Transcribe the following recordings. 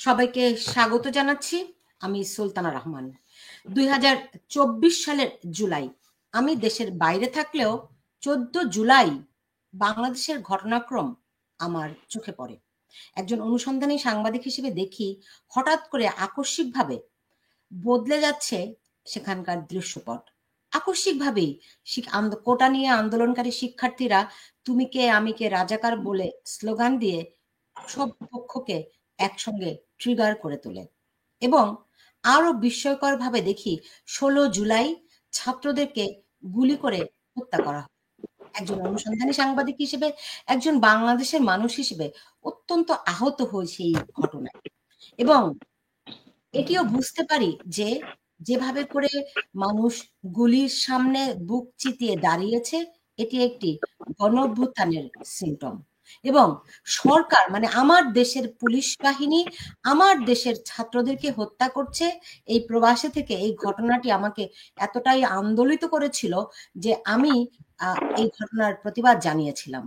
সবাইকে স্বাগত জানাচ্ছি। আমি সুলতানা রহমান। ২০২৪ সালের জুলাই, আমি দেশের বাইরে থাকলেও ১৪ জুলাই বাংলাদেশের ঘটনাক্রম আমার চোখে পড়ে। একজন অনুসন্ধানী সাংবাদিক হিসেবে দেখি হঠাৎ করে আকস্মিকভাবে বদলে যাচ্ছে সেখানকার দৃশ্যপট। আকস্মিকভাবেই কোটা নিয়ে আন্দোলনকারী শিক্ষার্থীরা তুমি কে আমি কে রাজাকার বলে স্লোগান দিয়ে সব পক্ষকে একসঙ্গে ট্রিগার করে তোলে। এবং আরো বিস্ময়করভাবে দেখি ১৬ জুলাই ছাত্রদেরকে গুলি করে হত্যা করা হয়। একজন অনুসন্ধানী সাংবাদিক হিসেবে, একজন বাংলাদেশের মানুষ হিসেবে অত্যন্ত আহত হয়েছে এই ঘটনায়। এবং এটিও বুঝতে পারি যে যেভাবে করে মানুষ গুলির সামনে বুক চিতিয়ে দাঁড়িয়েছে, এটি একটি গণঅভ্যুত্থানের সিম্পটম। এবং সরকার মানে আমার দেশের পুলিশ বাহিনী আমার দেশের ছাত্রদেরকে হত্যা করছে। এই প্রবাসে থেকে এই ঘটনাটি আমাকে এতটাই আন্দোলিত করেছিল যে আমি এই ঘটনার প্রতিবাদ জানিয়েছিলাম।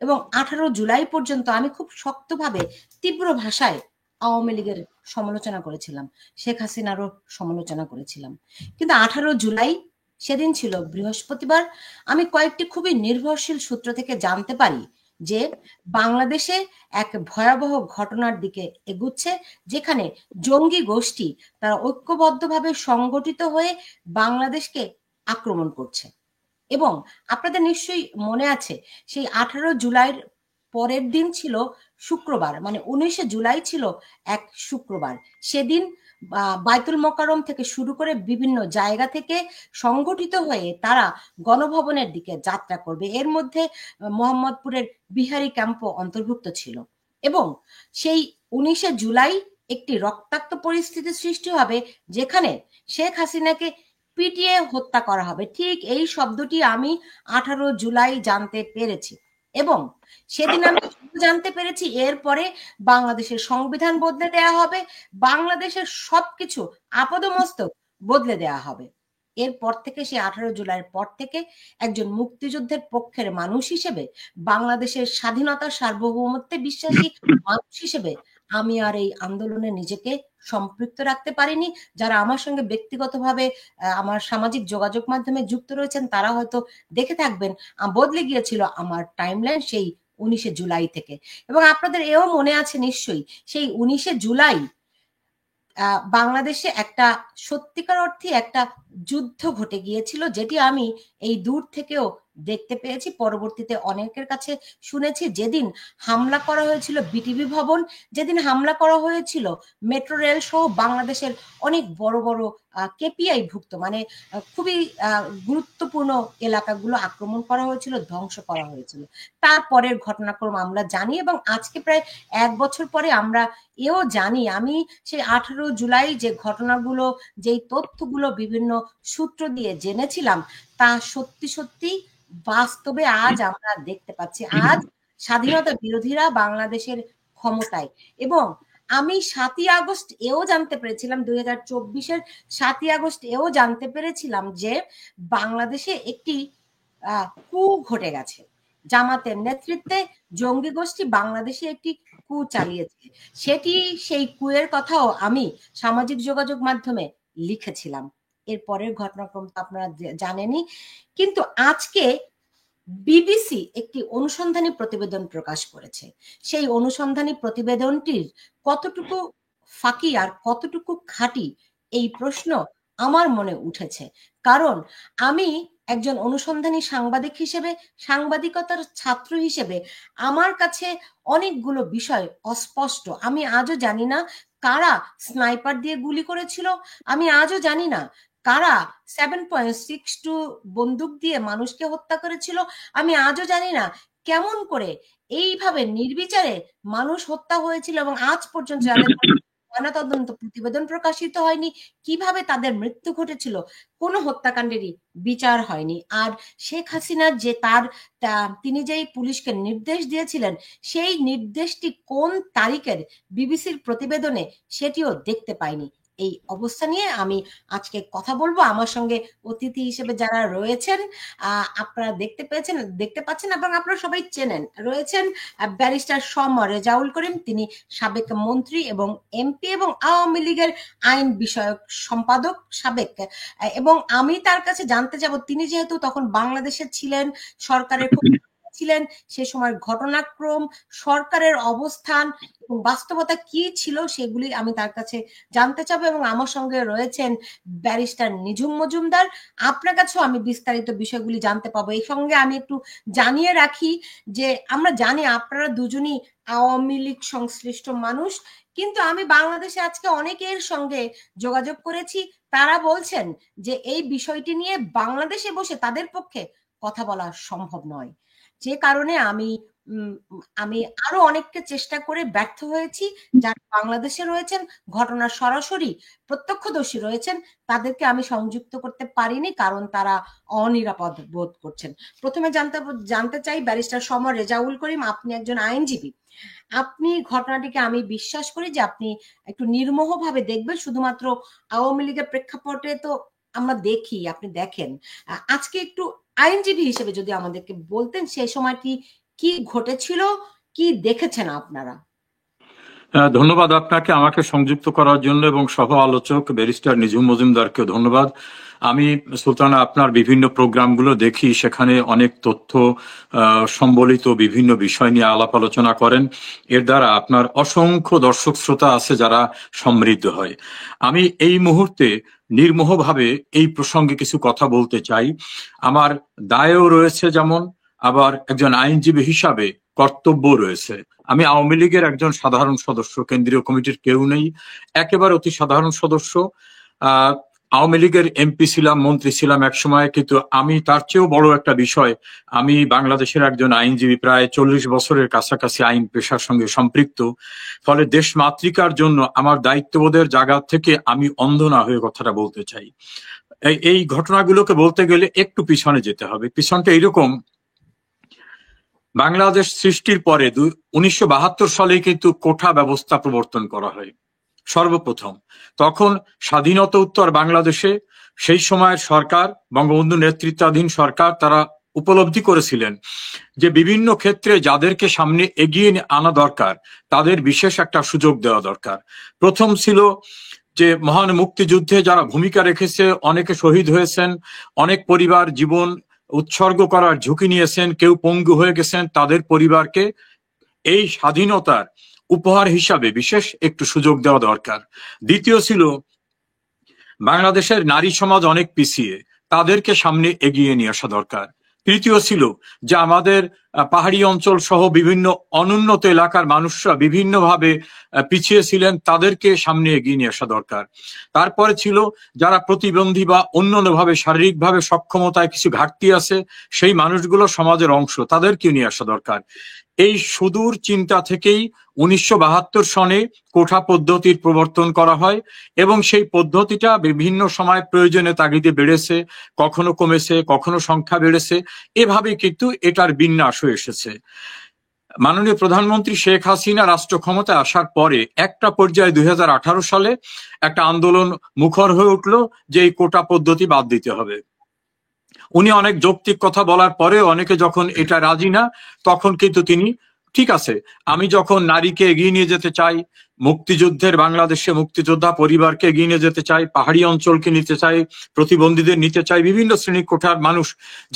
এবং ১৮ জুলাই পর্যন্ত আমি খুব শক্তভাবে তীব্র ভাষায় আওয়ামী লীগের সমালোচনা করেছিলাম, শেখ হাসিনারও সমালোচনা করেছিলাম। কিন্তু ১৮ জুলাই সেদিন ছিল বৃহস্পতিবার। আমি কয়েকটি খুবই নির্ভরশীল সূত্র থেকে জানতে পারি যে বাংলাদেশে এক ভয়াবহ ঘটনার দিকে এগুচ্ছে, যেখানে জঙ্গি গোষ্ঠী তারা ঐক্যবদ্ধভাবে সংগঠিত হয়ে বাংলাদেশকে আক্রমণ করছে। এবং আপনাদের নিশ্চয়ই মনে আছে সেই ১৮ জুলাইয়ের পরের দিন ছিল শুক্রবার, মানে ১৯শে জুলাই ছিল এক শুক্রবার। সেদিন বায়তুল মোকাররম থেকে শুরু করে বিভিন্ন জায়গা থেকে সংগঠিত হয়ে তারা গণভবনের দিকে যাত্রা করবে। এর মধ্যে মোহাম্মদপুরের বিহারি ক্যাম্পও অন্তর্ভুক্ত ছিল। এবং সেই ১৯শে জুলাই একটি রক্তাক্ত পরিস্থিতির সৃষ্টি হবে, যেখানে শেখ হাসিনাকে পিটিয়ে হত্যা করা হবে। ঠিক এই শব্দটি আমি ১৮ জুলাই জানতে পেরেছি। এবং সেদিন আমি জানতে পেরেছি এরপরে বাংলাদেশের সংবিধান বদলে দেয়া হবে, বাংলাদেশের সবকিছু আপাদমস্তক বদলে দেয়া হবে। এরপর থেকে সে ১৮ জুলাইয়ের পর থেকে একজন মুক্তিযুদ্ধের পক্ষের মানুষ হিসেবে, বাংলাদেশের স্বাধীনতা সার্বভৌমত্বে বিশ্বাসী মানুষ হিসেবে আমি আর এই আন্দোলনে নিজেকে সম্পৃক্ত রাখতে পারিনি। যারা আমার সঙ্গে ব্যক্তিগতভাবে আমার সামাজিক যোগাযোগ মাধ্যমে যুক্ত রয়েছেন তারা হয়তো দেখে থাকবেন বদলে গিয়েছিল আমার টাইমলাইন সেই ১৯শে জুলাই থেকে। এবং আপনাদের এও মনে আছে নিশ্চয়ই সেই ১৯শে জুলাই বাংলাদেশে একটা সত্যিকার অর্থে একটা যুদ্ধ ঘটে গিয়েছিল, যেটি আমি এই দূর থেকেও দেখতে পেয়েছি। পরবর্তীতে অনেকের কাছে শুনেছি যেদিন হামলা করা হয়েছিল বিটিভি ভবন, যেদিন হামলা করা হয়েছিল মেট্রো রেল সহ বাংলাদেশের অনেক বড় বড় কেপিআই ভুক্ত মানে খুবই গুরুত্বপূর্ণ এলাকাগুলো আক্রমণ করা হয়েছিল, ধ্বংস করা হয়েছিল। তারপরের ঘটনাক্রম আমরা জানি এবং আজকে প্রায় ১ বছর পরে আমরা এও জানি। আমি সেই ১৮ জুলাই যে ঘটনাগুলো, যেই তথ্যগুলো বিভিন্ন সূত্র দিয়ে জেনেছিলাম, তা সত্যি সত্যি বাস্তবে আজ আমরা দেখতে পাচ্ছি। আজ স্বাধীনতা বিরোধীরা বাংলাদেশের ক্ষমতায়। এবং আমি ৭ই আগস্ট এও জানতে পেরেছিলাম, ২০২৪-এর ৭ই আগস্ট এও জানতে পেরেছিলাম যে বাংলাদেশে একটি কু ঘটে গেছে। জামাতের নেতৃত্বে জঙ্গি গোষ্ঠী বাংলাদেশে একটি কু চালিয়েছে। সেই কুয়ের কথাও আমি সামাজিক যোগাযোগ মাধ্যমে লিখেছিলাম। এর পরের ঘটনাক্রম তো আপনারা জানেনই। কিন্তু আজকে বিবিসি একটি অনুসন্ধানী প্রতিবেদন প্রকাশ করেছে। সেই অনুসন্ধানী প্রতিবেদনটির কতটুকু ফাঁকি আর কতটুকু খাঁটি, এই প্রশ্ন আমার মনে উঠেছে। কারণ আমি একজন অনুসন্ধানী সাংবাদিক হিসেবে, সাংবাদিকতার ছাত্র হিসেবে আমার কাছে অনেকগুলো বিষয় অস্পষ্ট। আমি আজও জানি না কারা স্নাইপার দিয়ে গুলি করেছিল। আমি আজও জানি না কারা 7.62 বন্দুক দিয়ে মানুষকে হত্যা করেছিল। আমি আজও জানি না কেমন করে এইভাবে নির্বিচারে মানুষ হত্যা হয়েছিল এবং আজ পর্যন্ত যাদের ময়নাতদন্ত প্রতিবেদন প্রকাশিত হয়নি, কিভাবে তাদের মৃত্যু ঘটেছিল, কোনো হত্যাকাণ্ডেরই বিচার হয়নি। আর শেখ হাসিনার যে তিনি যেই পুলিশকে নির্দেশ দিয়েছিলেন, সেই নির্দেশটি কোন তারিখের বিবিসির প্রতিবেদনে সেটিও দেখতে পাইনি। এই অবস্থা নিয়ে আমি আজকে কথা বলবো। আমার সঙ্গে অতিথি হিসেবে যারা রয়েছেন, আপনারা দেখতে পাচ্ছেন এবং আপনারা সবাই চেনেন, রয়েছেন ব্যারিস্টার রেজাউল করিম। তিনি সাবেক মন্ত্রী এবং এমপি এবং আওয়ামী লীগের আইন বিষয়ক সম্পাদক সাবেক। এবং আমি তার কাছে জানতে যাব, তিনি যেহেতু তখন বাংলাদেশে ছিলেন, সরকারের ছিলেন, সে সময় ঘটনাক্রম, সরকারের অবস্থান এবং বাস্তবতা কি ছিল সেগুলি আমি তার কাছে জানতে চাবো। এবং আমার সঙ্গে রয়েছেন ব্যারিস্টার নিঝুম মজুমদার, আপনার কাছেও আমি বিস্তারিত বিষয়গুলি জানতে পাবো। এই সঙ্গে আমি একটু জানিয়ে রাখি যে আমরা জানি আপনারা দুজনই আওয়ামী লীগ সংশ্লিষ্ট মানুষ, কিন্তু আমি বাংলাদেশে আজকে অনেকের সঙ্গে যোগাযোগ করেছি, তারা বলছেন যে এই বিষয়টি নিয়ে বাংলাদেশে বসে তাদের পক্ষে কথা বলা সম্ভব নয়। যে কারণে আমি আরো অনেককে চেষ্টা করে ব্যর্থ হয়েছি। যারা বাংলাদেশে রয়েছেন, ঘটনার সরাসরি প্রত্যক্ষদর্শী রয়েছেন, তাদেরকে আমি সংযুক্ত করতে পারিনি, কারণ তারা অনিরাপদ বোধ করছেন। প্রথমে জানতে চাই ব্যারিস্টার রেজাউল করিম, আপনি একজন আইনজীবী, আপনি ঘটনাটিকে, আমি বিশ্বাস করি যে আপনি একটু নির্মোহভাবে দেখবেন। শুধুমাত্র আওয়ামী লীগের প্রেক্ষাপটে তো আমরা দেখি, আপনি দেখেন। আজকে একটু আইনজীবী হিসেবে যদি আমাদেরকে বলতেন সেই সময়টি কি ঘটেছিল, কি দেখেছেন আপনারা? ধন্যবাদ আপনাকে আমাকে সংযুক্ত করার জন্য, এবং সহ আলোচক ব্যারিস্টার নিঝুম মজুমদারকে ধন্যবাদ। আমি সুলতানা আপনার বিভিন্ন প্রোগ্রামগুলো দেখি, সেখানে অনেক তথ্য সম্বলিত বিভিন্ন বিষয় নিয়ে আলাপ আলোচনা করেন। এর দ্বারা আপনার অসংখ্য দর্শক শ্রোতা আছে যারা সমৃদ্ধ হয়। আমি এই মুহূর্তে নির্মোহভাবে এই প্রসঙ্গে কিছু কথা বলতে চাই। আমার দায়ও রয়েছে যেমন, আবার একজন আইনজীবী হিসাবে কর্তব্য রয়েছে। আমি আওয়ামী লীগের একজন সাধারণ সদস্য, কেন্দ্রীয় কমিটির কেউ নেই, একেবারে অতি সাধারণ সদস্য। আওয়ামী লীগের এমপি ছিলাম, মন্ত্রী ছিলাম এক সময়, কিন্তু আমি তার চেয়েও বড় একটা বিষয়, আমি বাংলাদেশের একজন আইনজীবী, প্রায় 40 বছরের কাছাকাছি আইন পেশার সঙ্গে সম্পৃক্ত। ফলে দেশ মাতৃকার জন্য আমার দায়িত্ববোধের জায়গা থেকে আমি অন্ধ না হয়ে কথাটা বলতে চাই। এই ঘটনাগুলোকে বলতে গেলে একটু পিছনে যেতে হবে। পিছনটা এইরকম, বাংলাদেশ সৃষ্টির পরে 1972 সালে কিন্তু কোঠা ব্যবস্থা প্রবর্তন করা হয় সর্বপ্রথম। তখন স্বাধীনতা উত্তর বাংলাদেশে সেই সময়ের সরকার, বঙ্গবন্ধু নেতৃত্বাধীন সরকার, তারা উপলব্ধি করেছিলেন যে বিভিন্ন ক্ষেত্রে যাদেরকে সামনে এগিয়ে আনা দরকার তাদের বিশেষ একটা সুযোগ দেওয়া দরকার। প্রথম ছিল যে মহান মুক্তিযুদ্ধে যারা ভূমিকা রেখেছে, অনেকে শহীদ হয়েছেন, অনেক পরিবার জীবন উৎসর্গ করার ঝুঁকি নিয়েছেন, কেউ পঙ্গু হয়ে গেছেন, তাদের পরিবারকে এই স্বাধীনতার উপহার হিসাবে বিশেষ একটু সুযোগ দেওয়া দরকার। দ্বিতীয় ছিল বাংলাদেশের নারী সমাজ অনেক পিছিয়ে, তাদেরকে সামনে এগিয়ে নিয়ে আসা দরকার। তৃতীয় ছিল যে আমাদের পাহাড়ি অঞ্চল সহ বিভিন্ন অনুন্নত এলাকার মানুষরা বিভিন্নভাবে পিছিয়ে ছিলেন, তাদেরকে সামনে এগিয়ে নিয়ে আসা দরকার। তারপরে ছিল যারা প্রতিবন্ধী বা অন্যান্যভাবে শারীরিকভাবে সক্ষমতায় কিছু ঘাটতি আছে, সেই মানুষগুলো সমাজের অংশ, তাদেরকে নিয়ে আসা দরকার। এই সুদূর চিন্তা থেকেই 1972 সনে কোঠা পদ্ধতির প্রবর্তন করা হয়, এবং সেই পদ্ধতিটা বিভিন্ন সময় প্রয়োজনে তাগিদে বেড়েছে, কখনো কমেছে, কখনো সংখ্যা বেড়েছে, এভাবে কিন্তু এটার বিন্যাস হয়ে এসেছে। মাননীয় প্রধানমন্ত্রী শেখ হাসিনা রাষ্ট্র ক্ষমতায় আসার পরে একটা পর্যায়ে 2018 সালে একটা আন্দোলন মুখর হয়ে উঠল যে এই কোটা পদ্ধতি বাদ দিতে হবে। উনি অনেক যৌক্তিক কথা বলার পরে অনেকে যখন এটা রাজি না, তখন কিন্তু তিনি, ঠিক আছে, আমি যখন নারীকে এগিয়ে নিয়ে যেতে চাই, মুক্তিযুদ্ধের বাংলাদেশে মুক্তিযোদ্ধা পরিবারকে এগিয়ে নিয়ে যেতে চাই, পাহাড়ি অঞ্চলকে নিতে চাই, প্রতিবন্ধীদের নিতে চাই, বিভিন্ন শ্রেণী কোঠার মানুষ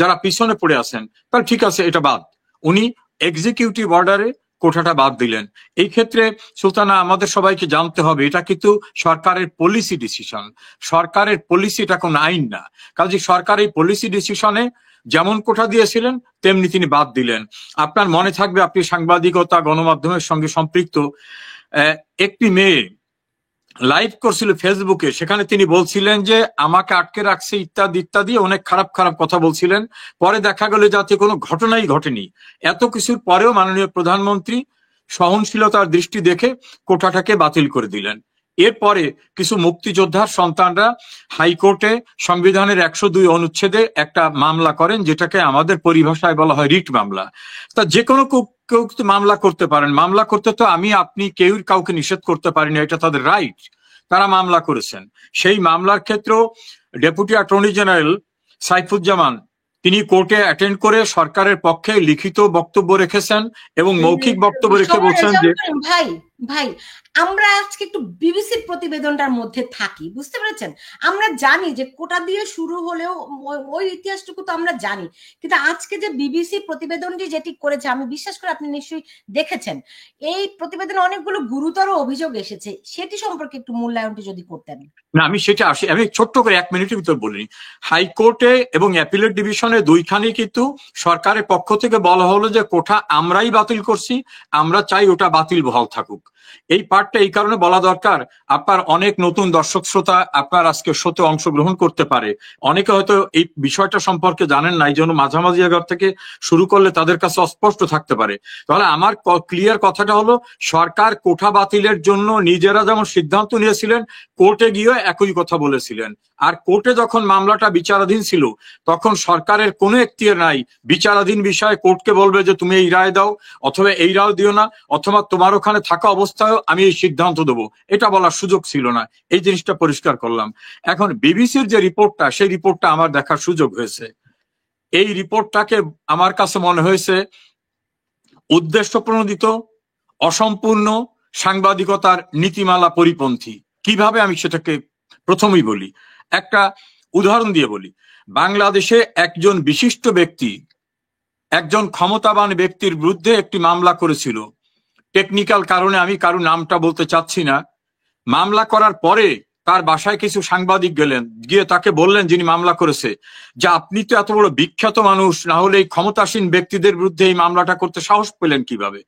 যারা পিছনে পড়ে আছেন, তাহলে ঠিক আছে, এটা বাদ। উনি এক্সিকিউটিভ অর্ডারে কোঠাটা বাদ দিলেন। এই ক্ষেত্রে সুলতানা আমাদের সবাইকে জানতে হবে, এটা কিন্তু সরকারের পলিসি ডিসিশন, সরকারের পলিসি, এটা কোন আইন না। কাজে সরকার এই পলিসি ডিসিশনে যেমন কোঠা দিয়েছিলেন তেমনি তিনি বাদ দিলেন। আপনার মনে থাকবে, আপনি সাংবাদিকতা গণমাধ্যমের সঙ্গে সম্পৃক্ত, একটি মেয়ে লাইভ করছিল ফেসবুকে, সেখানে তিনি বলছিলেন যে আমাকে আটকে রাখছে ইত্যাদি ইত্যাদি, অনেক খারাপ খারাপ কথা বলছিলেন। পরে দেখা গেল যাতে কোনো ঘটনাই ঘটেনি। এত কিছুর পরেও মাননীয় প্রধানমন্ত্রী সহনশীলতার দৃষ্টি দেখে কোটাটাকে বাতিল করে দিলেন। এরপরে কিছু মুক্তিযোদ্ধার সন্তানরা হাইকোর্টে সংবিধানের 102 অনুচ্ছেদে একটা মামলা করেন, যেটাকে আমাদের পরিভাষায় বলা হয় রিট মামলা। তা যে কোনো কেউ মামলা করতে পারেন, মামলা করতে তো আমি আপনি কেউ কাউকে নিষেধ করতে পারি না, এটা তাদের রাইট। তারা মামলা করেছেন। সেই মামলার ক্ষেত্রেও ডেপুটি অ্যাটর্নি জেনারেল সাইফুজ্জামান তিনি কোর্টে অ্যাটেন্ড করে সরকারের পক্ষে লিখিত বক্তব্য রেখেছেন এবং মৌখিক বক্তব্য রেখে বলছেন যে ভাই ভাই আমরা আজকে একটু বিবিসির প্রতিবেদনটার মধ্যে থাকি, বুঝতে পেরেছেন? আমরা জানি যে কোটা দিয়ে শুরু হলেও ওই ইতিহাসটুকু তো আমরা জানি, কিন্তু আজকে যে বিবিসি প্রতিবেদনটি যেটি করেছে আমি বিশ্বাস করি আপনি নিশ্চয়ই দেখেছেন, এই প্রতিবেদনে অনেকগুলো গুরুতর অভিযোগ এসেছে, সেটি সম্পর্কে একটু মূল্যায়নটি যদি করতেন। না, আমি সেটা আসি, আমি ছোট্ট করে 1 মিনিটের ভিতর বলিনি। হাইকোর্টে এবং অ্যাপিলেট ডিভিশনে দুইখানে কিন্তু সরকারের পক্ষ থেকে বলা হলো যে কোঠা আমরাই বাতিল করছি, আমরা চাই ওটা বাতিল বহাল থাকুক। এই পার্টটা এই কারণে বলা দরকার, আপনার অনেক নতুন দর্শক শ্রোতা আপনার আজকে শোতে অংশগ্রহণ করতে পারে, অনেকে হয়তো এই বিষয়টা সম্পর্কে জানেন না, এই জন্য মাঝামাঝি জায়গা থেকে শুরু করলে তাদের কাছে অস্পষ্ট থাকতে পারে। তাহলে আমার ক্লিয়ার কথাটা হলো, সরকার কোঠা বাতিলের জন্য নিজেরা যেমন সিদ্ধান্ত নিয়েছিলেন, কোর্টে গিয়ে একই কথা বলেছিলেন। আর কোর্টে যখন মামলাটা বিচারাধীন ছিল তখন সরকারের কোনো এখতিয়ার নাই বিচারাধীন বিষয়ে কোর্টকে বলবে যে তুমি এই রায় দাও অথবা এই রায় দিও না, অথবা তোমার ওখানে থাকা অবস্থায় আমি এই সিদ্ধান্ত দেবো, এটা বলার সুযোগ ছিল না। এই জিনিসটা পরিষ্কার করলাম। এখন বিবিসির যে রিপোর্টটা, সেই রিপোর্টটা আমার দেখার সুযোগ হয়েছে। এই রিপোর্টটাকে আমার কাছে মনে হয়েছে উদ্দেশ্য প্রণোদিত, অসম্পূর্ণ, সাংবাদিকতার নীতিমালা পরিপন্থী। কিভাবে আমি সেটাকে প্রথমেই বলি, একটা উদাহরণ দিয়ে বলি। বাংলাদেশে একজন বিশিষ্ট ব্যক্তি, একজন ক্ষমতাবান ব্যক্তির বিরুদ্ধে একটি মামলা করেছিল। টেকনিক্যাল কারণে আমি কারো নামটা বলতে চাচ্ছি না। মামলা করার পরে তার বাসায় কিছু সাংবাদিক গেলেন, গিয়ে তাকে বললেন যিনি মামলা করেছে, যে আপনি তো এত বড় বিখ্যাত মানুষ, না হলে এই ক্ষমতাসীন ব্যক্তিদের বিরুদ্ধে এই মামলাটা করতে সাহস পেলেন কিভাবে?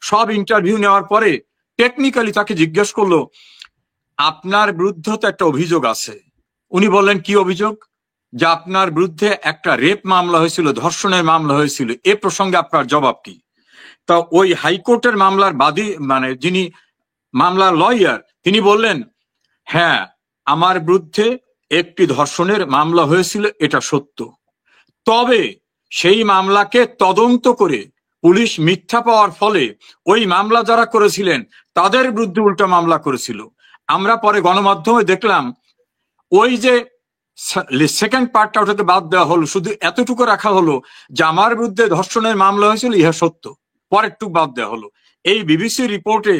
সব ইন্টারভিউ নেওয়ার পরে টেকনিক্যালি তাকে জিজ্ঞেস করলো, আপনার বিরুদ্ধে তো একটা অভিযোগ আছে। উনি বললেন কি অভিযোগ? যে আপনার বিরুদ্ধে একটা রেপ মামলা হয়েছিল, ধর্ষণের মামলা হয়েছিল, এ প্রসঙ্গে আপনার জবাব কি? তা ওই হাইকোর্টের মামলার বাদী, মানে যিনি মামলার লয়ার, তিনি বললেন, হ্যাঁ আমার বিরুদ্ধে একটি ধর্ষণের মামলা হয়েছিল, এটা সত্য। তবে সেই মামলাকে তদন্ত করে পুলিশ মিথ্যা পাওয়ার ফলে ওই মামলা যারা করেছিলেন তাদের বিরুদ্ধে উল্টো মামলা করেছিল। আমরা পরে গণমাধ্যমে দেখলাম ওই যে সেকেন্ড পার্টটা ওটাকে বাদ দেওয়া হলো, শুধু এতটুকু রাখা হলো যে আমার বিরুদ্ধে ধর্ষণের মামলা হয়েছিল, ইহা সত্য, পরেরটুকু বাদ দেওয়া হলো। এই বিবিসি রিপোর্টে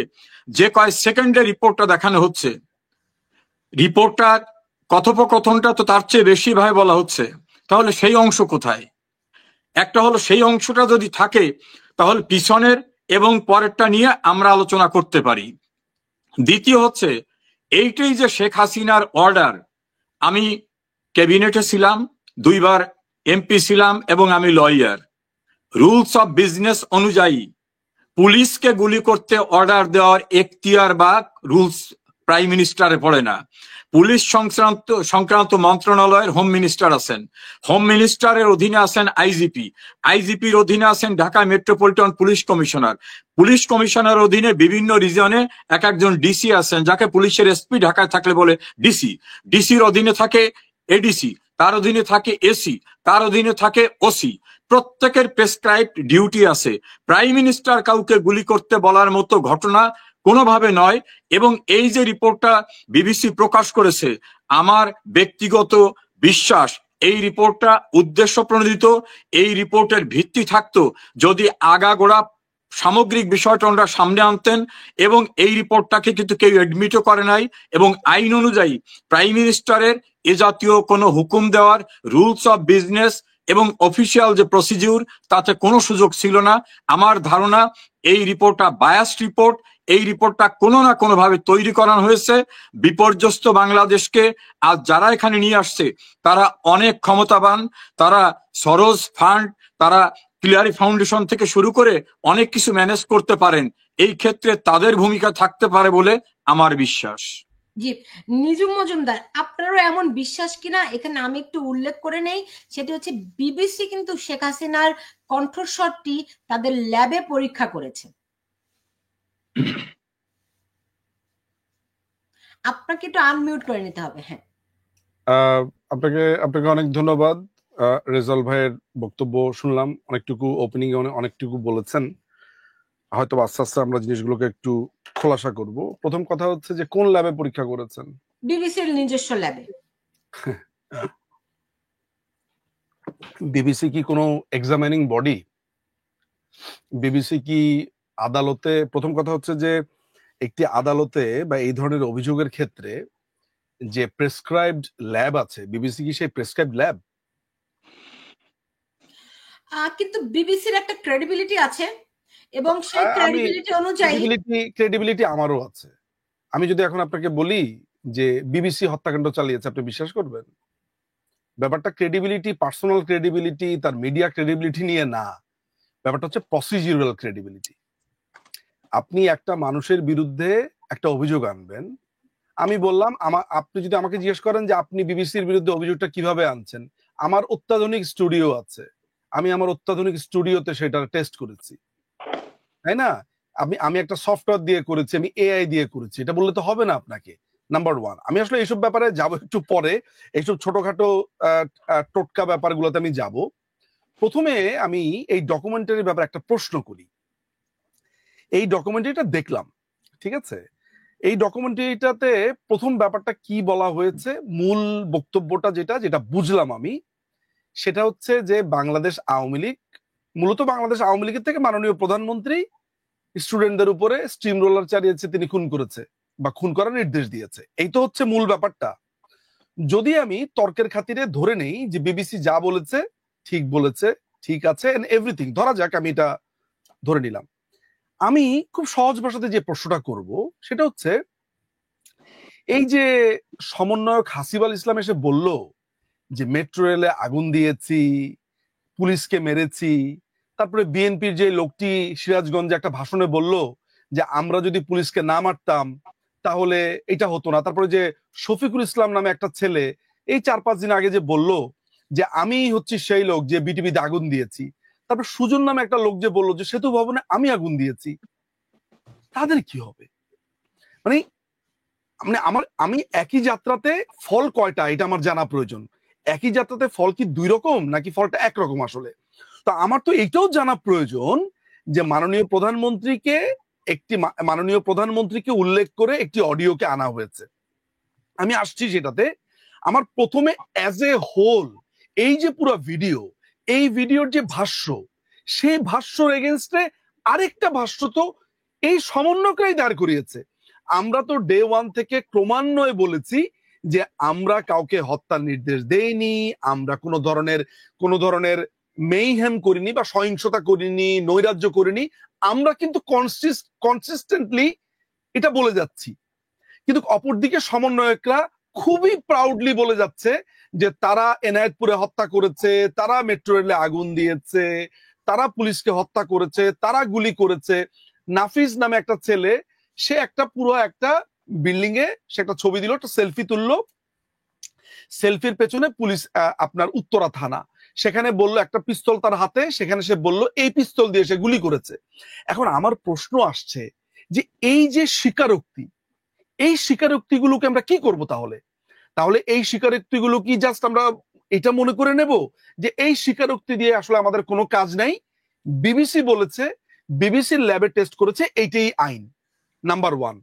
যে কয় সেকেন্ডের রিপোর্টটা দেখানো হচ্ছে, রিপোর্টটার কথোপকথনটা তো তার চেয়ে বেশি ভাবে বলা হচ্ছে। তাহলে সেই অংশ কোথায়? একটা হলো সেই অংশটা যদি থাকে তাহলে পিছনের এবং পরেরটা নিয়ে আমরা আলোচনা করতে পারি। দ্বিতীয় হচ্ছে এইটাই যে শেখ হাসিনার অর্ডার, আমি ক্যাবিনেটে ছিলাম, 2বার এমপি ছিলাম এবং আমি লয়ার। রুলস অফ বিজনেস অনুযায়ী পুলিশকে গুলি করতে অর্ডার দেওয়ার এখতিয়ার বা রুলস প্রাইম মিনিস্টারে পড়ে না। পুলিশ সংক্রান্ত মন্ত্রণালয়ের হোম মিনিস্টার আছেন, হোম মিনিস্টারের অধীনে আছেন আইজিপি, আইজিপির অধীনে আছেন Dhaka metropolitan police commissioner, police commissioner অধীনে বিভিন্ন রিজনে এক একজন ডিসি আছেন, যাকে পুলিশের এসপি ঢাকায় থাকলে বলে ডিসি, ডিসির অধীনে থাকে এডিসি, তার অধীনে থাকে এসি, তার অধীনে থাকে ওসি। প্রত্যেকের প্রেসক্রাইবড ডিউটি আছে। প্রাইম মিনিস্টার কাউকে গুলি করতে বলার মতো ঘটনা কোনোভাবে নয়। এবং এই যে রিপোর্টটা বিবিসি প্রকাশ করেছে, আমার ব্যক্তিগত বিশ্বাস এই রিপোর্টটা উদ্দেশ্য প্রণোদিত। এই রিপোর্টের ভিত্তি থাকতো যদি আগাগোড়া সামগ্রিক বিষয়টা ওনারা সামনে আনতেন, এবং এই রিপোর্টটাকে কিন্তু কেউ এডমিটও করে নাই। এবং আইন অনুযায়ী প্রাইম মিনিস্টারের এ জাতীয় কোনো হুকুম দেওয়ার রুলস অফ বিজনেস এবং অফিসিয়াল যে প্রসিডিউর, তাতে কোনো সুযোগ ছিল না। আমার ধারণা এই রিপোর্টটা বায়াসড রিপোর্ট। এই রিপোর্টটা কোনো না কোনো ভাবে তৈরি করানো হয়েছে বিপর্যস্ত বাংলাদেশকে। আজ যারা এখানে নিয়ে আসছে তারা অনেক ক্ষমতাবান, তারা সরোজ ফান্ড, তারা ক্লিয়ারি ফাউন্ডেশন থেকে শুরু করে অনেক কিছু ম্যানেজ করতে পারেন। এই ক্ষেত্রে তাদের ভূমিকা থাকতে পারে বলে আমার বিশ্বাস। জি, নিজুম মজুমদার, আপনারও এমন বিশ্বাস কিনা এখানে আমি একটু উল্লেখ করে নেই। সেটি হচ্ছে বিবিসি কিন্তু শেখ হাসিনার কণ্ঠস্বরটি তাদের ল্যাবে পরীক্ষা করেছে। আপনাকে একটু আনমিউট করে নিতে হবে। হ্যাঁ, আপনাকে অনেক ধন্যবাদ। রেজাল ভাইয়ের বক্তব্য শুনলাম, অনেকটুকু ওপেনিং অনেকটুকু বলেছেন। হয়তো আস্তে আস্তে আমরা জিনিসগুলোকে একটু খোলাসা করব। প্রথম কথা হচ্ছে যে কোন ল্যাবে পরীক্ষা করেছেন? বিবিসির নিজস্ব ল্যাবে। বিবিসি কি কোনো এক্সামিনিং বডি? বিবিসি কি আদালতে? প্রথম কথা হচ্ছে যে একটি আদালতে বা এই ধরনের অভিযোগের ক্ষেত্রে যে প্রেসক্রাইবড ল্যাব আছে, বিবিসি কি সেই প্রেসক্রাইবড ল্যাব? কিন্তু বিবিসির একটা ক্রেডিবিলিটি আছে এবং সেই ক্রেডিবিলিটি অনুযায়ী ক্রেডিবিলিটি আমারও আছে। আমি যদি এখন আপনাকে বলি যে বিবিসি হত্যাকাণ্ড চালিয়েছে, আপনি বিশ্বাস করবেন? ব্যাপারটা ক্রেডিবিলিটি, পার্সোনাল ক্রেডিবিলিটি, তার মিডিয়া ক্রেডিবিলিটি নিয়ে না। ব্যাপারটা হচ্ছে প্রসিডিউরাল ক্রেডিবিলিটি। আপনি একটা মানুষের বিরুদ্ধে একটা অভিযোগ আনবেন, আমি বললাম আপনি যদি আমাকে জিজ্ঞেস করেন যে আপনি বিবিসির বিরুদ্ধে অভিযোগটা কিভাবে আনছেন, আমার অত্যাধুনিক স্টুডিও আছে, আমি আমার অত্যাধুনিক স্টুডিওতে সেটা টেস্ট করেছি, তাই না? আমি একটা সফটওয়্যার দিয়ে করেছি, আমি এআই দিয়ে করেছি, এটা বললে তো হবে না আপনাকে। নাম্বার ওয়ান, আমি আসলে এইসব ব্যাপারে যাব একটু পরে, এইসব ছোটখাটো টোটকা ব্যাপারগুলোতে আমি যাব। প্রথমে আমি এই ডকুমেন্টারির ব্যাপারে একটা প্রশ্ন করি। এই ডকুমেন্টারিটা দেখলাম, ঠিক আছে? এই ডকুমেন্টারিটাতে প্রথম ব্যাপারটা কি বলা হয়েছে, মূল বক্তব্যটা যেটা বুঝলাম আমি, সেটা হচ্ছে যে বাংলাদেশ আওয়ামী লীগ, মূলত বাংলাদেশ আওয়ামী লীগের থেকে মাননীয় প্রধানমন্ত্রী স্টুডেন্টদের উপরে স্টিম রোলার চালিয়েছে, তিনি খুন করেছে বা খুন করার নির্দেশ দিয়েছে। এই তো হচ্ছে মূল ব্যাপারটা। যদি আমি তর্কের খাতিরে ধরে নেই যে বিবিসি যা বলেছে ঠিক বলেছে, ঠিক আছে, এভরিথিং ধরা যাক, আমি এটা ধরে নিলাম, আমি খুব সহজ ভাষাতে যে প্রশ্নটা করব সেটা হচ্ছে, এই যে সমন্বয়ক হাসিবুল ইসলাম এসে বলল যে মেট্রো রেলে আগুন দিয়েছি, পুলিশকে মেরেছি, তারপরে বিএনপির যে লোকটি সিরাজগঞ্জে একটা ভাষণে বলল যে আমরা যদি পুলিশকে না মারতাম তাহলে এটা হতো না, তারপরে যে শফিকুল ইসলাম নামে একটা ছেলে এই 4-5 দিন আগে যে বলল যে আমি হচ্ছি সেই লোক যে বিটিভিতে আগুন দিয়েছি, তারপর সুজন নামে একটা লোক যে বললো যে সেতু ভবনে আমি আগুন দিয়েছি, তাদের কি হবে? মানে মানে আমি একই যাত্রাতে ফল কয়টা এটা আমার জানা প্রয়োজন। একই যাত্রাতে ফল কি 2 রকম নাকি ফলটা একরকম? আসলে তো আমার তো এইটাও জানা প্রয়োজন যে মাননীয় প্রধানমন্ত্রীকে উল্লেখ করে একটি অডিওকে আনা হয়েছে। আমি আসছি সেটাতে। আমার প্রথমে অ্যাজ এ হোল এই যে পুরো ভিডিও, এই ভিডিওর যে ভাষ্য, সেই ভাষ্যর এগেনস্টে আরেকটা ভাষ্য তো এই সমন্বয়করাই দাঁড় করিয়েছে। আমরা তো ডে ওয়ান থেকে ক্রমান্বয়ে বলেছি যে আমরা কাউকে হত্যার নির্দেশ দেইনি, আমরা কোনো ধরনের মেইহেম করিনি বা সহিংসতা করিনি, নৈরাজ্য করিনি, আমরা কিন্তু কনসিস্টেন্টলি এটা বলে যাচ্ছি। কিন্তু অপরদিকে সমন্বয়করা খুবই প্রাউডলি বলে যাচ্ছে যে তারা এনায়েতপুরে হত্যা করেছে, তারা মেট্রো রেলে আগুন দিয়েছে, তারা পুলিশকে হত্যা করেছে, তারা গুলি করেছে। নাফিজ নামে একটা ছেলে, সে পুরো একটা বিল্ডিং এ সে একটা ছবি দিল, একটা সেলফি তুললো, সেলফির পেছনে পুলিশ, আপনার উত্তরা থানা, সেখানে বললো একটা পিস্তল তার হাতে, সেখানে সে বলল এই পিস্তল দিয়ে সে গুলি করেছে। এখন আমার প্রশ্ন আসছে যে এই যে স্বীকারোক্তি, এই স্বীকারোক্তিগুলোকে আমরা কি করব? তাহলে এই স্বীকারোক্তিগুলো কি জাস্ট আমরা এটা মনে করে নেব যে এই স্বীকারোক্তি দিয়ে আসলে আমাদের কোনো কাজ নাই? বিবিসি বলেছে, বিবিসির ল্যাবে টেস্ট করেছে, এইটাই আইন, নাম্বার ওয়ান।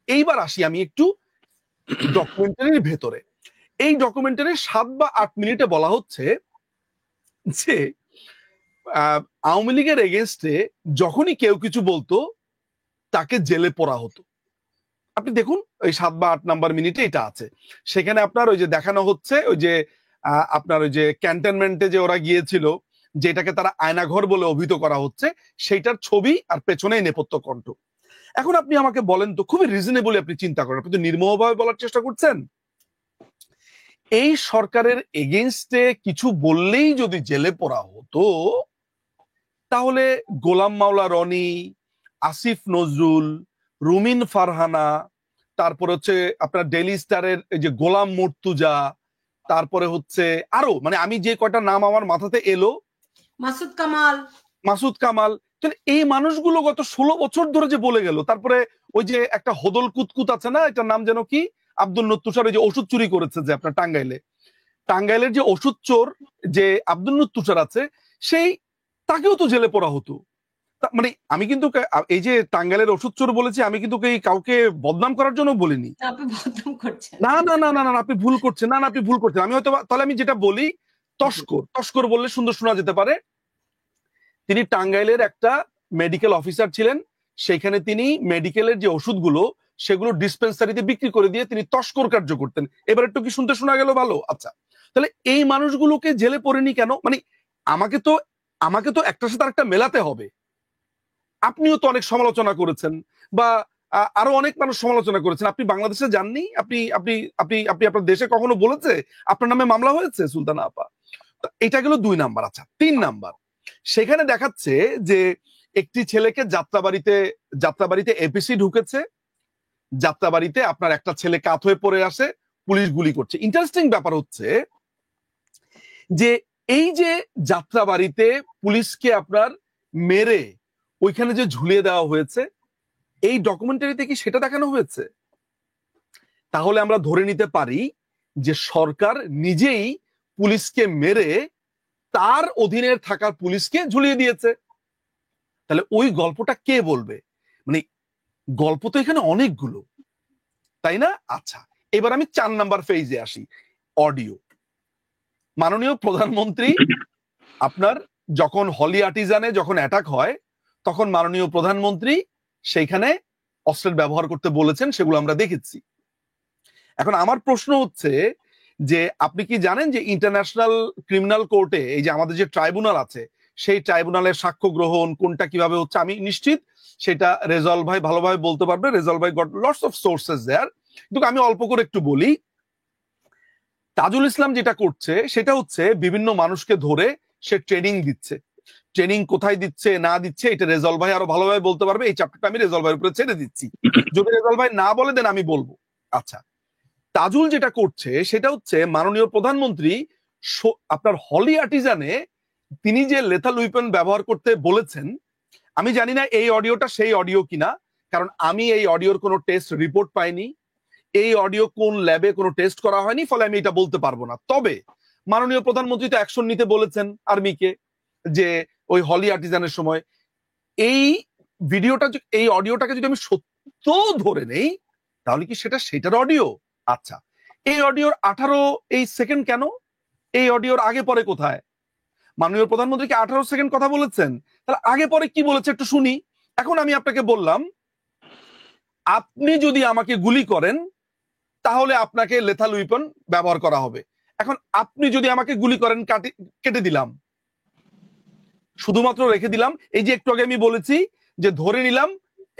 এইবার আসি আমি একটু ডকুমেন্টারির ভেতরে। এই ডকুমেন্টারির 7 বা 8 মিনিটে বলা হচ্ছে যে আওয়ামী লীগের এগেনস্টে যখনই কেউ কিছু বলতো তাকে জেলে পড়া হতো। আপনি দেখুন ওই 7 বা 8 নাম্বার মিনিটে এটা আছে। সেখানে আপনার ওই যে দেখানো হচ্ছে ওই যে আপনার ওই যে ক্যান্টনমেন্টে যে ওরা গিয়েছিল, যেটাকে তারা আয়নাঘর বলে অভিহিত করা হচ্ছে, সেইটার ছবি আর পেছনেই নেপথ্য কণ্ঠ। এখন আপনি আমাকে বলেন তো, খুবই রিজনেবলি আপনি চিন্তা করেন, আপনি তো নির্মমভাবে বলার চেষ্টা করছেন, এই সরকারের এগেইনস্টে কিছু বললেই যদি জেলে পড়া হতো, তাহলে গোলাম মাওলা রনি, আসিফ নজরুল, রুমিন ফারহানা, তারপরে হচ্ছে আপনার ডেইলি স্টারের যে গোলাম মর্তুজা, তারপরে হচ্ছে আরো, মানে আমি যে কয়টা নাম আমার মাথাতে এলো, মাসুদ কামাল, এই মানুষগুলো গত 16 বছর ধরে যে বলে গেল। তারপরে ওই যে একটা হদল কুতকুত আছে না, এটার নাম যেন কি, আব্দুল তুষার, ওই যে ওষুধ চুরি করেছে যে আপনার টাঙ্গাইলের যে ওষুধ চোর যে আব্দুল তুষার আছে, তাকেও তো জেলে পড়া হতো। মানে আমি কিন্তু এই যে টাঙ্গাইলের ওষুধ চোর বলেছি, আমি কিন্তু কাউকে বদনাম করার জন্য বলিনি। আপনি বদনাম করছেন। না না না না না, আপনি ভুল করছেন। না না, আপনি ভুল করছেন। আমি হয়তো তাহলে আমি যেটা বলি, তস্কর বললে সুন্দর শোনা যেতে পারে। তিনি টাঙ্গাইলের একটা মেডিকেল অফিসার ছিলেন, সেখানে তিনি মেডিকেলের যে ওষুধগুলো সেগুলো ডিসপেন্সারিতে বিক্রি করে দিয়ে তিনি তস্কর কার্য করতেন। এবার একটু কি শুনতে শোনা গেল ভালো? আচ্ছা, তাহলে এই মানুষগুলোকে জেলে পড়েনি কেন? মানে আমাকে তো একটার সাথে আরেকটা মেলাতে হবে। আপনিও তো অনেক সমালোচনা করেছেন, বা আরো অনেক মানুষ সমালোচনা করেছেন। আপনি বাংলাদেশে যাননি? আপনি আপনি আপনি আপনি আপনার দেশে কখনো বলেছে আপনার নামে মামলা হয়েছে সুলতানা আপা? এটা গেল 2 নাম্বার। আচ্ছা, 3 নাম্বার, সেখানে দেখাচ্ছে যে একটি ছেলেকে যাত্রাবাড়িতে এপিসি ঢুকেছে, যাত্রাবাড়িতে আপনার একটা ছেলে কাত হয়ে পড়ে আসে, পুলিশ গুলি করছে। ইন্টারেস্টিং ব্যাপার হচ্ছে যে এই যে যাত্রাবাড়িতে পুলিশকে আপনার মেরে ওইখানে যে ঝুলিয়ে দেওয়া হয়েছে, এই ডকুমেন্টারিতে কি সেটা দেখানো হয়েছে? তাহলে আমরা ধরে নিতে পারি যে সরকার নিজেই পুলিশকে মেরে তার অধীনে থাকা পুলিশকে ঝুলিয়ে দিয়েছে। তাহলে ওই গল্পটা কে বলবে? মানে গল্প তো এখানে অনেকগুলো, তাই না? আচ্ছা, এবার আমি 4 নাম্বার ফেজে আসি, অডিও। মাননীয় প্রধানমন্ত্রী আপনার যখন হলি আর্টিজানে যখন অ্যাটাক হয়, তখন মাননীয় প্রধানমন্ত্রী সেইখানে অস্ত্রের ব্যবহার করতে বলেছেন, সেগুলো আমরা দেখেছি। এখন আমার প্রশ্ন হচ্ছে যে আপনি কি জানেন যে ইন্টারন্যাশনাল ক্রিমিনাল কোর্টে এই যে আমাদের যে ট্রাইব্যুনাল আছে, সেই ট্রাইব্যুনালের সাক্ষ্য গ্রহণ কোনটা কিভাবে হচ্ছে আমি নিশ্চিত সেটা রেজাল ভাই ভালোভাবে বলতে পারবে। রেজাল ভাই গট লটস অফ সোর্সেস দেয়ার। কিন্তু আমি অল্প করে একটু বলি। তাজুল ইসলাম যেটা করছে সেটা হচ্ছে বিভিন্ন মানুষকে ধরে সে ট্রেনিং দিচ্ছে। ট্রেনিং কোথায় দিচ্ছে না দিচ্ছে এটা রেজাল ভাই আরো ভালোভাবে বলতে পারবে। এই চ্যাপ্টারটা আমি রেজাল ভাইয়ের উপরে ছেড়ে দিচ্ছি। যদি রেজাল ভাই না বলে দেন আমি বলবো। আচ্ছা, তাজুল যেটা করছে সেটা হচ্ছে মাননীয় প্রধানমন্ত্রী আপনার হলি আর্টিজানে তিনি যে লেথাল উইপন ব্যবহার করতে বলেছেন, আমি জানি না এই অডিওটা সেই অডিও কিনা, কারণ আমি এই অডিওর কোনো টেস্ট রিপোর্ট পাইনি। এই অডিও কোন ল্যাবে কোনো টেস্ট করা হয়নি, ফলে আমি এটা বলতে পারবো না। তবে মাননীয় প্রধানমন্ত্রী তো অ্যাকশন নিতে বলেছেন আর্মিকে, যে ওই হলি আর্টিজানের সময় এই ভিডিওটা এই অডিওটাকে যদি আমি সত্য ধরে নেই, তাহলে কি সেটার অডিও? আচ্ছা, এই অডিওর 18 এই সেকেন্ড কেন? এই অডিওর আগে পরে কোথায়? মাননীয় প্রধানমন্ত্রী কি 18 সেকেন্ড কথা বলেছেন? তাহলে আগে পরে কি বলেছে একটু শুনি। এখন আমি আপনাকে বললাম, আপনি যদি আমাকে গুলি করেন তাহলে আপনাকে লেথাল উইপন ব্যবহার করা হবে। এখন আপনি যদি আমাকে গুলি করেন, কেটে দিলাম, শুধুমাত্র রেখে দিলাম। এই যে একটু আগে আমি বলেছি যে ধরে নিলাম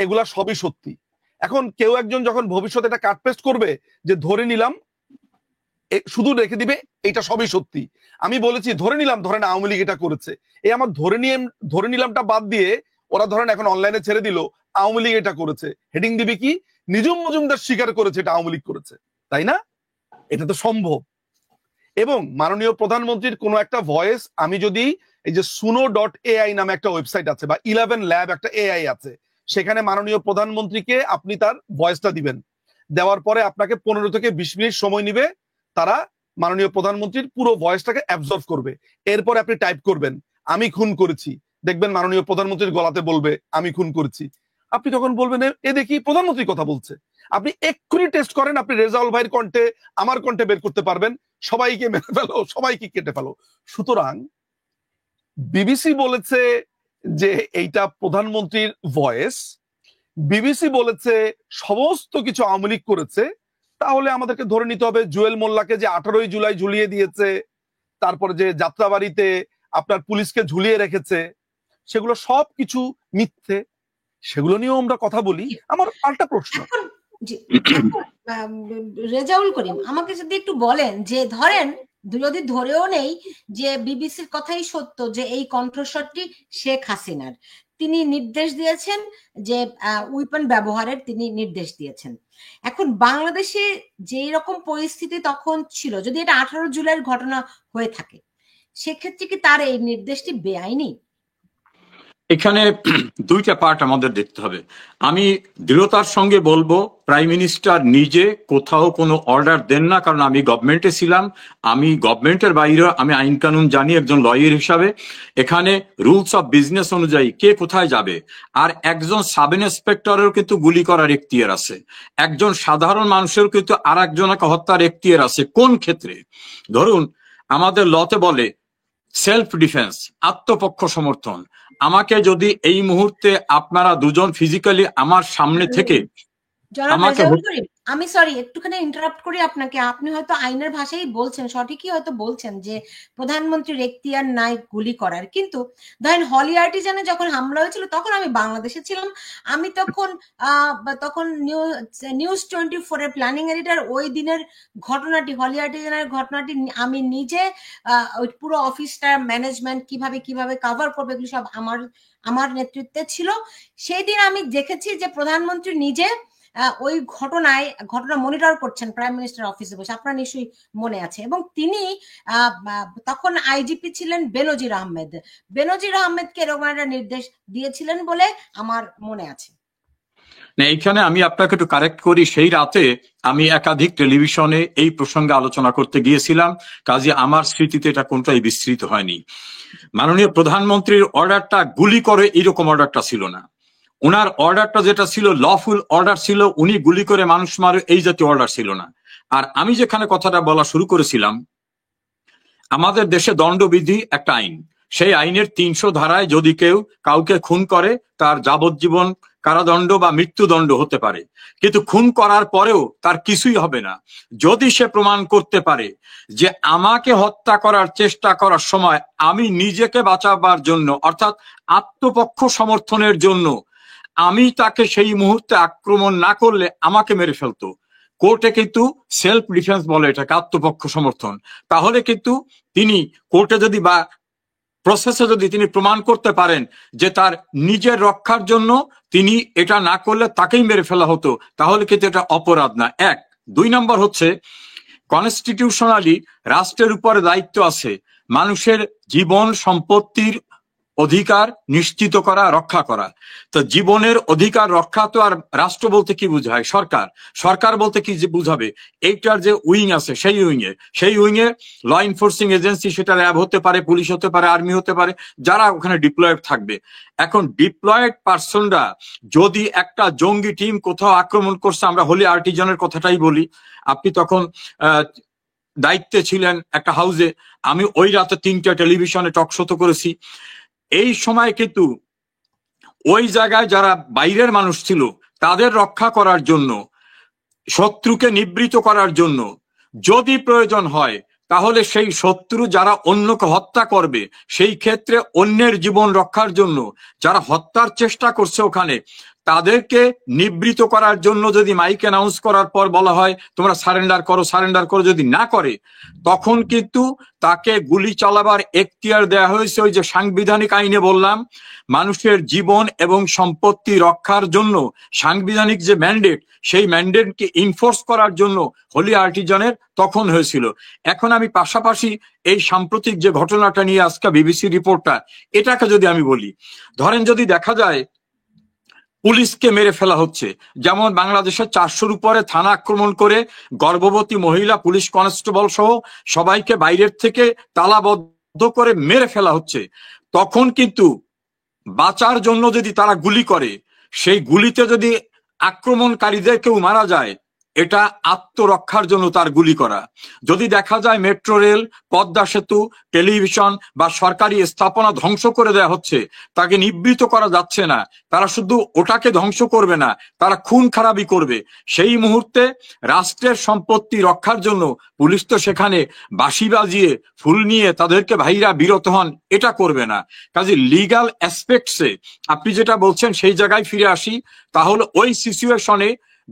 এগুলা সবই সত্যি। এখন কেউ একজন যখন ভবিষ্যতে এটা কাট পেস্ট করবে যে ধরে নিলাম, শুধু রেখে দিবে এটা সবই সত্যি। আমি বলেছি ধরে নিলাম, ধরেন আওয়ামী লীগ এটা করেছে, এই আমার ধরে নিলামটা বাদ দিয়ে ওরা ধরেন এখন অনলাইনে ছেড়ে দিল আওয়ামী লীগ এটা করেছে, হেডিং দিবে কি নিজুম মজুমদার স্বীকার করেছে এটা আওয়ামী লীগ করেছে, তাই না? এটা তো সম্ভব। এবং মাননীয় প্রধানমন্ত্রীর কোনো একটা ভয়েস আমি যদি এই যে suno.ai নামে একটা ওয়েবসাইট আছে, বা 11 ল্যাব একটা এআই আছে, সেখানে মাননীয় প্রধানমন্ত্রীকে আপনি তার ভয়েসটা দিবেন, দেওয়ার পরে আপনাকে 15 থেকে 20 মিনিট সময় নিবে, তারা মাননীয় প্রধানমন্ত্রীর পুরো ভয়েসটাকে অ্যাবজর্ভ করবে। এরপরে আপনি টাইপ করবেন আমি খুন করেছি, দেখবেন মাননীয় প্রধানমন্ত্রীর গলাতে বলবে আমি খুন করেছি। আপনি তখন বলবেন এ দেখি প্রধানমন্ত্রী কথা বলছে। আপনি এক্ষুনি টেস্ট করেন, আপনি রেজাউল ভাইয়ের কণ্ঠে আমার কণ্ঠে বের করতে পারবেন, সবাইকে মেরে ফেলো, সবাইকে কেটে ফেলো। সুতরাং বিবিসি বলেছে যে এইটা প্রধানমন্ত্রীর ভয়েস, বিবিসি বলেছে সমস্ত কিছু আওয়ামী লীগ করেছে, তাহলে আমাদেরকে ধরে নিতে হবে জুয়েল মোল্লাকে যে 18 জুলাই ঝুলিয়ে দিয়েছে, তারপরে যে যাত্রাবাড়িতে আপনার পুলিশকে ঝুলিয়ে রেখেছে, সেগুলো সব কিছু মিথ্যে। সেগুলো নিয়েও আমরা কথা বলি। আমার পাল্টা প্রশ্ন, রেজাউল করিম আমাকে যদি একটু বলেন যে ধরেন যদি ধরেও নেই যে বিবিসির কথাই সত্য, যে এই কণ্ঠস্বরটি শেখ হাসিনার, তিনি নির্দেশ দিয়েছেন যে উইপন ব্যবহারের তিনি নির্দেশ দিয়েছেন। এখন বাংলাদেশে যেই রকম পরিস্থিতি তখন ছিল, যদি এটা 18 জুলাইয়ের ঘটনা হয়ে থাকে, সেক্ষেত্রে কি তার এই নির্দেশটি বেআইনি? এখানে দুইটা পার্ট আমাদের দেখতে হবে। আমি দৃঢ়তার সঙ্গে বলবো প্রাইম মিনিস্টার নিজে কোথাও কোনো অর্ডার দেন না, কারণ আমি গভর্নমেন্টে ছিলাম, আমি গভর্নমেন্টের বাইরে আমি আইন কানুন জানি একজন লয়ার হিসাবে। এখানে রুলস অফ বিজনেস অনুযায়ী কে কোথায় যাবে, আর একজন সাব ইন্সপেক্টরেরও কিন্তু গুলি করার এখতিয়ার আছে, একজন সাধারণ মানুষেরও কিন্তু আর একজনকে হত্যার এখতিয়ার আছে। কোন ক্ষেত্রে? ধরুন আমাদের লতে বলে সেলফ ডিফেন্স, আত্মপক্ষ সমর্থন। আমাকে যদি এই মুহূর্তে আপনারা দুজন ফিজিক্যালি আমার সামনে থেকে জনাব আমাকে রেজাউল করিম, আমি সরি একটুখানি ইন্টারাপ্ট করি আপনাকে। আপনি হয়তো আইনের ভাষায় বলছেন, সঠিকই হয়তো বলছেন যে প্রধানমন্ত্রীর এখতিয়ার নাই গুলি করার, কিন্তু ধরেন হলি আর্টিজানে যখন হামলা হয়েছিল তখন আমি বাংলাদেশে ছিলাম। আমি তখন তখন নিউজ 24 এর প্ল্যানিং এডিটর। ওই দিনের ঘটনাটি, হলি আর্টিজানের ঘটনাটি আমি নিজে ওই পুরো অফিসটা ম্যানেজমেন্ট কিভাবে কিভাবে কভার করবে এগুলো সব আমার নেতৃত্বে ছিল। সেই দিন আমি দেখেছি যে প্রধানমন্ত্রী নিজে ওই ঘটনা মনিটর করছেন প্রাইম মিনিস্টার অফিসে বসে, আপনার নিশ্চয়ই মনে আছে। এবং তিনি তখন আইজিপি ছিলেন বেনজির আহমেদ। বেনজির আহমেদকে এরকম একটা নির্দেশ দিয়েছিলেন বলে আমার মনে আছে। না, এইখানে আমি আপনাকে একটু কারেক্ট করি। সেই রাতে আমি একাধিক টেলিভিশনে এই প্রসঙ্গে আলোচনা করতে গিয়েছিলাম, কাজে আমার স্মৃতিতে এটা কোনটাই বিস্তৃত হয়নি। মাননীয় প্রধানমন্ত্রীর অর্ডারটা গুলি করে এরকম অর্ডারটা ছিল না। ওনার অর্ডারটা যেটা ছিল লফুল অর্ডার ছিল, উনি গুলি করে মানুষ মারে এই জাতীয় অর্ডার ছিল না। আর আমি যেখানে কথাটা বলা শুরু করেছিলাম, আমাদের দেশে দণ্ডবিধি একটা আইন, সেই আইনের 300 ধারায় যদি কেউ কাউকে খুন করে তার যাবজ্জীবন কারাদণ্ড বা মৃত্যুদণ্ড হতে পারে, কিন্তু খুন করার পরেও তার কিছুই হবে না যদি সে প্রমাণ করতে পারে যে আমাকে হত্যা করার চেষ্টা করার সময় আমি নিজেকে বাঁচাবার জন্য, অর্থাৎ আত্মপক্ষ সমর্থনের জন্য আমি তাকে সেই মুহূর্তে আক্রমণ না করলে আমাকে মেরে ফেলতো। কোর্টে কিন্তু সেলফ ডিফেন্স বলে এটাকে, আত্মপক্ষ সমর্থন। তাহলে কিন্তু তিনি কোর্টে যদি বা প্রসেসে যদি তিনি প্রমাণ করতে পারেন যে তার নিজের রক্ষার জন্য তিনি এটা না করলে তাকেই মেরে ফেলা হতো, তাহলে কিন্তু এটা অপরাধ না। এক। 2 নম্বর হচ্ছে কনস্টিটিউশনালি রাষ্ট্রের উপরে দায়িত্ব আছে মানুষের জীবন সম্পত্তির অধিকার নিশ্চিত করা, রক্ষা করা। তো জীবনের অধিকার রক্ষা তো আর রাষ্ট্র বলতে কি বোঝায়? সরকার। সরকার বলতে কি যে বুঝাবে? এইটার যে উইং আছে সেই উইংয়ে ল এনফোর্সিং এজেন্সি, সেটা র্যাব হতে পারে, পুলিশ হতে পারে, আর্মি হতে পারে, যারা ওখানে ডিপ্লয়েড থাকবে। এখন ডিপ্লয়েড পার্সনরা যদি একটা জঙ্গি টিম কোথাও আক্রমণ করছে, আমরা হলি আর্টিজানের কথাটাই বলি, আপনি তখন দায়িত্বে ছিলেন একটা হাউসে, আমি ওই রাতে 3টা টেলিভিশনে টকশো তো করেছি। এই সময় কিন্তু ওই জায়গায় যারা বাইরের মানুষ ছিল তাদের রক্ষা করার জন্য, শত্রুকে নিবৃত করার জন্য যদি প্রয়োজন হয়, তাহলে সেই শত্রু যারা অন্যকে হত্যা করবে, সেই ক্ষেত্রে অন্যের জীবন রক্ষার জন্য যারা হত্যার চেষ্টা করছে ওখানে, তাদেরকে নিবৃত করার জন্য যদি মাইক অ্যানাউন্স করার পর বলা হয় তোমরা সারেন্ডার করো, যদি না করে, তখন কিন্তু তাকে গুলি চালাবার এখতিয়ার দেয়া হয়েছে। ওই যে সাংবিধানিক আইনে বললাম, মানুষের জীবন এবং সম্পত্তি রক্ষার জন্য সাংবিধানিক যে ম্যান্ডেট, সেই ম্যান্ডেটকে ইনফোর্স করার জন্য হলি আর্টিজানের তখন হয়েছিল। এখন আমি পাশাপাশি এই সাম্প্রতিক যে ঘটনাটা নিয়ে আজকে বিবিসি রিপোর্টটা, এটাকে যদি আমি বলি, ধরেন যদি দেখা যায় পুলিশকে মেরে ফেলা হচ্ছে, যেমন বাংলাদেশের 400-র উপরে থানা আক্রমণ করে গর্ভবতী মহিলা, পুলিশ কনস্টেবল সহ সবাইকে বাইরের থেকে তালাবদ্ধ করে মেরে ফেলা হচ্ছে, তখন কিন্তু বাঁচার জন্য যদি তারা গুলি করে, সেই গুলিতে যদি আক্রমণকারীদের কেউ মারা যায়, এটা আত্মরক্ষার জন্য তার গুলি করা। যদি দেখা যায় মেট্রো রেল, পদ্মা সেতু, টেলিভিশন বা সরকারি স্থাপনা ধ্বংস করে দেওয়া হচ্ছে, তাকে নিবৃত করা যাচ্ছে না, তারা শুধু ওটাকে ধ্বংস করবে না, তারা খুন খারাপি করবে, সেই মুহূর্তে রাষ্ট্রের সম্পত্তি রক্ষার জন্য পুলিশ তো সেখানে বাঁশি বাজিয়ে ফুল নিয়ে তাদেরকে ভাইরা বিরত হন, এটা করবে না। কাজে লিগ্যাল অ্যাসপেক্টসে আপনি যেটা বলছেন সেই জায়গায় ফিরে আসি, তাহলে ওই সিচুয়েশনে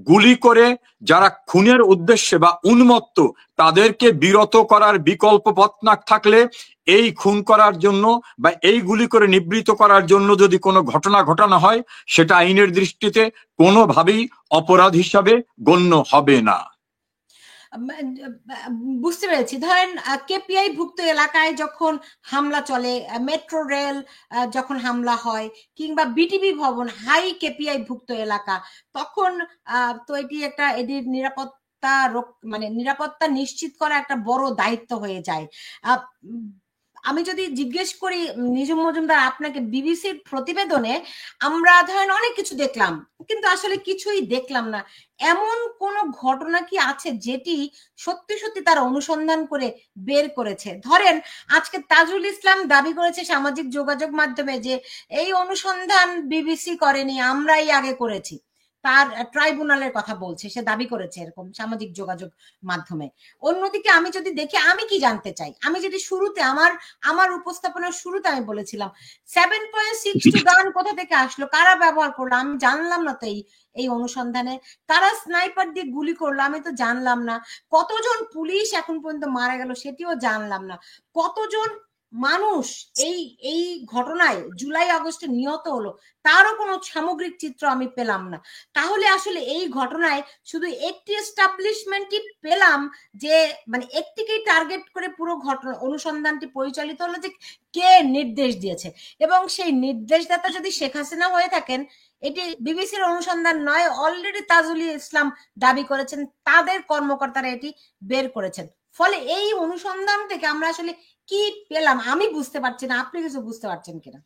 গুলি করে যারা খুনের উদ্দেশ্যে বা উন্মত্ত, তাদেরকে বিরত করার বিকল্প পথ না থাকলে এই খুন করার জন্য বা এই গুলি করে নিবৃত করার জন্য যদি কোনো ঘটনা ঘটানো হয়, সেটা আইনের দৃষ্টিতে কোনোভাবেই অপরাধ হিসাবে গণ্য হবে না। বুঝতে পেরেছি। ধরেন কেপিআই ভুক্ত এলাকায় যখন হামলা চলে, মেট্রো রেল যখন হামলা হয়, কিংবা বিটিভি ভবন হাই কেপিআই ভুক্ত এলাকা, তখন তো এটির মানে নিরাপত্তা নিশ্চিত করা একটা বড় দায়িত্ব হয়ে যায়। আমি যদি জিজ্ঞেস করি নিজুম মজুমদার আপনাকে, বিবিসির প্রতিবেদনে আমরা ধরেন অনেক কিছু দেখলাম, কিন্তু আসলে কিছুই দেখলাম না। এমন কোন ঘটনা কি আছে যেটি সত্যি সত্যি তারা অনুসন্ধান করে বের করেছে? ধরেন আজকে তাজুল ইসলাম দাবি করেছে সামাজিক যোগাযোগ মাধ্যমে যে এই অনুসন্ধান বিবিসি করেনি, আমরাই আগে করেছি। তার ট্রাইব্যুনালের কথা বলছে, সে দাবি করেছে এরকম সামাজিক যোগাযোগ মাধ্যমে। অন্যদিকে আমি যদি দেখি, আমি কি জানতে চাই, আমি যদি শুরুতে আমার উপস্থাপনার শুরুতে আমি বলেছিলাম 7.62 গান কোথা থেকে আসলো, কারা ব্যবহার করলো, আমি জানলাম না। তো এই অনুসন্ধানে কারা স্নাইপার দিয়ে গুলি করলো, আমি তো জানলাম না। কতজন পুলিশ এখন পর্যন্ত মারা গেল, সেটিও জানলাম না। কতজন মানুষ এই এই ঘটনায় জুলাই আগস্টে নিহত হলো, তারও কোনো সামগ্রিক চিত্র আমি পেলাম না। তাহলে আসলে এই ঘটনায় শুধু একটি এস্টাবলিশমেন্টই পেলাম, যে মানে একটিকেই টার্গেট করে পুরো ঘটনা অনুসন্ধানটি পরিচালিত হলো, যে কে নির্দেশ দিয়েছে। এবং সেই নির্দেশদাতা যদি শেখ হাসিনা হয়ে থাকেন, এটি বিবিসির অনুসন্ধান নয়, অলরেডি তাজুল ইসলাম দাবি করেছেন, তাদের কর্মকর্তারা এটি বের করেছেন। ফলে এই অনুসন্ধান থেকে আমরা আসলে কি পেলাম আমি বুঝতে পারছি না, আপনি কিছু বুঝতে পারছেন কিনা?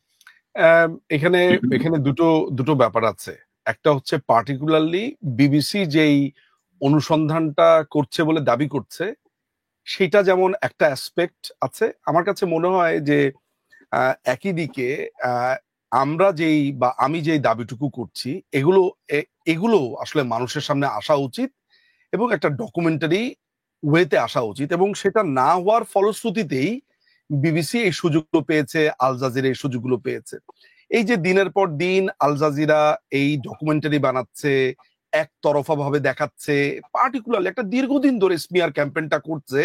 এখানে এখানে দুটো ব্যাপার আছে। একটা হচ্ছে পার্টিকুলারলি বিবিসি যেই অনুসন্ধানটা করছে বলে দাবি করছে, সেটা যেমন একটা অ্যাসপেক্ট আছে। আমার কাছে মনে হয় যে একই দিকে আমি যেই দাবিটুকু করছি, এগুলো আসলে মানুষের সামনে আসা উচিত এবং একটা ডকুমেন্টারি ওয়েতে আসা উচিত, এবং সেটা না হওয়ার ফলশ্রুতিতেই বিবিসি এই সুযোগগুলো পেয়েছে, আল জাজিরা এই সুযোগগুলো পেয়েছে। এই যে দিনের পর দিন আল জাজিরা এই ডকুমেন্টারি বানাচ্ছে, একতরফা ভাবে দেখাচ্ছে, পার্টিকুলারলি একটা দীর্ঘদিন ধরে স্মিয়ার ক্যাম্পেইনটা করছে,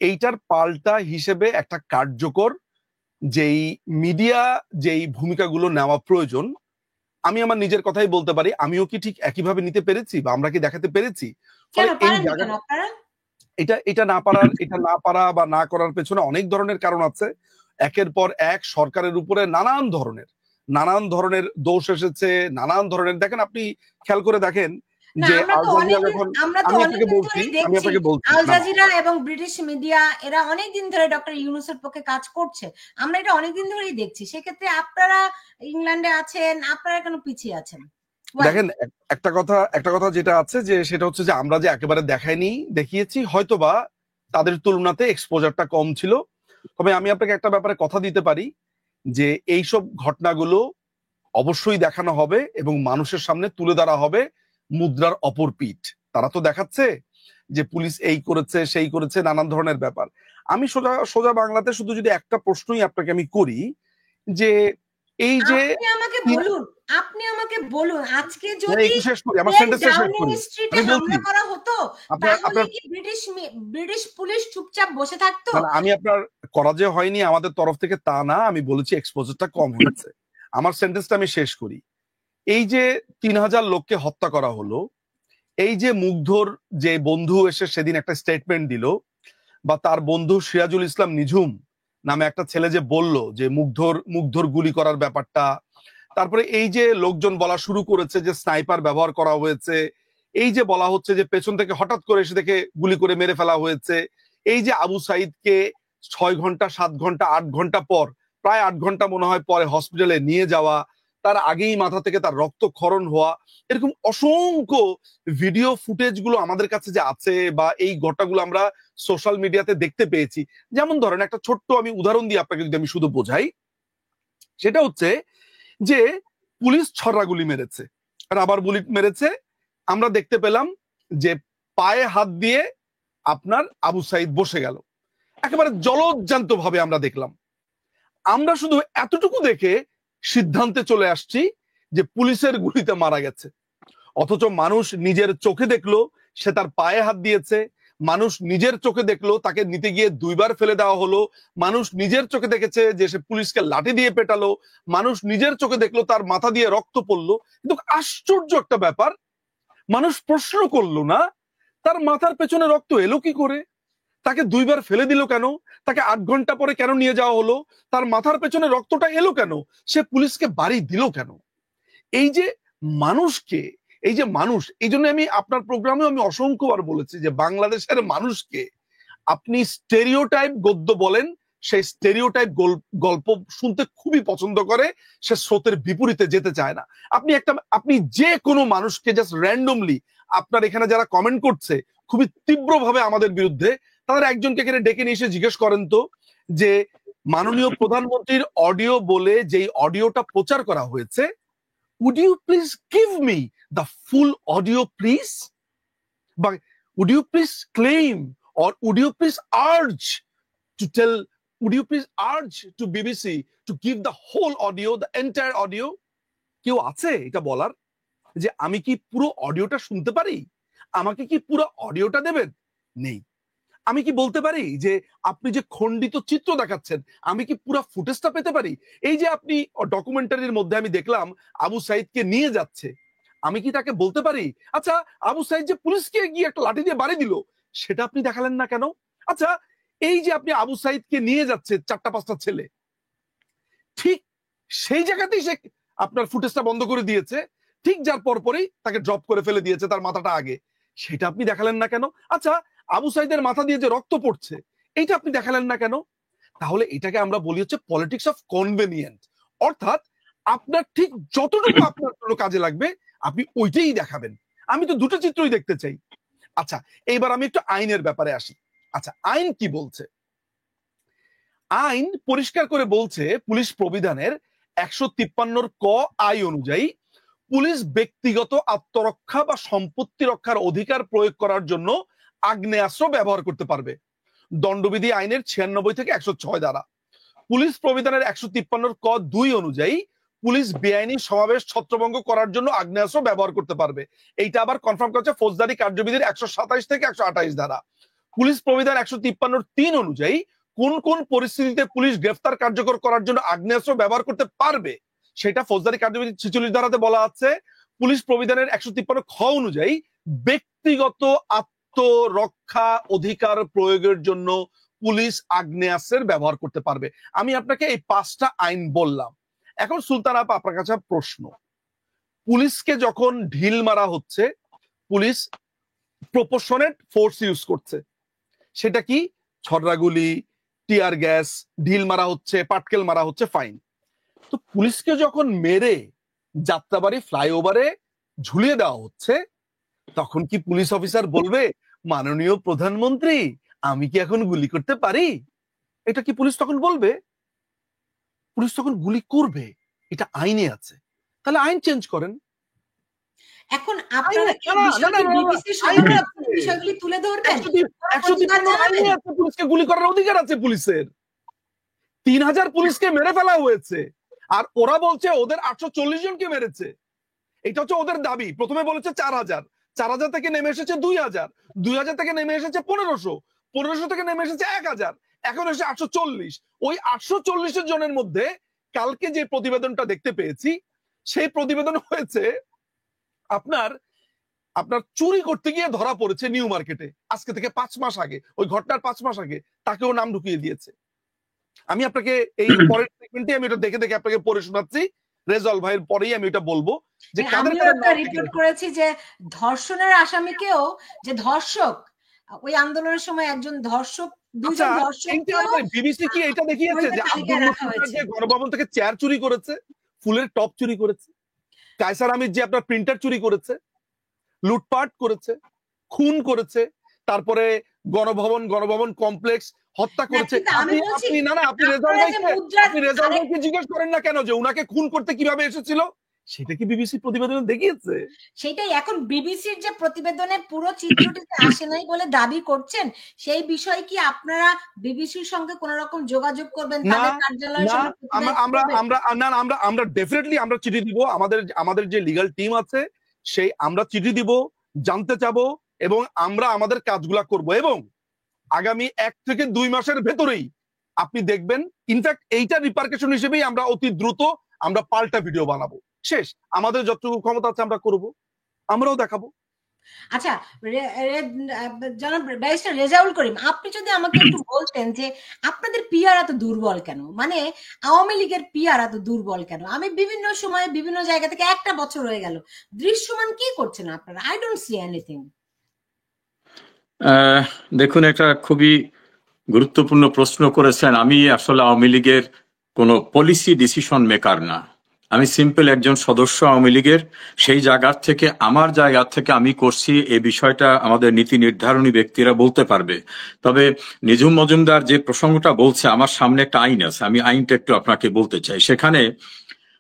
এইটার পাল্টা হিসেবে একটা কার্যকর যেই মিডিয়া যেই ভূমিকাগুলো নেওয়া প্রয়োজন, আমি আমার নিজের কথাই বলতে পারি, আমিও কি ঠিক একইভাবে নিতে পেরেছি বা আমরা কি দেখাতে পেরেছি? ফলে এই জায়গাটা, এটা না পারা বা না করার পেছনে অনেক ধরনের কারণ আছে। একের পর এক সরকারের উপরে নানান ধরনের দোষ এসেছে, নানান ধরনের, দেখেন আপনি খেয়াল করে দেখেন যে আল জাজিরা যখন, আমি আপনাকে বলছি আল জাজিরা এবং ব্রিটিশ মিডিয়া এরা অনেকদিন ধরে ডক্টর ইউনূসের পক্ষে কাজ করছে, আমরা এটা অনেকদিন ধরেই দেখছি। সেক্ষেত্রে আপনারা ইংল্যান্ডে আছেন, আপনারা কেন পিছিয়ে আছেন? দেখেন, একটা কথা যেটা আছে, যে সেটা হচ্ছে যে আমরা যে একেবারে দেখিয়েছি, হয়তোবা তাদের তুলনাতে এক্সপোজারটা কম ছিল। তবে আমি আপনাকে একটা ব্যাপারে কথা দিতে পারি, যে এইসব ঘটনাগুলো অবশ্যই দেখানো হবে এবং মানুষের সামনে তুলে ধরা হবে মুদ্রার অপর পিঠ। তারা তো দেখাচ্ছে যে পুলিশ এই করেছে সেই করেছে, নানান ধরনের ব্যাপার। আমি সোজা বাংলাতে শুধু যদি একটা প্রশ্নই আপনাকে আমি করি, যে এই যে আপনি আমাকে বলুন আজকে যদি শেষ করি, আমার সেন্টেন্সটা শেষ করি, আমি হামলা করা হতো, তাহলে কি ব্রিটিশ পুলিশ চুপচাপ বসে থাকতো? আমি আপনার করা যে হয়নি আমাদের তরফ থেকে তা না, আমি বলেছি এক্সপোজারটা কম হয়েছে। আমার সেন্টেন্সটা আমি শেষ করি। এই যে 3000 লোককে হত্যা করা হলো, এই যে মুগ্ধর যে বন্ধু এসে সেদিন একটা স্টেটমেন্ট দিল, বা তার বন্ধু সিরাজুল ইসলাম নিঝুম নামে একটা ছেলে যে বলল যে মুগ্ধর গুলি করার ব্যাপারটা, তারপরে এই যে লোকজন বলা শুরু করেছে যে স্নাইপার ব্যবহার করা হয়েছে, এই যে বলা হচ্ছে যে পেছন থেকে হঠাৎ করে এসে দেখে গুলি করে মেরে ফেলা হয়েছে, এই যে আবু সাইদকে 6 ঘন্টা 7 ঘন্টা 8 ঘন্টা পর, প্রায় 8 ঘন্টা মনে হয় পরে হসপিটালে নিয়ে যাওয়া, তার আগেই মাথা থেকে তার রক্তক্ষরণ হওয়া, এরকম অসংখ্য ভিডিও ফুটেজ গুলো আমাদের কাছে যে আছে, বা এই ঘটনাগুলো আমরা সোশ্যাল মিডিয়াতে দেখতে পেয়েছি। যেমন ধরেন একটা ছোট্ট আমি উদাহরণ দিয়ে আপনাকে যদি আমি শুধু বোঝাই, সেটা হচ্ছে যে পুলিশ ছড়া গুলি মেরেছে, রাবার বুলেট মেরেছে, আমরা দেখতে পেলাম যে পায়ে হাত দিয়ে আপনার আবু সাইদ বসে গেল, একেবারে জলজ্জান্ত ভাবে আমরা দেখলাম। আমরা শুধু এতটুকু দেখে সিদ্ধান্তে চলে আসছি যে পুলিশের গুলিতে মারা গেছে, অথচ মানুষ নিজের চোখে দেখলো সে তার পায়ে হাত দিয়েছে, মানুষ নিজের চোখে দেখলো তাকে নিতে গিয়ে 2 বার ফেলে দেওয়া হলো, মানুষ নিজের চোখে দেখেছে যে সে পুলিশকে লাঠি দিয়ে পেটালো, মানুষ নিজের চোখে দেখলো তার মাথা দিয়ে রক্ত পড়লো। কিন্তু আশ্চর্য একটা ব্যাপার, মানুষ প্রশ্ন করলো না তার মাথার পেছনে রক্ত এলো কি করে? তাকে 2বার ফেলে দিল কেন? তাকে 8 ঘন্টা পরে কেন নিয়ে যাওয়া হলো? তার মাথার পেছনে রক্তটা এলো কেন? সে পুলিশকে বাড়ি দিল কেন? এই যে মানুষকে, এই যে মানুষ, এই জন্য আমি আপনার প্রোগ্রামে আমি অসংখ্যবার বলেছি যে বাংলাদেশের মানুষকে আপনি স্টেরিওটাইপ গদ্য বলেন, সেই স্টেরিওটাইপ গল্প শুনতে খুবই পছন্দ করে, সে স্রোতের বিপরীতে যেতে চায় না। আপনি যে কোনো মানুষকে জাস্ট র্যান্ডমলি, আপনার এখানে যারা কমেন্ট করছে খুবই তীব্রভাবে আমাদের বিরুদ্ধে, তাদের একজনকে এখানে ডেকে নিয়ে এসে জিজ্ঞেস করেন তো যে মাননীয় প্রধানমন্ত্রীর অডিও বলে যেই অডিওটা প্রচার করা হয়েছে, would you please give me the full audio please? But would you please claim, or would you please urge to tell, would you please urge to BBC to give the whole audio, the entire audio? কেউ আছে এটা বলার যে আমি কি পুরো অডিওটা শুনতে পারি? আমাকে কি পুরো অডিওটা দেবেন? নেই। আমি কি বলতে পারি যে আপনি যে খণ্ডিত চিত্র দেখাচ্ছেন, আমি কি পুরো ফুটেজটা পেতে পারি? এই যে আপনি ডকুমেন্টারির মধ্যে আমি দেখলাম আবু সাইদকে নিয়ে যাচ্ছে, আমি কি তাকে বলতে পারি আচ্ছা আবু সাইদ যে পুলিশকে গিয়ে একটা লাঠি দিয়ে বাড়ি দিল, সেটা আপনি দেখালেন না কেন? আচ্ছা এই যে আপনি আবু সাইদকে নিয়ে যাচ্ছে 4টা-5টা ছেলে, ঠিক সেই জায়গাতেই সে আপনার ফুটেজটা বন্ধ করে দিয়েছে, ঠিক যার পরপরই তাকে ড্রপ করে ফেলে দিয়েছে তার মাথাটা আগে, সেটা আপনি দেখালেন না কেন? আচ্ছা আবু সাইদের মাথা দিয়ে যে রক্ত পড়ছে, এইটা আপনি দেখালেন না কেন? তাহলে এটাকে আমরা বলি হচ্ছে পলিটিক্স অফ কনভেনিয়েন্ট, অর্থাৎ আপনার ঠিক যতটুকু আপনার জন্য কাজে লাগবে আপনি ওইটাই দেখাবেন। আমি তো দুটো চিত্রই দেখতে চাই। আচ্ছা এইবার আমি একটু আইনের ব্যাপারে আসি। আচ্ছা আইন কি বলছে? আইন পরিষ্কার করে বলছে পুলিশ প্রবিধানের 153 ক আই অনুযায়ী পুলিশ ব্যক্তিগত আত্মরক্ষা বা সম্পত্তি রক্ষার অধিকার প্রয়োগ করার জন্য আগ্নেয়াস্ত্র ব্যবহার করতে পারবে। দণ্ডবিধি আইনের 96 থেকে 106 দ্বারা। পুলিশ প্রবিধানের 153 ক 2 অনুযায়ী পুলিশ বেআইনি সমাবেশ ছত্রভঙ্গ করার জন্য আগ্নেয়াস্ত্র ব্যবহার করতে পারবে। এইটা আবার কনফার্ম করছে ফৌজদারি কার্যবিধির 127 থেকে 128 ধারা। পুলিশ প্রবিধান 153(3) অনুযায়ী কোন কোন পরিস্থিতিতে পুলিশ গ্রেফতার কার্যকর করার জন্য আগ্নেয়াস্ত্র ব্যবহার করতে পারবে সেটা ফৌজদারি কার্যবিধি 46 ধারাতে বলা আছে। পুলিশ প্রবিধানের 153 খ অনুযায়ী ব্যক্তিগত আত্মরক্ষা অধিকার প্রয়োগের জন্য পুলিশ আগ্নেয়াস্ত্রের ব্যবহার করতে পারবে। আমি আপনাকে এই 5টা আইন বললাম। এখন সুলতান আপা আপনার কাছে প্রশ্ন, পুলিশকে যখন ঢিল মারা হচ্ছে, পুলিশ প্রপোর্শনেট ফোর্স ইউজ করছে, সেটা কি ছড়রাগুলি, টিয়ার গ্যাস, ঢিল মারা হচ্ছে, পাটকেল মারা হচ্ছে, ফাইন। তো পুলিশকে যখন মেরে যাত্রাবাড়ি ফ্লাইওভারে ঝুলিয়ে দেওয়া হচ্ছে, তখন কি পুলিশ অফিসার বলবে মাননীয় প্রধানমন্ত্রী আমি কি এখন গুলি করতে পারি? এটা কি পুলিশ তখন বলবে? পুলিশ তখন গুলি করবে, এটা আইনে আছে। তাহলে আইন চেঞ্জ করেন। এখন আপনারা কি বিবিসির সামনে বিষয়গুলি তুলে ধরবেন? 153 আইনে আছে পুলিশকে গুলি করার অধিকার আছে পুলিশের। 3000 পুলিশকে মেরে ফেলা হয়েছে, আর ওরা বলছে ওদের 840 জনকে মেরেছে। এটা হচ্ছে ওদের দাবি। প্রথমে বলেছে 4000, 4000 থেকে নেমে এসেছে 2000, 2000 থেকে নেমে এসেছে 1500, 1500 থেকে নেমে এসেছে 1000, এখন এসে 840। ওই 840 জনের মধ্যে কালকে যে প্রতিবেদনটা দেখতে পেয়েছি, সেই প্রতিবেদন হয়েছে আপনার চুরি করতে গিয়ে ধরা পড়েছে নিউ মার্কেটে, আজকে থেকে 5 মাস আগে, ওই ঘটনার 5 মাস আগে তাকেও নাম ঢুকিয়ে দিয়েছে। আমি আপনাকে এই পরের সেগমেন্টে আমি এটা দেখে দেখে আপনাকে পড়ে শোনাচ্ছি, রেজাল ভাইয়ের পরেই আমি এটা বলবো যে কাদের কাদের রিপোর্ট করেছি যে ধর্ষণের আসামিকেও, যে ধর্ষক ওই আন্দোলনের সময় একজন ধর্ষক, দুইজন ধর্ষককেও বিবিসি কি এটা দেখিয়েছে যে আব্দুল মুত্তাকির যে গণভবন থেকে চেয়ার চুরি করেছে, ফুলের টপ চুরি করেছে, কায়সার আমির যে আপনার প্রিন্টার চুরি করেছে, লুটপাট করেছে, খুন করেছে, তারপরে গণভবন কমপ্লেক্স হত্যা করেছে। আপনি না আপনি রেজাউল ভাইকে জিজ্ঞেস করেন না কেন যে উনাকে খুন করতে কিভাবে এসেছিল? সেটা কি বিবিসি প্রতিবেদনে দেখিয়েছে? সেটাই এখন বিবিসির যে প্রতিবেদনে পুরো চিত্রটিতে আসে নাই বলে দাবি করছেন, সেই বিষয়ে কি আপনারা বিবিসির সঙ্গে কোন রকম যোগাযোগ করবেন? তাদের কার্যালয়ের সঙ্গে আমরা ডেফিনেটলি আমরা চিঠি দিব, আমাদের যে লিগ্যাল টিম আছে সেই আমরা চিঠি দিব, জানতে চাবো, এবং আমরা আমাদের কাজগুলা করব, এবং আগামী 1 থেকে 2 মাসের ভেতরেই আপনি দেখবেন। ইনফ্যাক্ট এইটা রিপারকেশন হিসেবেই আমরা অতি দ্রুত আমরা পাল্টা ভিডিও বানাবো। শেষ, আমাদের যতটুকু ক্ষমতা আছে আমরা করব, আমরাও দেখাবো। আচ্ছা, জনাব ব্যারিস্টার রেজাউল করিম, আপনি যদি আমাকে একটু বলতেন যে আপনাদের পিআর এত দুর্বল কেন, মানে আওয়ামী লীগের পিআর এত দুর্বল কেন? আমি বিভিন্ন সময় বিভিন্ন জায়গা থেকে, একটা বছর হয়ে গেল, দৃশ্যমান কি করছেন আপনারা? I don't see anything. দেখুন, এটা খুবই গুরুত্বপূর্ণ প্রশ্ন করেছেন। আমি আসলে আওয়ামী লীগের কোনো পলিসি ডিসিশন মেকার না। আমি সিম্পল একজন সদস্য আওয়ামী লীগের। সেই জায়গার থেকে, আমার জায়গা থেকে আমি করছি, এই বিষয়টা আমাদের নীতি নির্ধারণী ব্যক্তিরা বলতে পারবে। তবে নিঝুম মজুমদার যে প্রসঙ্গটা বলছে, আমার সামনে একটা আইন আছে, আমি আইনটা একটু আপনাকে বলতে চাই। সেখানে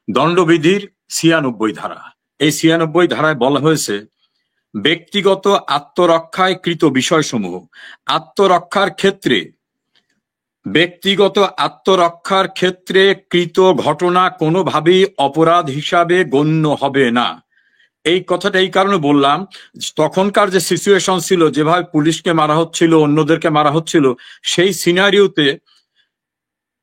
দণ্ডবিধির 96 ধারা, এই 96 ধারায় বলা হয়েছে ব্যক্তিগত আত্মরক্ষায় কৃত বিষয়সমূহ, আত্মরক্ষার ক্ষেত্রে, ব্যক্তিগত আত্মরক্ষার ক্ষেত্রে কৃত ঘটনা কোনোভাবেই অপরাধ হিসাবে গণ্য হবে না। এই কথাটা এই কারণে বললাম, তখনকার যে সিচুয়েশন ছিল, যেভাবে পুলিশকে মারা হচ্ছিল, অন্যদেরকে মারা হচ্ছিল, সেই সিনারিওতে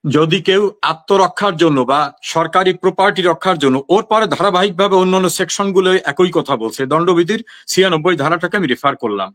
যদি কেউ আত্মরক্ষার জন্য বা সরকারি প্রপার্টি রক্ষার জন্য, ওর পরে ধারাবাহিকভাবে অন্যান্য সেকশনগুলো একই কথা বলছে। দণ্ডবিধির 96 ধারাটাকে আমি রেফার করলাম।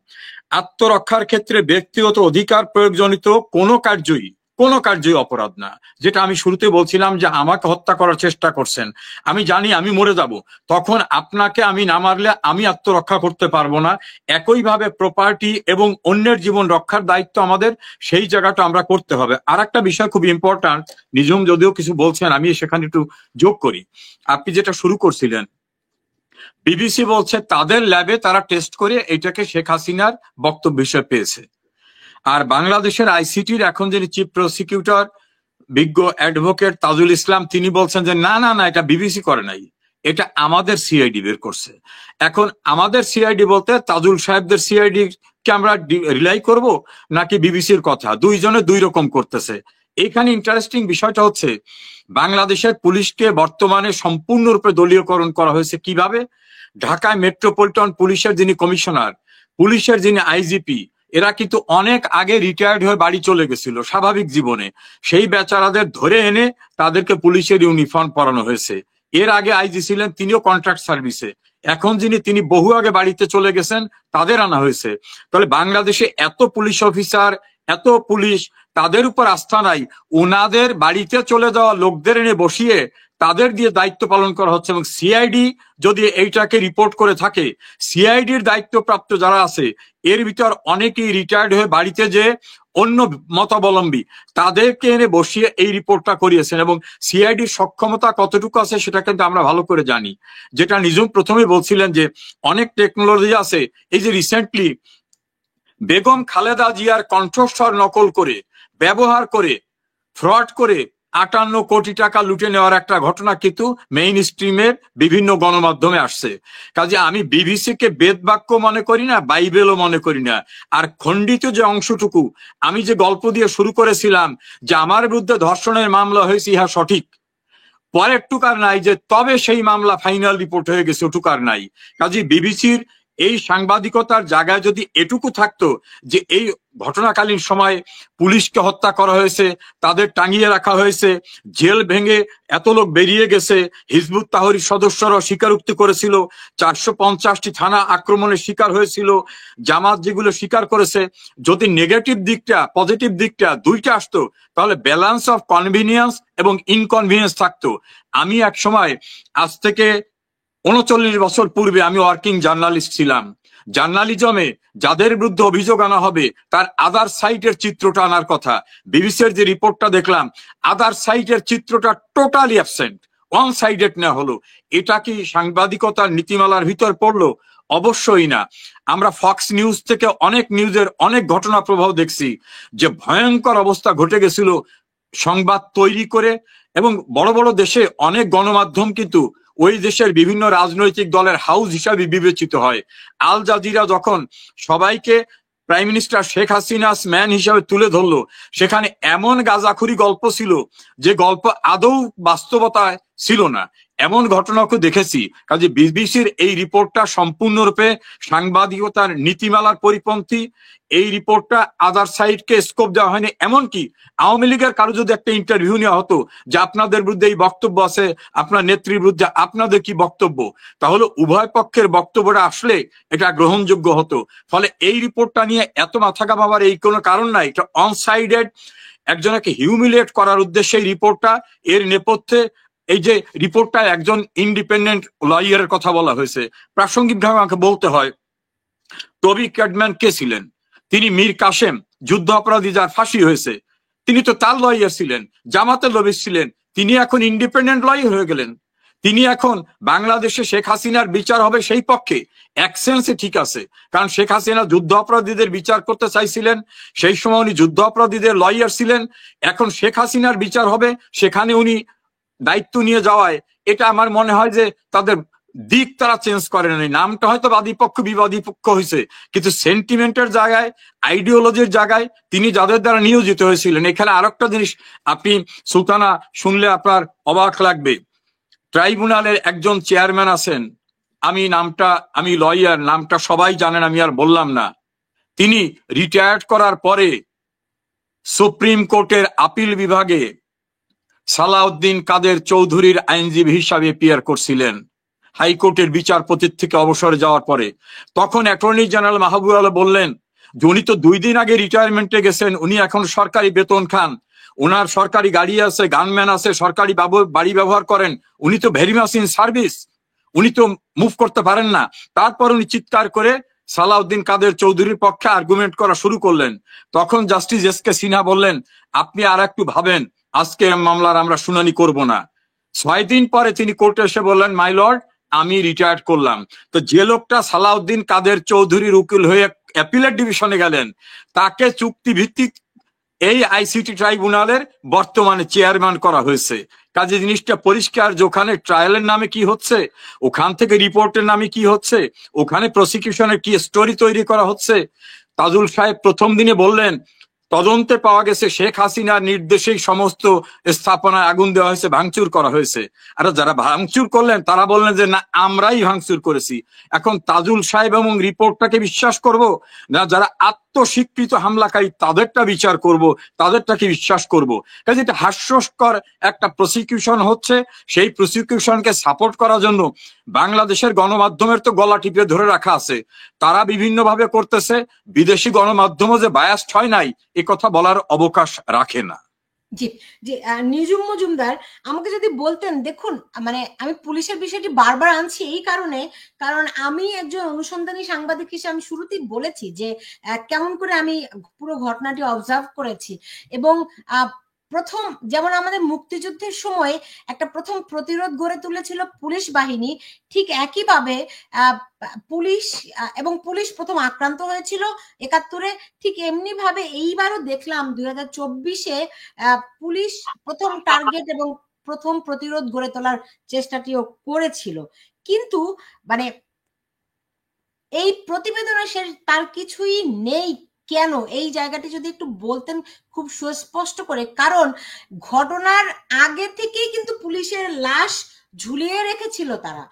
আত্মরক্ষার ক্ষেত্রে ব্যক্তিগত অধিকার প্রয়োগজনিত কোনো কার্যই অপরাধ না। যেটা আমি শুরুতে বলছিলাম যে আমাকে হত্যা করার চেষ্টা করছেন, আমি জানি আমি মরে যাব, তখন আপনাকে আমি না মারলে আমি আত্মরক্ষা করতে পারবো না। একইভাবে প্রপার্টি এবং অন্যের জীবন রক্ষার দায়িত্ব আমাদের, সেই জায়গাটা আমরা করতে হবে। আর একটা বিষয় খুব ইম্পর্টেন্ট, নিঝুম যদিও কিছু বলছেন, আমি সেখানে একটু যোগ করি। আপনি যেটা শুরু করছিলেন, বিবিসি বলছে তাদের ল্যাবে তারা টেস্ট করে এটাকে শেখ হাসিনার বক্তব্য হিসেবে পেয়েছে। আর বাংলাদেশের আইসিটির এখন যিনি চিফ প্রসিকিউটর, বিজ্ঞ অ্যাডভোকেট তাজুল ইসলাম, তিনি বলছেন যে না না না, এটা বিবিসি করে নাই, এটা আমাদের সিআইডি বের করছে। এখন আমাদের সিআইডি বলতে তাজুল সাহেবদের সিআইডি কে আমরা রিলাই করব নাকি বিবিসির কথা? দুইজনে দুই রকম করতেছে। এখানে ইন্টারেস্টিং বিষয়টা হচ্ছে, বাংলাদেশের পুলিশকে বর্তমানে সম্পূর্ণরূপে দলীয়করণ করা হয়েছে। কিভাবে? ঢাকায় মেট্রোপলিটন পুলিশের যিনি কমিশনার, পুলিশের যিনি আইজিপি, এরা কিন্তু অনেক আগে রিটায়ার্ড হয়ে বাড়ি চলে গেছিল স্বাভাবিক জীবনে। সেই বেচারাদের ধরে এনে তাদেরকে পুলিশের ইউনিফর্ম পরানো হয়েছে। এর আগে আইজি ছিলেন, তিনিও কন্ট্রাক্ট সার্ভিসে। এখন তিনি বহু আগে বাড়িতে চলে গেছেন, তাদের আনা হয়েছে। তাহলে বাংলাদেশে এত পুলিশ অফিসার, এত পুলিশ, তাদের উপর আস্থা নাই। ওনাদের বাড়িতে চলে যাওয়া লোকদের এনে বসিয়ে তাদের দিয়ে দায়িত্ব পালন করা হচ্ছে। এবং সিআইডি যদি এইটাকে রিপোর্ট করে থাকে, সিআইডির দায়িত্বপ্রাপ্ত যারা আছে, এর ভিতর অনেকেই রিটায়ার্ড হয়ে বাড়িতে যে অন্য মতাবলম্বী, তাদেরকে এনে বসিয়ে এই রিপোর্টটা করিয়েছেন। এবং সিআইডির সক্ষমতা কতটুকু আছে সেটা কিন্তু আমরা ভালো করে জানি। যেটা নিঝুম প্রথমে বলছিলেন যে অনেক টেকনোলজি আছে। এই যে রিসেন্টলি বেগম খালেদা জিয়ার কণ্ঠস্বর নকল করে, ব্যবহার করে, ফ্রড করে 58 কোটি টাকা লুটে নেওয়ার একটা ঘটনা কিন্তু মেইন স্ট্রিমের বিভিন্ন গণমাধ্যমে আসছে। কাজে আমি বিবিসিকে বেদ বাক্য মনে করি না, বাইবেলও মনে করি না। আর খণ্ডিত যে অংশটুকু, আমি যে গল্প দিয়ে শুরু করেছিলাম যে আমার বিরুদ্ধে ধর্ষণের মামলা হয়েছে, ইহা সঠিক, পরের টুকার নাই যে তবে সেই মামলা ফাইনাল রিপোর্ট হয়ে গেছে, ওটুকার নাই। কাজে বিবিসির এই সাংবাদিকতার জায়গায় যদি এটুকু থাকতো যে এই ঘটনাকালীন সময় পুলিশকে হত্যা করা হয়েছে, তাদের টাঙিয়ে রাখা হয়েছে, জেল ভেঙে এত লোক বেরিয়ে গেছে, হিজবুত তাহরীর সদস্যরা স্বীকারোক্তি করেছিল, 450টি থানা আক্রমণের শিকার হয়েছিল, জামাত যেগুলো স্বীকার করেছে, যদি নেগেটিভ দিকটা পজিটিভ দিকটা দুইটা আসতো, তাহলে ব্যালেন্স অফ কনভিনিয়েন্স এবং ইনকনভিনিয়েন্স থাকতো। আমি এক সময়, আজ থেকে 39 বছর পূর্বে, আমি ওয়ার্কিং জার্নালিস্ট ছিলাম। জার্নালিজমে যাদের বিরুদ্ধে অভিযোগ আনা হবে, তার আদার সাইটের চিত্রটা আনার কথা। বিবিসির যে রিপোর্টটা দেখলাম, আদার সাইটের চিত্রটা টোটালি অ্যাবসেন্ট, ওয়ান সাইডেড না হলো। এটা কি সাংবাদিকতার নীতিমালার ভিতর পড়লো? অবশ্যই না। আমরা ফক্স নিউজ থেকে অনেক নিউজের অনেক ঘটনা প্রবাহ দেখছি যে ভয়ঙ্কর অবস্থা ঘটে গেছিল সংবাদ তৈরি করে। এবং বড় বড় দেশে অনেক গণমাধ্যম কিন্তু ওই দেশের বিভিন্ন রাজনৈতিক দলের হাউস হিসাবে বিবেচিত হয়। আল জাজিরা যখন সবাইকে prime minister Sheikh Hasina's man হিসাবে তুলে ধরলো, সেখানে এমন গাঁজাখুরি গল্প ছিল যে গল্প আদৌ বাস্তবতায় ছিল না। এমন ঘটনাকে দেখেছি। কাজে বিবিসির এই রিপোর্টটা সম্পূর্ণরূপে সাংবাদিকতার নীতিমালার পরিপন্থী। এই রিপোর্টটা আদার সাইডকে স্কোপ দেওয়া হয়নি। এমনকি আওয়ামী লীগের কারো যদি একটা ইন্টারভিউ নেওয়া হতো যে আপনাদের বিরুদ্ধে এই বক্তব্য আছে, আপনার নেত্রীর বিরুদ্ধে আপনাদের কি বক্তব্য, তাহলে উভয় পক্ষের বক্তব্যটা আসলে এটা গ্রহণযোগ্য হতো। ফলে এই রিপোর্টটা নিয়ে এত মাথা ঘামাবার এই কোনো কারণ নাই। এটা অনসাইডেড, একজনকে হিউমিলিয়েট করার উদ্দেশ্যে এই রিপোর্টটা। এর নেপথ্যে এই যে রিপোর্টটা একজন ইন্ডিপেন্ডেন্ট লয়ারের কথা বলা হয়েছে, প্রাসঙ্গিকভাবে আমাকে বলতে হয় টবি ক্যাডম্যান কে ছিলেন? তিনি মীর কাসেম যুদ্ধ অপরাধী যার ফাঁসি হয়েছে, তিনি তো তার লয়ার ছিলেন, জামাতের লবিস্ট ছিলেন। তিনি এখন ইন্ডিপেন্ডেন্ট লয়ার হয়ে গেলেন। তিনি এখন বাংলাদেশে শেখ হাসিনার বিচার হবে সেই পক্ষে। এক সেন্সে ঠিক আছে, কারণ শেখ হাসিনা যুদ্ধ অপরাধীদের বিচার করতে চাইছিলেন, সেই সময় উনি যুদ্ধ অপরাধীদের লয়ার ছিলেন। এখন শেখ হাসিনার বিচার হবে, সেখানে উনি দায়িত্ব নিয়ে যাওয়ায় এটা আমার মনে হয় যে তাদের দিক তারা চেঞ্জ করেন। নামটা হয়তো বাদী পক্ষ বিবাদী পক্ষ হয়েছে, কিন্তু সেন্টিমেন্টের জায়গায়, আইডিওলজির জায়গায় তিনি যাদের দ্বারা নিয়োজিত হয়েছিলেন। এখানে আরেকটা জিনিস আপনি সুলতানা শুনলে আপনার অবাক লাগবে। ট্রাইব্যুনালের একজন চেয়ারম্যান আছেন, আমি লয়ার, নামটা সবাই জানেন, আমি আর বললাম না। তিনি রিটায়ার্ড করার পরে সুপ্রিম কোর্টের আপিল বিভাগে সালাউদ্দিন কাদের চৌধুরীর আইনজীবী হিসাবে এপিয়ার করছিলেন হাইকোর্টের বিচারপতির থেকে অবসরে যাওয়ার পরে। তখন অ্যাটর্নি জেনারেল মাহবুব আলম বললেন যে উনি তো 2 দিন আগে রিটায়ারমেন্টে গেছেন, উনি এখন সরকারি বেতন খান, ওনার সরকারি গাড়ি আছে, গানম্যান আছে, সরকারি বাড়ি ব্যবহার করেন, উনি তো ভেরি মাচ ইন সার্ভিস, উনি তো মুভ করতে পারেন না। তারপর উনি চিৎকার করে সালাউদ্দিন কাদের চৌধুরীর পক্ষে আর্গুমেন্ট করা শুরু করলেন। তখন জাস্টিস এস কে সিনহা বললেন, আপনি আর একটু ভাবেন, আজকে মামলার আমরা শুনানি করব না। 6 দিন পরে তিনি কোর্টে এসে বললেন, মাই লর্ড, আমি রিটায়ার করলাম। তো যে লোকটা সালাউদ্দিন কাদের চৌধুরীর উকিল হয়ে অ্যাপিলেট ডিভিশনে গেলেন, তাকে চুক্তি ভিত্তিক এই আইসিটি ট্রাইব্যুনালের বর্তমানে চেয়ারম্যান করা হয়েছে। কাজে জিনিসটা পরিষ্কার যে ওখানে ট্রায়ালের নামে কি হচ্ছে, ওখান থেকে রিপোর্টের নামে কি হচ্ছে, ওখানে প্রসিকিউশনের কি স্টোরি তৈরি করা হচ্ছে। তাজুল সাহেব প্রথম দিনে বললেন তদন্তে পাওয়া গেছে শেখ হাসিনার নির্দেশেই সমস্ত স্থাপনায় আগুন দেওয়া হয়েছে, ভাঙচুর করা হয়েছে। আর যারা ভাঙচুর করলেন তারা বললেন যে না, আমরাই ভাঙচুর করেছি। এখন তাজুল সাহেব এবং রিপোর্টটাকে বিশ্বাস করব না যারা আত্মস্বীকৃত হামলাকারী তাদেরটা বিচার করব, তাদেরটাকে বিশ্বাস করব? কাজে এটা হাস্যস্কর একটা প্রসিকিউশন হচ্ছে। সেই প্রসিকিউশনকে সাপোর্ট করার জন্য বাংলাদেশের গণমাধ্যমের তো গলা টিপে ধরে রাখা আছে, তারা বিভিন্নভাবে করতেছে। বিদেশি গণমাধ্যমও যে বায়াসড হয় নাই এ কথা বলার অবকাশ রাখে না। জি জি, নিজুম মজুমদার আমাকে যদি বলতেন, দেখুন মানে আমি পুলিশের বিষয়টি বারবার আনছি এই কারণে, কারণ আমি একজন অনুসন্ধানী সাংবাদিক হিসেবে আমি শুরুতেই বলেছি যে কেমন করে আমি পুরো ঘটনাটি অবজার্ভ করেছি। এবং প্রথম যেমন আমাদের মুক্তিযুদ্ধের সময় একটা প্রথম প্রতিরোধ গড়ে তুলেছিল পুলিশ বাহিনী, ঠিক একইভাবে পুলিশ এবং পুলিশ প্রথম আক্রান্ত হয়েছিল 71-এ, ঠিক এমনি ভাবে এইবারও দেখলাম 2024-এ পুলিশ প্রথম টার্গেট এবং প্রথম প্রতিরোধ গড়ে তোলার চেষ্টাটিও করেছিল। কিন্তু মানে এই প্রতিবেদনে সে তার কিছুই নেই কেন, এই জায়গাটি যদি একটু বলতেন খুব সুস্পষ্ট করে। কারণ ঘটনার আগে থেকেই কিন্তু পুলিশের লাশ ঝুলিয়ে রেখেছিল তারা।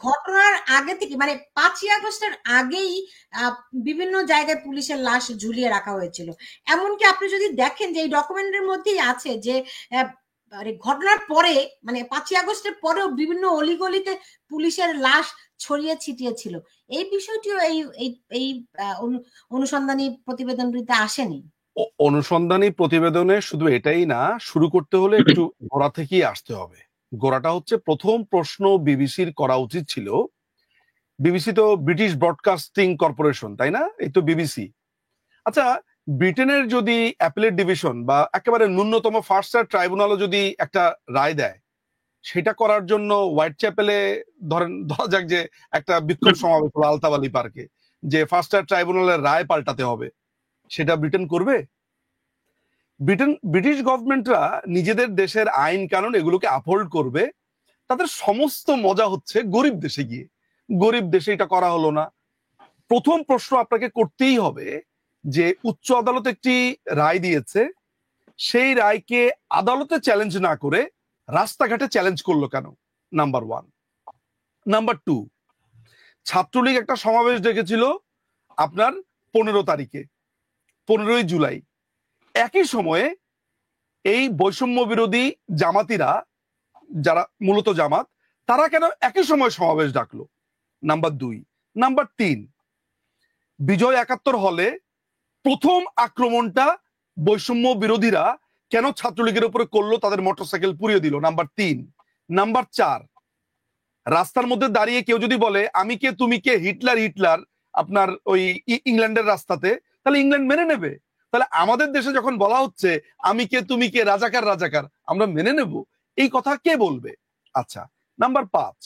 ঘটনার আগে থেকে মানে 5ই আগস্টের আগেই বিভিন্ন জায়গায় পুলিশের লাশ ঝুলিয়ে রাখা হয়েছিল। এমনকি আপনি যদি দেখেন যে এই ডকুমেন্টের মধ্যেই আছে যে ঘটনার পরে মানে 5ই আগস্টের পরেও বিভিন্ন অলিগলিতে পুলিশের লাশ ছড়িয়ে ছিটিয়ে ছিল। এই বিষয়টিও এই অনুসন্ধানী প্রতিবেদনটিতে আসেনি। অনুসন্ধানী প্রতিবেদনে শুধু এটাই না, শুরু করতে হলে একটু গোড়া থেকেই আসতে হবে। গোড়াটা হচ্ছে, প্রথম প্রশ্ন বিবিসির করা উচিত ছিল, বিবিসি তো ব্রিটিশ ব্রডকাস্টিং কর্পোরেশন, তাই না? এই তো বিবিসি। আচ্ছা, ব্রিটেনের যদি অ্যাপিলেট ডিভিশন বা একেবারে ন্যূনতম ফার্স্ট ট্রায়াল ট্রাইব্যুনালও যদি একটা রায় দেয়, সেটা করার জন্য হোয়াইট চ্যাপেলে ধরা যাক যে একটা বিক্ষোভ সমাবেশ হলো আলতাবালি পার্কে, যে ফার্স্ট ট্রায়াল ট্রাইব্যুনালের রায় পাল্টাতে হবে, সেটা ব্রিটেন করবে? ব্রিটিশ গভর্নমেন্টরা নিজেদের দেশের আইন কানুন এগুলোকে আপহোল্ড করবে। তাদের সমস্ত মজা হচ্ছে গরিব দেশে গিয়ে। গরিব দেশে এটা করা হলো না। প্রথম প্রশ্ন আপনাকে করতেই হবে যে উচ্চ আদালত একটি রায় দিয়েছে, সেই রায়কে আদালতে চ্যালেঞ্জ না করে রাস্তাঘাটে চ্যালেঞ্জ করলো কেন? Number one. Number two, Chhatra League একটা সমাবেশ ডেকেছিল আপনার 15 তারিখে, 15ই জুলাই। একই সময়ে এই বৈষম্য বিরোধী জামাতিরা, যারা মূলত জামাত, তারা কেন একই সময় সমাবেশ ডাকলো? নাম্বার দুই। নাম্বার তিন, বিজয় 71 হলে প্রথম আক্রমণটা বৈষম্য বিরোধীরা কেন ছাত্রলীগের উপরে করলো? তাদের মোটরসাইকেল পুড়িয়ে দিল। নাম্বার তিন। নাম্বার চার, রাস্তার মধ্যে দাঁড়িয়ে কেউ যদি বলে আমি কে তুমি কে, হিটলার হিটলার, আপনার ওই ইংল্যান্ডের রাস্তাতে, তাহলে ইংল্যান্ড মেনে নেবে? তাহলে আমাদের দেশে যখন বলা হচ্ছে আমি কে তুমি কে, রাজাকার রাজাকার, আমরা মেনে নেব? এই কথা কে বলবে? আচ্ছা, নাম্বার পাঁচ,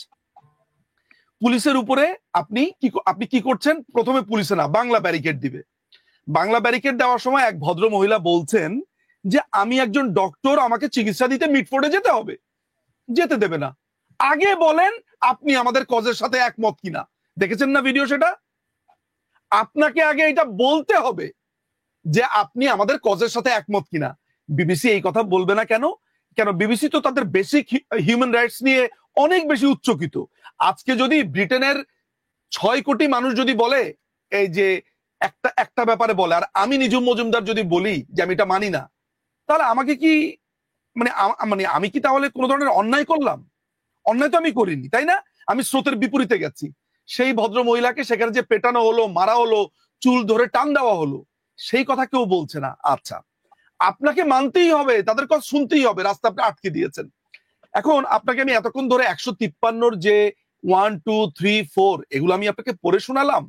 পুলিশের উপরে আপনি কি করছেন? প্রথমে পুলিশে না, বাংলা ব্যারিকেড দিবে। বাংলা ব্যারিকেড দেওয়ার সময় এক ভদ্র মহিলা বলছেন যে আমি একজন ডক্টর, আমাকে চিকিৎসা দিতে মিটফোর্ডে যেতে হবে। যেতে দেবে না। আগে বলেন আপনি আমাদের কজের সাথে একমত কিনা। দেখেছেন না ভিডিও? সেটা আপনাকে আগে এটা বলতে হবে যে আপনি আমাদের কজের সাথে একমত কিনা। বিবিসি এই কথা বলবে না কেন? কেন বিবিসি তো তাদের বেসিক হিউম্যান রাইটস নিয়ে অনেক বেশি উচ্চকিত। আজকে যদি ব্রিটেনের 6 কোটি মানুষ যদি বলে এই যে একটা ব্যাপারে বলে, আর আমি নিজুম মজুমদার যদি বলি যে আমি এটা মানি না, তাহলে আমাকে কি মানে আমি কি তাহলে কোনো ধরনের অন্যায় করলাম? অন্যায় তো আমি করিনি, তাই না? আমি স্রোতের বিপরীতে গেছি। সেই ভদ্র মহিলাকে সেখানে যে পেটানো হলো, মারা হলো, চুল ধরে টান দেওয়া হলো, সেই কথা কেউ বলছে না। আচ্ছা, আপনাকে মানতেই হবে, তাদের কথা শুনতেই হবে, রাস্তা আপনি আটকে দিয়েছেন। এখন আপনাকে আমি এতক্ষণ ধরে 153 যে 1 2 3 4 এগুলো আমি আপনাকে পড়ে শোনালাম।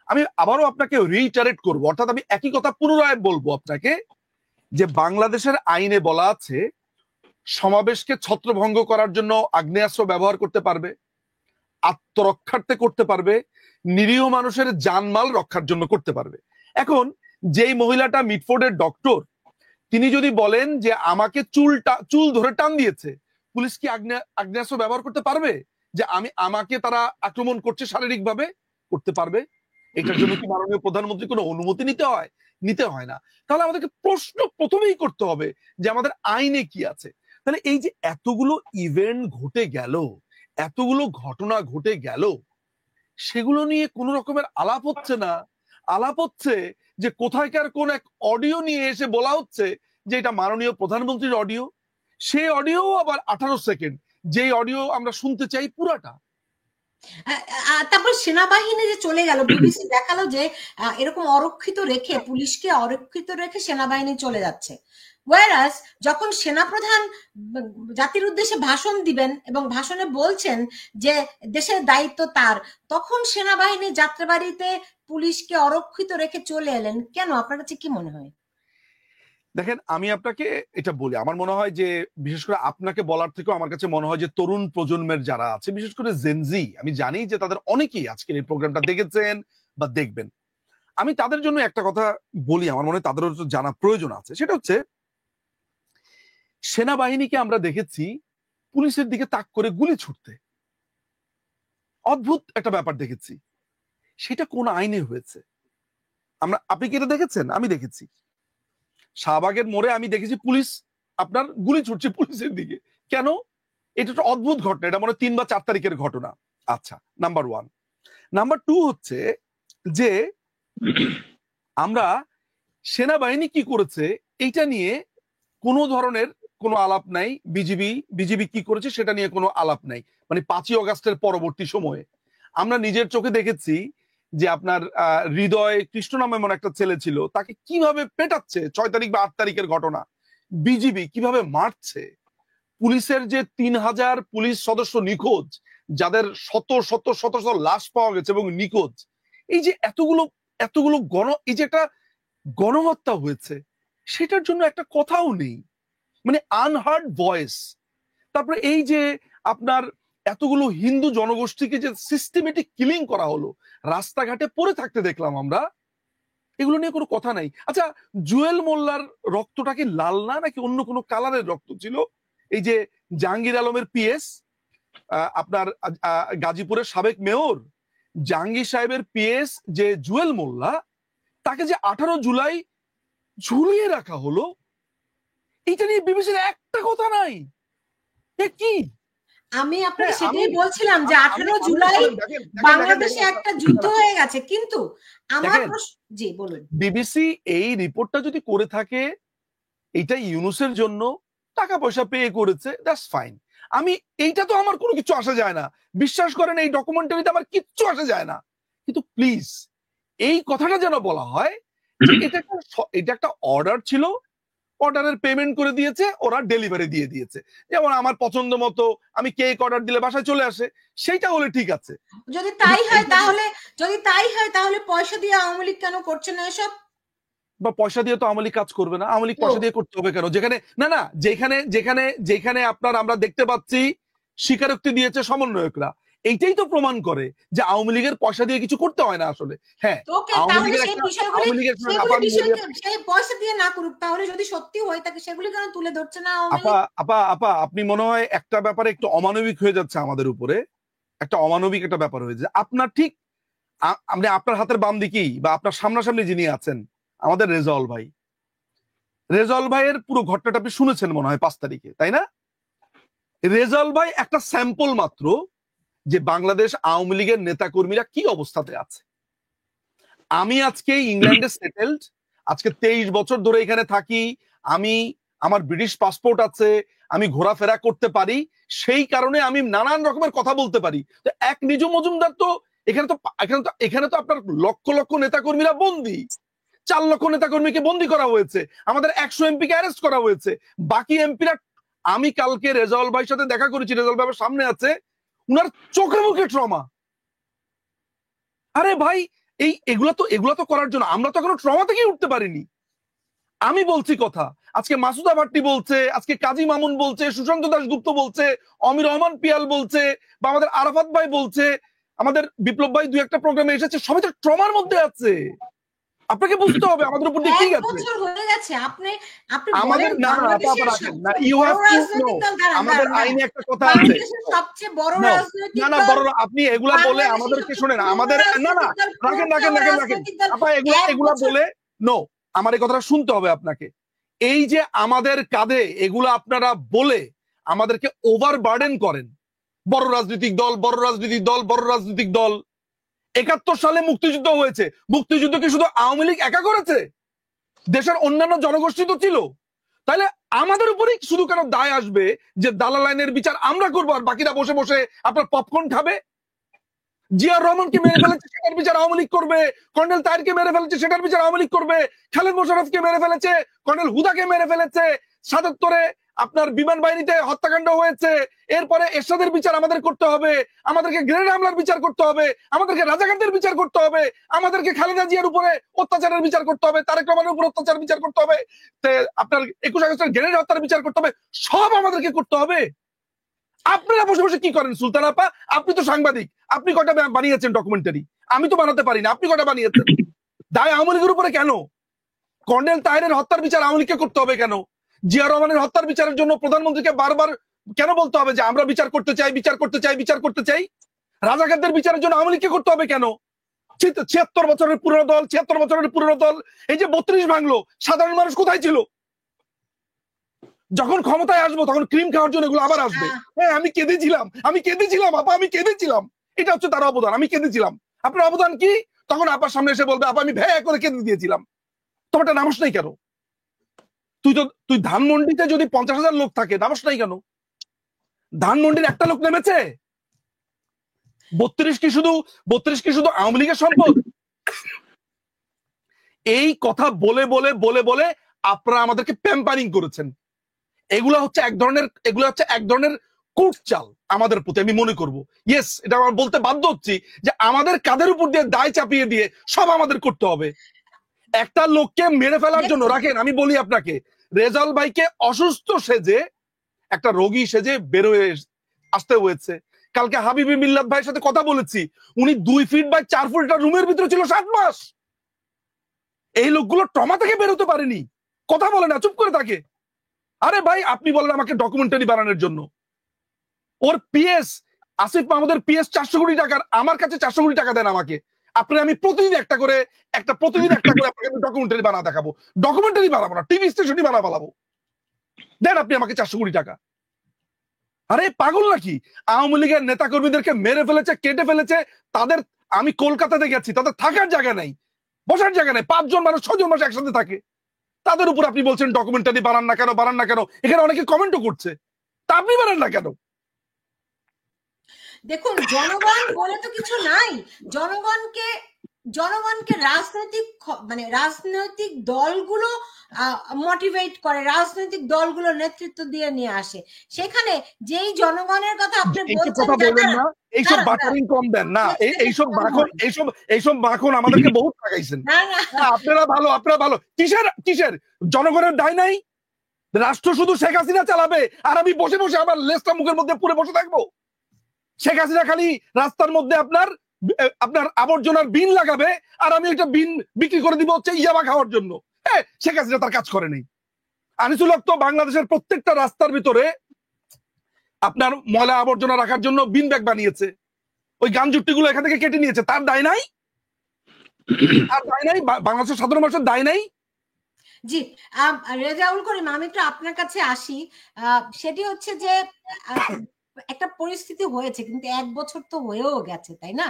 আমি আবারও আপনাকে রিটারেট করব, অর্থাৎ আমি একই কথা পুনরায় বলবো আপনাকে, যে বাংলাদেশের আইনে বলা আছে সমাবেশকে ছত্রভঙ্গ করার জন্য আগ্নেয়াস্ত্র ব্যবহার করতে পারবে, আত্মরক্ষার্থে করতে পারবে, নিরীহ মানুষের জানমাল রক্ষার জন্য করতে পারবে। এখন যেই মহিলাটা মিটফোর্ডের ডক্টর, তিনি যদি বলেন যে আমাকে চুল ধরে টান দিয়েছে, পুলিশ কি আগ্নেয়াস্ত্র ব্যবহার করতে পারবে? যে আমাকে তারা আক্রমণ করছে শারীরিকভাবে? করতে পারবে। এটার জন্য কি মাননীয় প্রধানমন্ত্রী কোনো অনুমতি নিতে হয়? নিতে হয় না। তাহলে আমাদেরকে প্রশ্ন প্রথমেই করতে হবে যে আমাদের আইনে কি আছে। তাহলে এই যে এতগুলো ইভেন্ট ঘটে গেল, এতগুলো ঘটনা ঘটে গেল, সেগুলো নিয়ে কোন রকমের আলাপ হচ্ছে না। আলাপ হচ্ছে যে কোথায়কার কোন এক অডিও নিয়ে এসে বলা হচ্ছে যে এটা মাননীয় প্রধানমন্ত্রীর অডিও। সেই অডিও আবার 18 সেকেন্ড, যেই অডিও আমরা শুনতে চাই পুরাটা। তারপর সেনাবাহিনী যে চলে গেল, বিবিসি দেখালো যে এরকম অরক্ষিত রেখে, পুলিশকে অরক্ষিত রেখে সেনাবাহিনী চলে যাচ্ছে। ওয়ারাস যখন সেনাপ্রধান জাতির উদ্দেশ্যে ভাষণ দিবেন এবং ভাষণে বলছেন যে দেশের দায়িত্ব তার, তখন সেনাবাহিনী যাত্রাবাড়িতে পুলিশকে অরক্ষিত রেখে চলে এলেন কেন? আপনার কাছে কি মনে হয়? দেখেন, আমি আপনাকে এটা বলি, আমার মনে হয় যে বিশেষ করে আপনাকে বলার থেকেও আমার কাছে মনে হয় যে তরুণ প্রজন্মের যারা আছে, বিশেষ করে জেনজি, আমি জানি যে তাদের অনেকেই আজকের এই প্রোগ্রামটা দেখেছেন বা দেখবেন। আমি তাদের জন্য একটা কথা বলি, আমার মনে হয় তাদেরও জানা প্রয়োজন আছে। সেটা হচ্ছে সেনাবাহিনীকে আমরা দেখেছি পুলিশের দিকে তাক করে গুলি ছুটতে। অদ্ভুত একটা ব্যাপার দেখেছি। সেটা কোন আইনে হয়েছে? আপনি কি এটা দেখেছেন? আমি দেখেছি শাহবাগের মোড়ে, আমি দেখেছি পুলিশ আপনার গুলি ছুটছে পুলিশের দিকে। কেন? এটা একটা অদ্ভুত ঘটনা। এটা মনে হয় 3 বা 4 তারিখের ঘটনা। আচ্ছা, নাম্বার ওয়ান। নাম্বার টু হচ্ছে যে আমরা সেনাবাহিনী কি করেছে এইটা নিয়ে কোনো ধরনের কোনো আলাপ নাই। বিজিবি কি করেছে সেটা নিয়ে কোনো আলাপ নাই। মানে 5ই অগাস্টের পরবর্তী সময়ে আমরা নিজের চোখে দেখেছি যে আপনার হৃদয় কৃষ্ণ নামে এমন একটা ছেলে ছিল, তাকে কিভাবে পেটাচ্ছে। 6 তারিখ বা 8 তারিখের ঘটনা। বিজিবি কিভাবে মারছে। পুলিশের যে 3000 পুলিশ সদস্য নিখোঁজ, যাদের শত শত শত শত লাশ পাওয়া গেছে এবং নিখোঁজ, এই যে এতগুলো এতগুলো এই যে একটা গণহত্যা হয়েছে, সেটার জন্য একটা কথাও নেই, মানে আনহার্ড ভয়েস। তারপরে এই যে আপনার এতগুলো হিন্দু জনগোষ্ঠীকে যে সিস্টেমেটিক কিলিং করা হলো, রাস্তাঘাটে পড়ে থাকতে দেখলাম আমরা, এগুলো নিয়ে কোনো কথা নাই। আচ্ছা, জুয়েল মোল্লার রক্তটা কি লাল না, নাকি অন্য কোনো কালারের রক্ত ছিল? এই যে জাহাঙ্গীর আলমের পিএস, আপনার গাজীপুরের সাবেক মেয়র জাহাঙ্গীর সাহেবের পিএস যে জুয়েল মোল্লা, তাকে যে 18 জুলাই ঝুলিয়ে রাখা হলো, এটা নিয়ে বিবিসির একটা কথা নাই। এ কি? আমি আপনাকে হ্যাঁ, সেটাই বলছিলাম যে আমি 18 আমি জুলাই বলেন, দেখেন দেখেন বাংলাদেশে একটা যুদ্ধ দেখেন হয়ে গেছে, কিন্তু আমার দেখেন প্রশ্ন, জি বলুন। বিবিসি এই রিপোর্টটা যদি করে থাকে এটা ইউনুসের জন্য টাকা পয়সা পে করেছে, দ্যাটস ফাইন। আমি এইটা তো আমার কোনো কিছু আসা যায় না, বিশ্বাস করেন এই ডকুমেন্টারিতে আমার কিচ্ছু আসা যায় না, কিন্তু প্লিজ এই কথাটা যেন বলা হয় যে এটা একটা অর্ডার ছিল, অর্ডারের পেমেন্ট করে দিয়েছে, ওরা ডেলিভারি দিয়ে দিয়েছে। যেমন আমার পছন্দ মতো আমি কেক অর্ডার দিলে বাসায় চলে আসে, সেইটা হলে ঠিক আছে। যদি কিন্তু তাই হয় এইটা তাহলে, যদি তাই হয় তাহলে পয়সা দিয়ে আওয়ামী লীগ কেন করছে না এসব? বা পয়সা দিয়ে তো আওয়ামী লীগ কাজ করবে না, আওয়ামী লীগ তো পয়সা দিয়ে করতে হবে কেন? যেখানে না না যেখানে যেখানে যেখানে আপনার আমরা দেখতে পাচ্ছি স্বীকারোক্তি দিয়েছে সমন্বয়করা, এইটাই তো প্রমাণ করে যে আওয়ামী লীগের পয়সা দিয়ে কিছু করতে হয় না আসলে। হ্যাঁ, ওকে, আওয়ামী তাহলে লীগের সেই একটা বিষয়গুলি, আওয়ামী লীগের শুনুন, সেগুলি আপা আমি বলি বিষয়কে সেই পয়সা দিয়ে না করুক, তাহলে যদি সত্যি হয়ে থাকে সেগুলি কেন তুলে ধরছে না আওয়ামী আপা লীগ? আপা আপা আপনি মনে হয় একটা ব্যাপারে একটু অমানবিক হয়ে যাচ্ছে আমাদের উপরে, একটা অমানবিক একটা ব্যাপার হয়েছে আপনার। ঠিক আপনি আপনার হাতের বাম দিকেই বা আপনার সামনাসামনি যিনি আছেন আমাদের রেজাউল ভাই, রেজাউল ভাইয়ের পুরো ঘটনাটা আপনি শুনেছেন মনে হয় 5 তারিখে, তাই না? রেজাউল ভাই একটা স্যাম্পল মাত্র যে বাংলাদেশ আওয়ামী লীগের নেতা কর্মীরা কি অবস্থাতে আছে। আমি আজকে ইংল্যান্ডে সেটেলড, আজকে 23 বছর ধরে এখানে থাকি, আমি আমার ব্রিটিশ পাসপোর্ট আছে, আমি ঘোরাফেরা করতে পারি, সেই কারণে আমি নানান রকমের কথা বলতে পারি। তো এক নিজু মজুমদার তো এখানে তো আপনার লক্ষ লক্ষ নেতা কর্মীরা বন্দী, 4 লক্ষ নেতা কর্মীকে বন্দী করা হয়েছে, আমাদের 100 এমপি কে অ্যারেস্ট করা হয়েছে, বাকি এমপিরা। আমি কালকে রেজাউল ভাইয়ের সাথে দেখা করেছি, রেজাউল ভাই আমার সামনে আছে, উনার চোখে মুখে ট্রমা। আরে ভাই, এগুলা তো করার জন্য আমরা তো এখনো ট্রমা থেকেই উঠতে পারিনি। আমি বলছি কথা, আজকে মাসুদা ভাট্টি বলছে, আজকে কাজী মামুন বলছে, সুশান্ত দাশগুপ্ত বলছে, অমির রহমান পিয়াল বলছে, বা আমাদের আরাফাত ভাই বলছে, আমাদের বিপ্লব ভাই 2-1টা প্রোগ্রামে এসেছে, সবাই তো ট্রমার মধ্যে আছে। আপনাকে বুঝতে হবে আমাদের উপর দিয়ে কি এক গেছে। বছর হয়ে গেছে, আপনি আপনি আমাদের বলেন না না আপা আপা বাংলাদেশের রাখেন না, সবচেয়ে ইউ বড় হ্যাভ টু নো, রাজনৈতিক দল, দাঁড়ান আমাদের দাঁড়ান দাঁড়ান, আইনে একটা কথা আছে। বাংলাদেশের সবচেয়ে বড় নো, না রাজনৈতিক না দল, বড় আপনি এগুলা বলে বাংলাদেশের আমাদেরকে সবচেয়ে শোনেন, পুরনো আমাদের না না রাজনৈতিক দল, রাখেন ক্ষমতাও রাখেন রাখেন রাখেন রাজনৈতিক দল, আপা, এগুলা এক এগুলা বছর। বলে নো, আমার এই কথাটা শুনতে হবে আপনাকে। এই যে আমাদের কাঁধে এগুলা আপনারা বলে আমাদেরকে ওভার বার্ডেন করেন, বড় রাজনৈতিক দল বড় রাজনৈতিক দল বড় রাজনৈতিক দল। 71 সালে মুক্তিযুদ্ধ হয়েছে, মুক্তিযুদ্ধ কি শুধু আওয়ামী লীগ একা করেছে? দেশের অন্যান্য জনগোষ্ঠী তো ছিল। তাহলে আমাদের উপরেই শুধু কেন দায় আসবে যে দালাল আইনের বিচার আমরা করবো আর বাকিরা বসে বসে আপনার পপকর্ন খাবে? জিয়াউর রহমানকে মেরে ফেলেছে সেটার বিচার আওয়ামী লীগ করবে, কর্নেল তাহেরকে মেরে ফেলেছে সেটার বিচার আওয়ামী লীগ করবে, খালেদ মোশাররফকে মেরে ফেলেছে, কর্নেল হুদাকে মেরে ফেলেছে, ৭৭-এ আপনার বিমান বাহিনীতে হত্যাকাণ্ড হয়েছে, এরপরে এরশাদের বিচার আমাদের করতে হবে, আমাদেরকে গ্রেনেড হামলার বিচার করতে হবে, আমাদেরকে রাজাকারদের বিচার করতে হবে, আমাদেরকে খালেদা জিয়ার উপরে অত্যাচারের বিচার করতে হবে, তারেক রহমানের উপর অত্যাচার বিচার করতে হবে, আপনার 21 আগস্টের গ্রেনেড হত্যার বিচার করতে হবে, সব আমাদেরকে করতে হবে। আপনারা বসে বসে কি করেন সুলতান আপা? আপনি তো সাংবাদিক, আপনি কটা বানিয়েছেন ডকুমেন্টারি, আমি তো বানাতে পারি না, আপনি কটা বানিয়েছেন? দায় আওয়ামী লীগের উপরে কেন? কর্নেল তাহেরের হত্যার বিচার আওয়ামী লীগকে করতে হবে কেন? জিয়া রহমানের হত্যার বিচারের জন্য প্রধানমন্ত্রীকে বারবার কেন বলতে হবে যে আমরা বিচার করতে চাই বিচার করতে চাই বিচার করতে চাই? রাজাকারদের বিচারের জন্য আওয়ামী লীগকে করতে হবে কেন? 76 বছরের পুরনো দল, 76 বছরের পুরনো দল, এই যে 32 ভাঙলো, সাধারণ মানুষ কোথায় ছিল? যখন ক্ষমতায় আসবো তখন ক্রিম খাওয়ার জন্য এগুলো আবার আসবে। হ্যাঁ, আমি কেঁদেছিলাম আপা, আমি কেঁদেছিলাম, এটা হচ্ছে তার অবদান, আমি কেঁদেছিলাম। আপনার অবদান কি? তখন আপার সামনে এসে বলবে আপা আমি ভ্যা করে কেঁদে দিয়েছিলাম। তোমারটা নামস নাই কেন? তুই ধানমন্ডিতে যদি 50,000 লোক থাকে, নামস নাই কেন? ধানমন্ডির একটা লোক নেমেছে? 32 কি শুধু আওয়ামী লীগের সম্পদ? এই কথা বলে বলে বলে বলে আপনারা আমাদেরকে প্যাম্পারিং করেছেন। এগুলা হচ্ছে এক ধরনের কুটচাল আমাদের প্রতি, আমি মনে করব। ইয়েস, এটা আমার বলতে বাধ্য হচ্ছি যে আমাদের কাঁধের উপর দিয়ে দায় চাপিয়ে দিয়ে সব আমাদের করতে হবে। একটা লোককে মেরে ফেলার জন্য, রাখেন আমি বলি আপনাকে, রেজাউল ভাইকে অসুস্থ সেজে, একটা রোগী সেজে বের হয়ে আসতে হয়েছে। কালকে হাবিবি মিল্লাত ভাইয়ের সাথে কথা বলেছি, উনি 2 ফিট বাই 4 ফুট একটা রুমের ভিতরে ছিল 7 মাস। এই লোকগুলো ট্রমা থেকে বেরোতে পারেনি, কথা বলে না, চুপ করে থাকে। আরে ভাই, আপনি বলেন আমাকে ডকুমেন্টারি বানানোর জন্য, ওর পিএস আসিফ মাহমুদের পিএস 400 কোটি টাকার, আমার কাছে 400 কোটি টাকা দেন আমাকে, আপনি আমি প্রতিদিন একটা করে আপনাকে ডকুমেন্টারি বানা দেখাবো। ডকুমেন্টারি বানাবো না, টিভি স্টেশনই বানাবো। দেন আপনি আমাকে 400 কোটি টাকা। আরে পাগল নাকি? আওয়ামী লীগের নেতা কর্মীদেরকে মেরে ফেলেছে, কেটে ফেলেছে। তাদের, আমি কলকাতাতে গেছি, তাদের থাকার জায়গা নাই, বসার জায়গা নাই। 5 জন মানুষ 6 জন মানুষ একসাথে থাকে। তাদের উপর আপনি বলছেন ডকুমেন্টারি বানান না কেন, বানান না কেন? এখানে অনেকে কমেন্টও করছে, তা আপনি বানান না কেন? দেখুন, জনগণ বলে তো কিছু নাই। জনগণকে রাজনৈতিক দলগুলো মোটিভেট করে, রাজনৈতিক দলগুলো নেতৃত্ব দিয়ে নিয়ে আসে। সেখানে যেই জনগণের কথা আপনি বলছেন, কথা বলবেন না, এইসব বাটারিং কম দেন না, এইসব মাখন আমাদেরকে বহুত লাগাইছেন। আপনারা ভালো কিসের জনগণের দায় নাই? রাষ্ট্র শুধু শেখ হাসিনা চালাবে আর আমি বসে বসে আবার লেজটা মুখের মধ্যে পুরে বসে থাকবো? শেখ হাসিনা খালি রাস্তার মধ্যে আপনার আবর্জনার বিন লাগাবে আর আমি একটা বিন বিক্রি করে দিব হচ্ছে ইয়াবা খাওয়ার জন্য। শেখ হাসিনা তার কাজ করে নেই। আনিসুল হক তো বাংলাদেশের প্রত্যেকটা রাস্তার ভিতরে আপনার ময়লা আবর্জনা রাখার জন্য বিন ব্যাগ বানিয়েছে। ওই গামজুট্টি গুলো এখান থেকে কেটে নিয়েছে। তার দায় নাই? বাংলাদেশের সাধারণ মানুষের দায় নাই? জি, রেজাউল করিম, আমি একটু আপনার কাছে আসি। সেটি হচ্ছে যে একটা পরিস্থিতি হয়েছে, কিন্তু 1 বছর তো হয়েও গেছে, তাই না?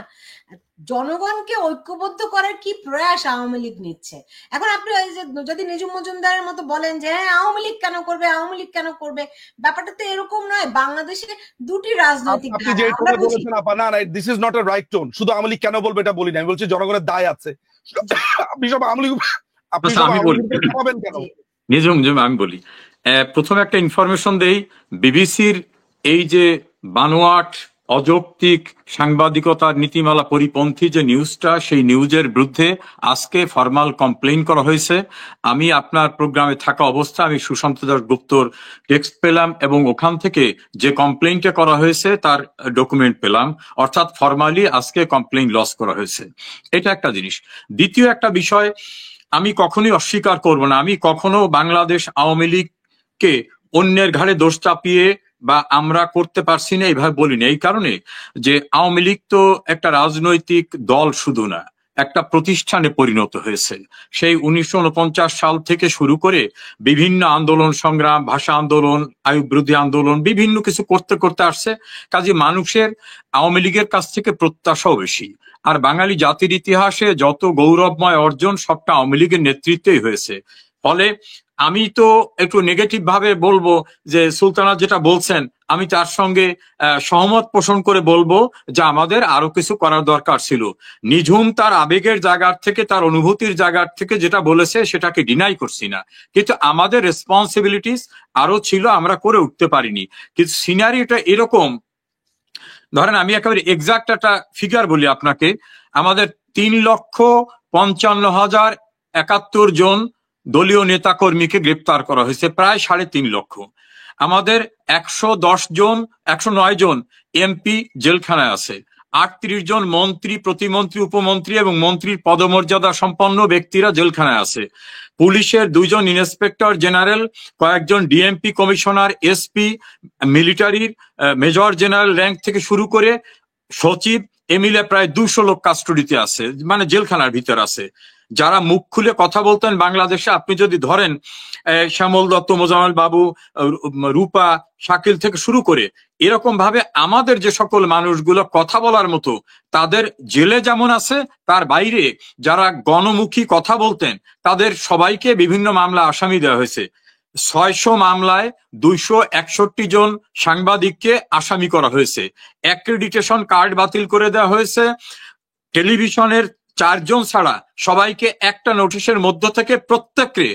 জনগণকে ঐক্যবদ্ধ করার কি প্রয়াস আওয়ামী লীগ নিচ্ছে? এখন আপনি ওই যে যদি নিজুম মজুমদারের মতো বলেন যে হ্যাঁ আওয়ামী লীগ কেন করবে, আওয়ামী লীগ কেন করবে, ব্যাপারটা তো এরকম নয়। বাংলাদেশে দুটি রাজনৈতিক আপনি যে টোনে বলেছেন না, this is not a right tone. শুধু আওয়ামী লীগ কেন বলবে এটা বলি না, আমি বলছি জনগণের দায় আছে। আপনি সব আওয়ামী লীগ আমি বলি, প্রথমে একটা ইনফরমেশন দেই। বিবিসির এই যে বানোয়াট অযৌক্তিক সাংবাদিকতার নীতিমালা পরিপন্থী যে নিউজটা, সেই নিউজের বিরুদ্ধে আজকে ফরমাল কমপ্লেইন করা হয়েছে। আমি আপনার প্রোগ্রামে থাকা অবস্থা আমি সুশান্ত দাস গুপ্তর টেক্সট পেলাম এবং ওখান থেকে যে কমপ্লেইনটা করা হয়েছে তার ডকুমেন্ট পেলাম। অর্থাৎ ফরমালি আজকে কমপ্লেইন লস করা হয়েছে। এটা একটা জিনিস। দ্বিতীয় একটা বিষয়, আমি কখনোই অস্বীকার করব না, আমি কখনো বাংলাদেশ আওয়ামী লীগকে অন্যের ঘাড়ে দোষ চাপিয়ে বা আমরা করতে পারছি না এইভাবে বলি না। এই কারণে যে আওয়ামী লীগ তো একটা রাজনৈতিক দল শুধু না, একটা প্রতিষ্ঠানে পরিণত হয়েছে। সেই 1949 সাল থেকে শুরু করে বিভিন্ন আন্দোলন সংগ্রাম, ভাষা আন্দোলন, আইয়ুব বিরোধী আন্দোলন, বিভিন্ন কিছু করতে করতে আসছে। কাজে মানুষের আওয়ামী লীগের কাছ থেকে প্রত্যাশাও বেশি। আর বাঙালি জাতির ইতিহাসে যত গৌরবময় অর্জন সবটা আওয়ামী লীগের নেতৃত্বেই হয়েছে। ফলে আমি তো একটু নেগেটিভ ভাবে বলবো যে সুলতানা যেটা বলছেন আমি তার সঙ্গে সহমত পোষণ করে বলবো যে আমাদের আরো কিছু করার দরকার ছিল। নিঝুম তার আবেগের জায়গার থেকে, তার অনুভূতির জায়গার থেকে যেটা বলেছে সেটাকে ডিনাই করছি না, কিন্তু আমাদের রেসপন্সিবিলিটিস আরো ছিল, আমরা করে উঠতে পারিনি। কিন্তু সিনারিওটা এরকম, ধরেন আমি একেবারে এক্সাক্ট একটা ফিগার বলি আপনাকে। আমাদের 3,55,071 জন দলীয় নেতাকর্মীকে গ্রেপ্তার করা হয়েছে, প্রায় 3.5 লক্ষ। আমাদের 109 জন এমপি জেলখানায় আছে, 38 জন মন্ত্রী, প্রতিমন্ত্রী, উপমন্ত্রী এবং মন্ত্রীর পদমর্যাদা সম্পন্ন ব্যক্তিরা জেলখানায় আছে। পুলিশের 2 জন ইন্সপেক্টর জেনারেল, কয়েকজন ডিএমপি কমিশনার, এসপি, মিলিটারির মেজর জেনারেল র্যাঙ্ক থেকে শুরু করে সচিব এমিলে প্রায় 200 লোক কাস্টডিতে আছে, মানে জেলখানার ভিতর আছে। যারা মুখ খুলে কথা বলতেন বাংলাদেশে, আপনি যদি ধরেন শ্যামল দত্ত, মোজাম্মেল বাবু, রূপা, শাকিল থেকে শুরু করে এরকম ভাবে আমাদের যে সকল মানুষগুলো কথা বলার মতো, তাদের জেলে যেমন আছে, তার বাইরে যারা গণমুখী কথা বলতেন তাদের সবাইকে বিভিন্ন মামলা আসামি দেওয়া হয়েছে। 600 মামলায় 261 জন সাংবাদিককে আসামি করা হয়েছে। অ্যাক্রেডিটেশন কার্ড বাতিল করে দেওয়া হয়েছে। টেলিভিশনের 4 জন ছাড়া সবাইকে একটা নোটিশের মধ্য থেকে প্রত্যেককে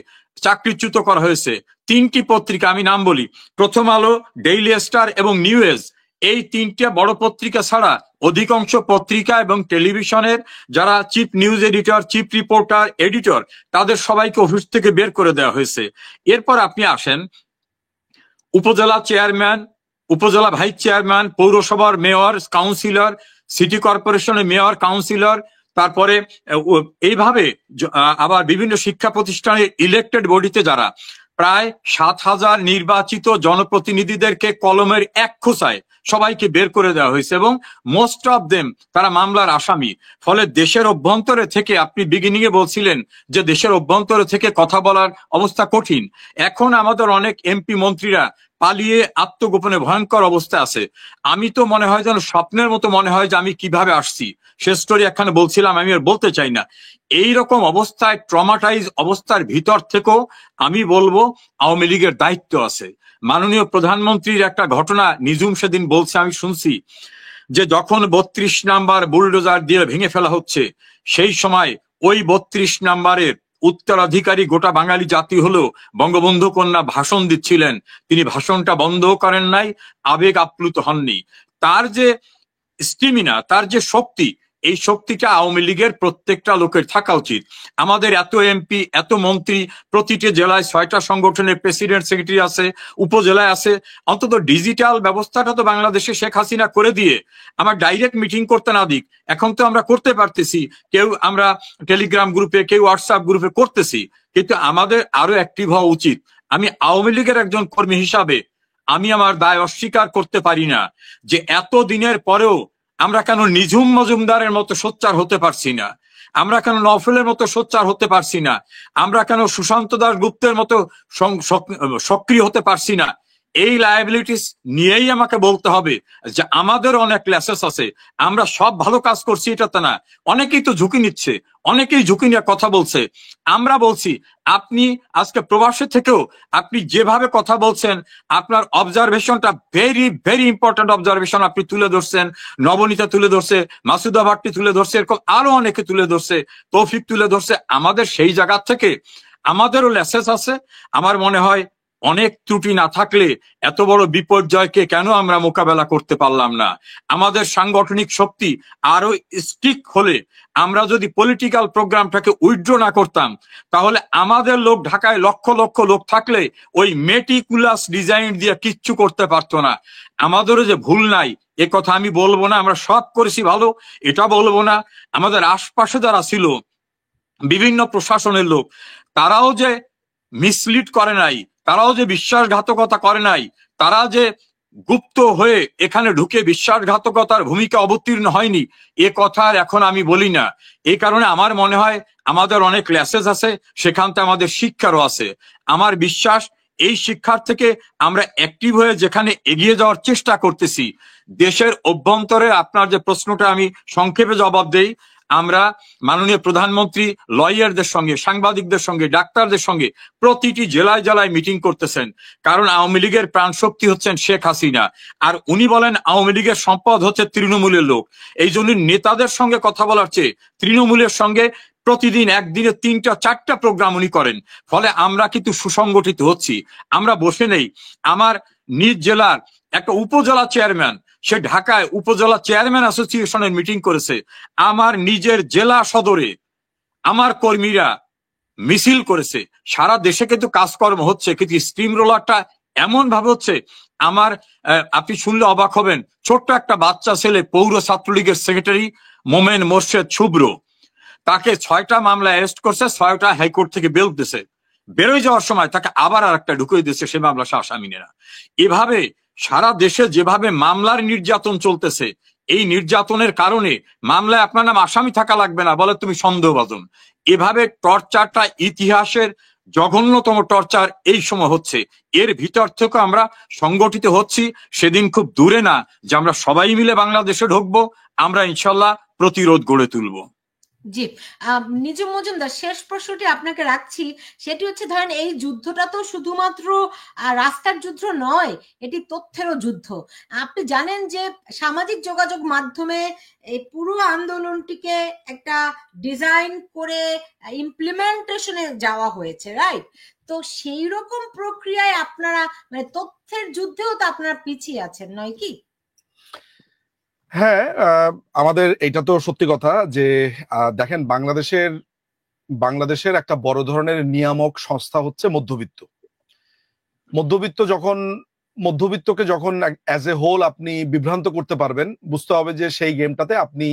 চাকরিচ্যুত করা হয়েছে। 3টি পত্রিকা আমি নাম বলি, প্রথম আলো, ডেইলি স্টার এবং নিউ এজ, এই 3টে বড় পত্রিকা ছাড়া অধিকাংশ পত্রিকা এবং টেলিভিশনের যারা chief news editor, chief reporter, editor, তাদের সবাইকে অফিস থেকে বের করে দেওয়া হয়েছে। এরপর আপনি আসেন উপজেলা চেয়ারম্যান, উপজেলা ভাইস চেয়ারম্যান, পৌরসভার মেয়র, কাউন্সিলর, সিটি কর্পোরেশনের মেয়র, কাউন্সিলর, তারপরে এইভাবে আবার বিভিন্ন শিক্ষা প্রতিষ্ঠানের ইলেক্টেড বডিতে যারা প্রায় 7,000 নির্বাচিত জনপ্রতিনিধিদেরকে কলমের এক খোঁচায় সবাইকে বের করে দেওয়া হয়েছে এবং মোস্ট অফ দেম তারা মামলার আসামি। ফলে দেশের অভ্যন্তরে থেকে, আপনি বিগিনিং এ বলছিলেন যে দেশের অভ্যন্তরে থেকে কথা বলার অবস্থা কঠিন, এখন আমাদের অনেক এমপি মন্ত্রীরা পালিয়ে আত্মগোপনে ভয়ঙ্কর অবস্থায় আছে। আমি তো মনে হয় যেন স্বপ্নের মতো মনে হয় যে আমি কিভাবে আসছি, সে স্টোরি এখানে বলছিলাম, আমি আর বলতে চাই না। এই রকম অবস্থায়, ট্রমাটাইজ অবস্থার ভিতর থেকেও আমি বলবো আওয়ামী লীগের দায়িত্ব আছে। মাননীয় প্রধানমন্ত্রীর একটা ঘটনা নিঝুম সেদিন বলছে, আমি শুনছি, যে যখন 32 নাম্বার বুলডোজার দিয়ে ভেঙে ফেলা হচ্ছে, সেই সময় ওই 32 নাম্বারের উত্তরাধিকারী গোটা বাঙালি জাতি হলো বঙ্গবন্ধু কন্যা ভাষণ দিচ্ছিলেন, তিনি ভাষণটা বন্ধ করেন নাই, আবেগ আপ্লুত হননি। তার যে স্টিমিনা, তার যে শক্তি, এই শক্তিটা আওয়ামী লীগের প্রত্যেকটা লোকের থাকা উচিত। আমাদের এত এমপি, এত মন্ত্রী, প্রতিটি জেলায় 6টা সংগঠনের প্রেসিডেন্ট সেক্রেটারি আছে, উপজেলায় আছে। অন্তত ডিজিটাল ব্যবস্থাটা তো বাংলাদেশে শেখ হাসিনা করে দিয়ে আমার ডাইরেক্ট মিটিং করতে না দিক, এখন তো আমরা করতে পারতেছি, কেউ আমরা টেলিগ্রাম গ্রুপে, কেউ হোয়াটসঅ্যাপ গ্রুপে করতেছি, কিন্তু আমাদের আরো অ্যাক্টিভ হওয়া উচিত। আমি আওয়ামী লীগের একজন কর্মী হিসাবে আমি আমার দায় অস্বীকার করতে পারি না যে এত দিনের পরেও আমরা কেন নিঝুম মজুমদারের মতো সোচ্চার হতে পারছি না, আমরা কেন নওফেলের মতো সোচ্চার হতে পারছি না, আমরা কেন সুশান্ত দাস গুপ্তের মতো সক্রিয় হতে পারছি না। এই লায়াবিলিটিস নিয়েই আমাকে বলতে হবে যে আমাদের অনেক লেসেস আছে। আমরা সব ভালো কাজ করছি এটা তো না, অনেকেই তো ঝুঁকি নিচ্ছে, অনেকেই ঝুঁকি নিয়ে কথা বলছে। আমরা বলছি, আপনি আজকে প্রবাসে থেকেও আপনি যেভাবে কথা বলছেন, আপনার অবজারভেশনটা ভেরি ভেরি ইম্পর্টেন্ট অবজারভেশন আপনি তুলে ধরছেন। নবনীতা তুলে ধরছে, মাসুদা ভাট্টি তুলে ধরছে, এরকম আরো অনেকে তুলে ধরছে, তৌফিক তুলে ধরছে। আমাদের সেই জায়গা থেকে আমাদেরও লেসেস আছে। আমার মনে হয় অনেক ত্রুটি না থাকলে এত বড় বিপর্যয়কে কেন আমরা মোকাবেলা করতে পারলাম না। আমাদের সাংগঠনিক শক্তি আরো স্ট্রিক্ট হলে, আমরা যদি পলিটিক্যাল প্রোগ্রামটাকে উইথড্র না করতাম, তাহলে আমাদের লোক ঢাকায় লক্ষ লক্ষ লোক থাকলে ওই মেটিকুলাস ডিজাইন দিয়ে কিচ্ছু করতে পারতো না। আমাদেরও যে ভুল নাই এ কথা আমি বলবো না, আমরা সব করেছি ভালো এটা বলবো না। আমাদের আশপাশে যারা ছিল বিভিন্ন প্রশাসনের লোক, তারাও যে মিসলিড করে নাই, তারাও যে বিশ্বাসঘাতকতা করে নাই, তারা যে গুপ্ত হয়ে এখানে ঢুকে বিশ্বাসঘাতকতার ভূমিকা অবতীর্ণ হয়নি, এ কথা আর এখন আমি বলি না। এই কারণে আমার মনে হয় আমাদের অনেক লেসেস আছে, সেখান থেকে আমাদের শিক্ষারও আছে। আমার বিশ্বাস এই শিক্ষার থেকে আমরা অ্যাক্টিভ হয়ে যেখানে এগিয়ে যাওয়ার চেষ্টা করতেছি, দেশের অভ্যন্তরে আপনার যে প্রশ্নটা আমি সংক্ষেপে জবাব দেই, আমরা মাননীয় প্রধানমন্ত্রী লয়ারদের সঙ্গে, সাংবাদিকদের সঙ্গে, ডাক্তারদের সঙ্গে প্রতিটি জেলায় জেলায় মিটিং করতেছেন। কারণ আওয়ামী লীগের প্রাণ শক্তি হচ্ছেন শেখ হাসিনা, আর উনি বলেন আওয়ামী লীগের সম্পদ হচ্ছে তৃণমূলের লোক। এই জন্য নেতাদের সঙ্গে কথা বলার চেয়ে তৃণমূলের সঙ্গে প্রতিদিন একদিনে 3টা-4টা প্রোগ্রাম উনি করেন। ফলে আমরা কিন্তু সুসংগঠিত হচ্ছি, আমরা বসে নেই। আমার নিজ জেলার একটা উপজেলা চেয়ারম্যান, সে ঢাকায় উপজেলা চেয়ারম্যান অ্যাসোসিয়েশনের মিটিং করেছে। আমার নিজের জেলা সদরে আমার কর্মীরা মিছিল করেছে। সারা দেশে কিন্তু কাজকর্ম হচ্ছে, কিন্তু স্টিম রোলারটা এমন ভাবে হচ্ছে, আমার আপনি শুনলে অবাক হবেন, ছোট্ট একটা বাচ্চা ছেলে, পৌর ছাত্রলীগের সেক্রেটারি মোমেন মোর্শেদ শুভ্র, তাকে 6টা মামলা অ্যারেস্ট করছে, 6টা হাইকোর্ট থেকে বেল দিয়েছে। বেরোয় যাওয়ার সময় তাকে আবার আর একটা ঢুকিয়ে দিয়েছে, সে মামলা আসামিনেরা। এভাবে সারা দেশে যেভাবে মামলার নির্যাতন চলতেছে, এই নির্যাতনের কারণে মামলায় আপনার নাম আসামি থাকা লাগবে না, বলে তুমি সন্দেহভাজন। এভাবে টর্চারটা ইতিহাসের জঘন্যতম টর্চার এই সময় হচ্ছে। এর ভিতর থেকে আমরা সংগঠিত হচ্ছি, সেদিন খুব দূরে না যে আমরা সবাই মিলে বাংলাদেশে ঢুকবো, আমরা ইনশাল্লাহ প্রতিরোধ গড়ে তুলবো। জি, নিজুম মজুমদার, শেষ প্রশ্নটি আপনাকে রাখছি। সেটি হচ্ছে, ধরেন এই যুদ্ধটা তো শুধুমাত্র রাস্তার যুদ্ধ নয়, এটি তথ্যেরও যুদ্ধ। আপনি জানেন যে সামাজিক যোগাযোগ মাধ্যমে এই পুরো আন্দোলনটিকে একটা ডিজাইন করে ইমপ্লিমেন্টেশনে যাওয়া হয়েছে, রাইট? তো সেই রকম প্রক্রিয়ায় আপনারা, মানে তথ্যের যুদ্ধেও তো আপনারা পিছিয়ে আছেন, নয় কি? হ্যাঁ, আমাদের এটা তো সত্যি কথা যে দেখেন, বাংলাদেশের একটা বড় ধরনের নিয়ামক সংস্থা হচ্ছে মধ্যবিত্ত। মধ্যবিত্তকে যখন অ্যাজ এ হোল আপনি বিভ্রান্ত করতে পারবেন, বুঝতে হবে যে সেই গেমটাতে আপনি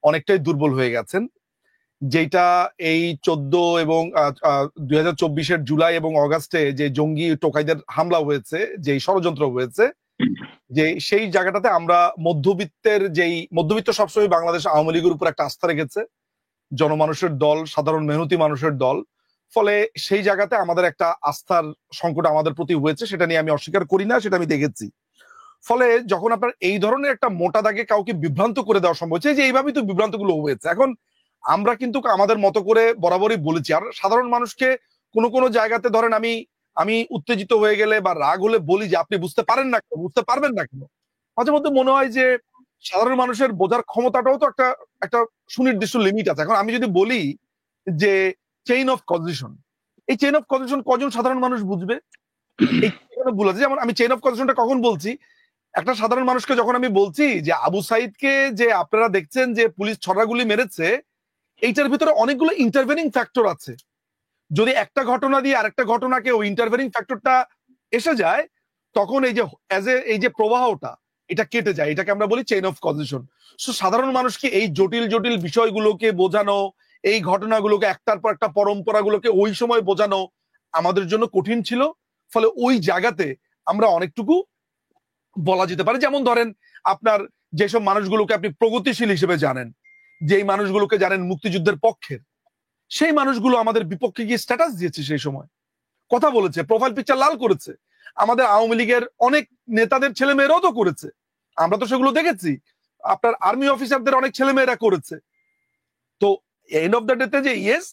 অনেকটাই দুর্বল হয়ে গেছেন। যেটা এই 14 এবং 2024-এর জুলাই এবং অগাস্টে যে জঙ্গি টোকাইদের হামলা হয়েছে, যে ষড়যন্ত্র হয়েছে, যে সেই জায়গাটাতে আমরা মধ্যবিত্ত সবসময় বাংলাদেশ আওয়ামী লীগের উপর একটা আস্থা রেখেছে, জনমানুষের দল, সাধারণ মেহনতি মানুষের দল। ফলে সেই জায়গাতে আমাদের একটা আস্থার সংকট আমাদের প্রতি হয়েছে, সেটা নিয়ে আমি অস্বীকার করি না, সেটা আমি দেখেছি। ফলে যখন আপনার এই ধরনের একটা মোটা দাগে কাউকে বিভ্রান্ত করে দেওয়া সম্ভব হচ্ছে, যে এইভাবেই তো বিভ্রান্ত গুলো হয়েছে। এখন আমরা কিন্তু আমাদের মতো করে বরাবরই বলেছি, আর সাধারণ মানুষকে কোনো কোনো জায়গাতে ধরেন আমি উত্তেজিত হয়ে গেলে বা রাগ হলে বলি যে আপনি বুঝতে পারেন না কেন, বুঝতে পারবেন না কেন। মাঝে মধ্যে মনে হয় যে সাধারণ মানুষের বোঝার ক্ষমতাটাও তো একটা একটা সুনির্দিষ্ট লিমিট আছে। এখন আমি যদি বলি যে চেইন অফ কজিশন, এই চেইন অফ কজিশন কজন সাধারণ মানুষ বুঝবে? এই ভুল আছে। যেমন আমি চেইন অফ কজিশনটা কখন বলছি, একটা সাধারণ মানুষকে যখন আমি বলছি যে আবু সাইদকে যে আপনারা দেখছেন যে পুলিশ ছড়াগুলি মেরেছে, এইটার ভিতরে অনেকগুলো ইন্টারভেনিং ফ্যাক্টর আছে। যদি একটা ঘটনা দিয়ে আরেকটা ঘটনাকে ওই ইন্টারভেনিং ফ্যাক্টরটা এসে যায়, তখন এই যে প্রবাহটা এটা কেটে যায়, এটাকে আমরা বলি চেইন অফ কজিশন। সো সাধারণ মানুষকে এই জটিল জটিল বিষয়গুলোকে বোঝানো, এই ঘটনাগুলোকে একটার পর একটা পরম্পরাগুলোকে ওই সময় বোঝানো আমাদের জন্য কঠিন ছিল। ফলে ওই জায়গাতে আমরা অনেকটুকু বলা যেতে পারে, যেমন ধরেন আপনার যেসব মানুষগুলোকে আপনি প্রগতিশীল হিসেবে জানেন, যেই মানুষগুলোকে জানেন মুক্তিযুদ্ধের পক্ষের, সেই মানুষগুলো আমাদের বিপক্ষে গিয়ে স্ট্যাটাস দিয়েছে, সেই সময় কথা বলেছে, প্রোফাইল পিকচার লাল করেছে। আমাদের আওয়ামী লীগের অনেক নেতাদের ছেলে মেয়েরাও তো করেছে, আমরা তো সেগুলো দেখেছি। আপনার আর্মি অফিসারদের অনেক ছেলে মেয়েরা করেছে। তো এন্ড অফ দ্য ডেতে যে ইয়েস,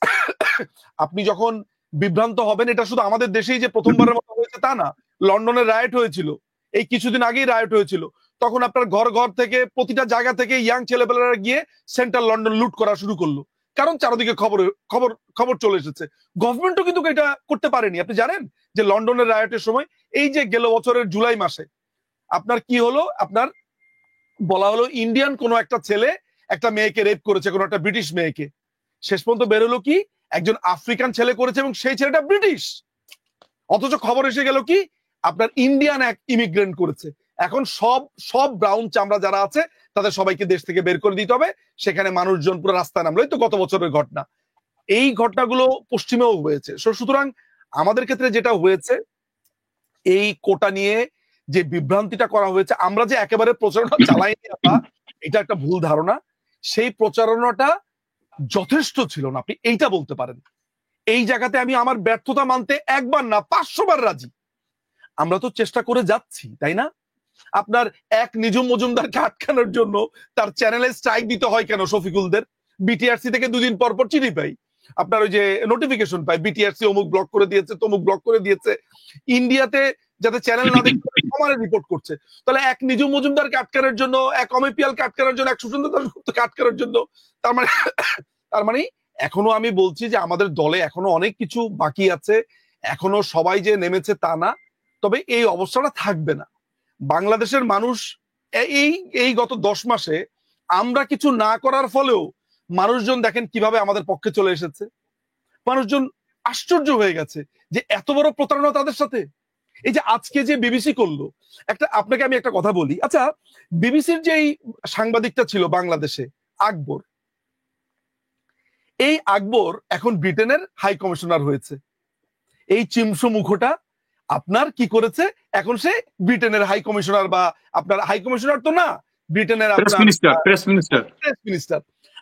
আপনি যখন বিভ্রান্ত হবেন, এটা শুধু আমাদের দেশেই যে প্রথমবারের মতো হয়েছে তা না। লন্ডনের রায়ট হয়েছিল, এই কিছুদিন আগেই রায়ট হয়েছিল, তখন আপনার ঘর ঘর থেকে প্রতিটা জায়গা থেকে ইয়াং ছেলেপেলেরা গিয়ে সেন্ট্রাল লন্ডন লুট করা শুরু করলো, কারণ চারদিকে খবর খবর খবর চলে এসেছে। গভর্নমেন্টও কিন্তু এটা করতে পারেনি। আপনি জানেন যে লন্ডনের রায়টের সময়, এই যে গেল বছরের জুলাই মাসে আপনার কি হলো, আপনার বলা হলো ইন্ডিয়ান কোনো একটা ছেলে একটা মেয়েকে রেপ করেছে, কোনো একটা ব্রিটিশ মেয়েকে। শেষ পর্যন্ত বেরোলো কি একজন আফ্রিকান ছেলে করেছে এবং সেই ছেলেটা ব্রিটিশ। অথচ খবর এসে গেল কি আপনার ইন্ডিয়ান এক ইমিগ্রেন্ট করেছে। এখন সব ব্রাউন চামড়া যারা আছে তাদের সবাইকে দেশ থেকে বের করে দিতে হবে। সেখানে মানুষজন পুরো রাস্তায় নামলো। এই তো গত বছরের ঘটনা। এই ঘটনাগুলো পশ্চিমেও হয়েছে। সুতরাং আমাদের ক্ষেত্রে যেটা হয়েছে, এই কোটা নিয়ে যে বিভ্রান্তিটা করা হয়েছে, আমরা যে একেবারে প্রচারণা চালাইনি, এটা একটা ভুল ধারণা। সেই প্রচারণাটা যথেষ্ট ছিল না, আপনি এইটা বলতে পারেন। এই জায়গাতে আমি আমার ব্যর্থতা মানতে একবার না 500 বার রাজি। আমরা তো চেষ্টা করে যাচ্ছি, তাই না? আপনার এক নিজুম মজুমদারকে আটকানোর জন্য তার চ্যানেলে স্ট্রাইক দিতে হয় কেন? শফিকুলদের বিটিআরসি থেকে দুদিন পর পর চিঠি পাই, আপনার ওই যে নোটিফিকেশন পাই, বিটিআরসি অমুক ব্লক করে দিয়েছে, তমুক ব্লক করে দিয়েছে। ইন্ডিয়াতে যাতে চ্যানেল না দেখতে সমানে রিপোর্ট করছে। তাহলে এক নিজুম মজুমদারকে আটকানোর জন্য, এক অমিপিয়ালকে আটকানোর জন্য, এক সুশান্ত দাশগুপ্তকে আটকানোর জন্য, তার মানে এখনো আমি বলছি যে আমাদের দলে এখনো অনেক কিছু বাকি আছে। এখনো সবাই যে নেমেছে তা না, তবে এই অবস্থাটা থাকবে না। বাংলাদেশের মানুষ এই গত 10 মাসে আমরা কিছু না করার ফলেও মানুষজন দেখেন কিভাবে আমাদের পক্ষে চলে এসেছে। মানুষজন আশ্চর্য হয়ে গেছে যে এত বড় প্রতারণা তাদের সাথে। এই যে আজকে যে বিবিসি করলো, আপনাকে আমি একটা কথা বলি। আচ্ছা, বিবিসির যে সাংবাদিকটা ছিল বাংলাদেশে, আকবর, এই আকবর এখন ব্রিটেনের হাই কমিশনার হয়েছে। এই চিমসো মুখোটা আপনার কি করেছে, এখন সে ব্রিটেনের হাই কমিশনার, বা আপনার হাই কমিশনার তো না, ব্রিটেনের প্রেস মিনিস্টার।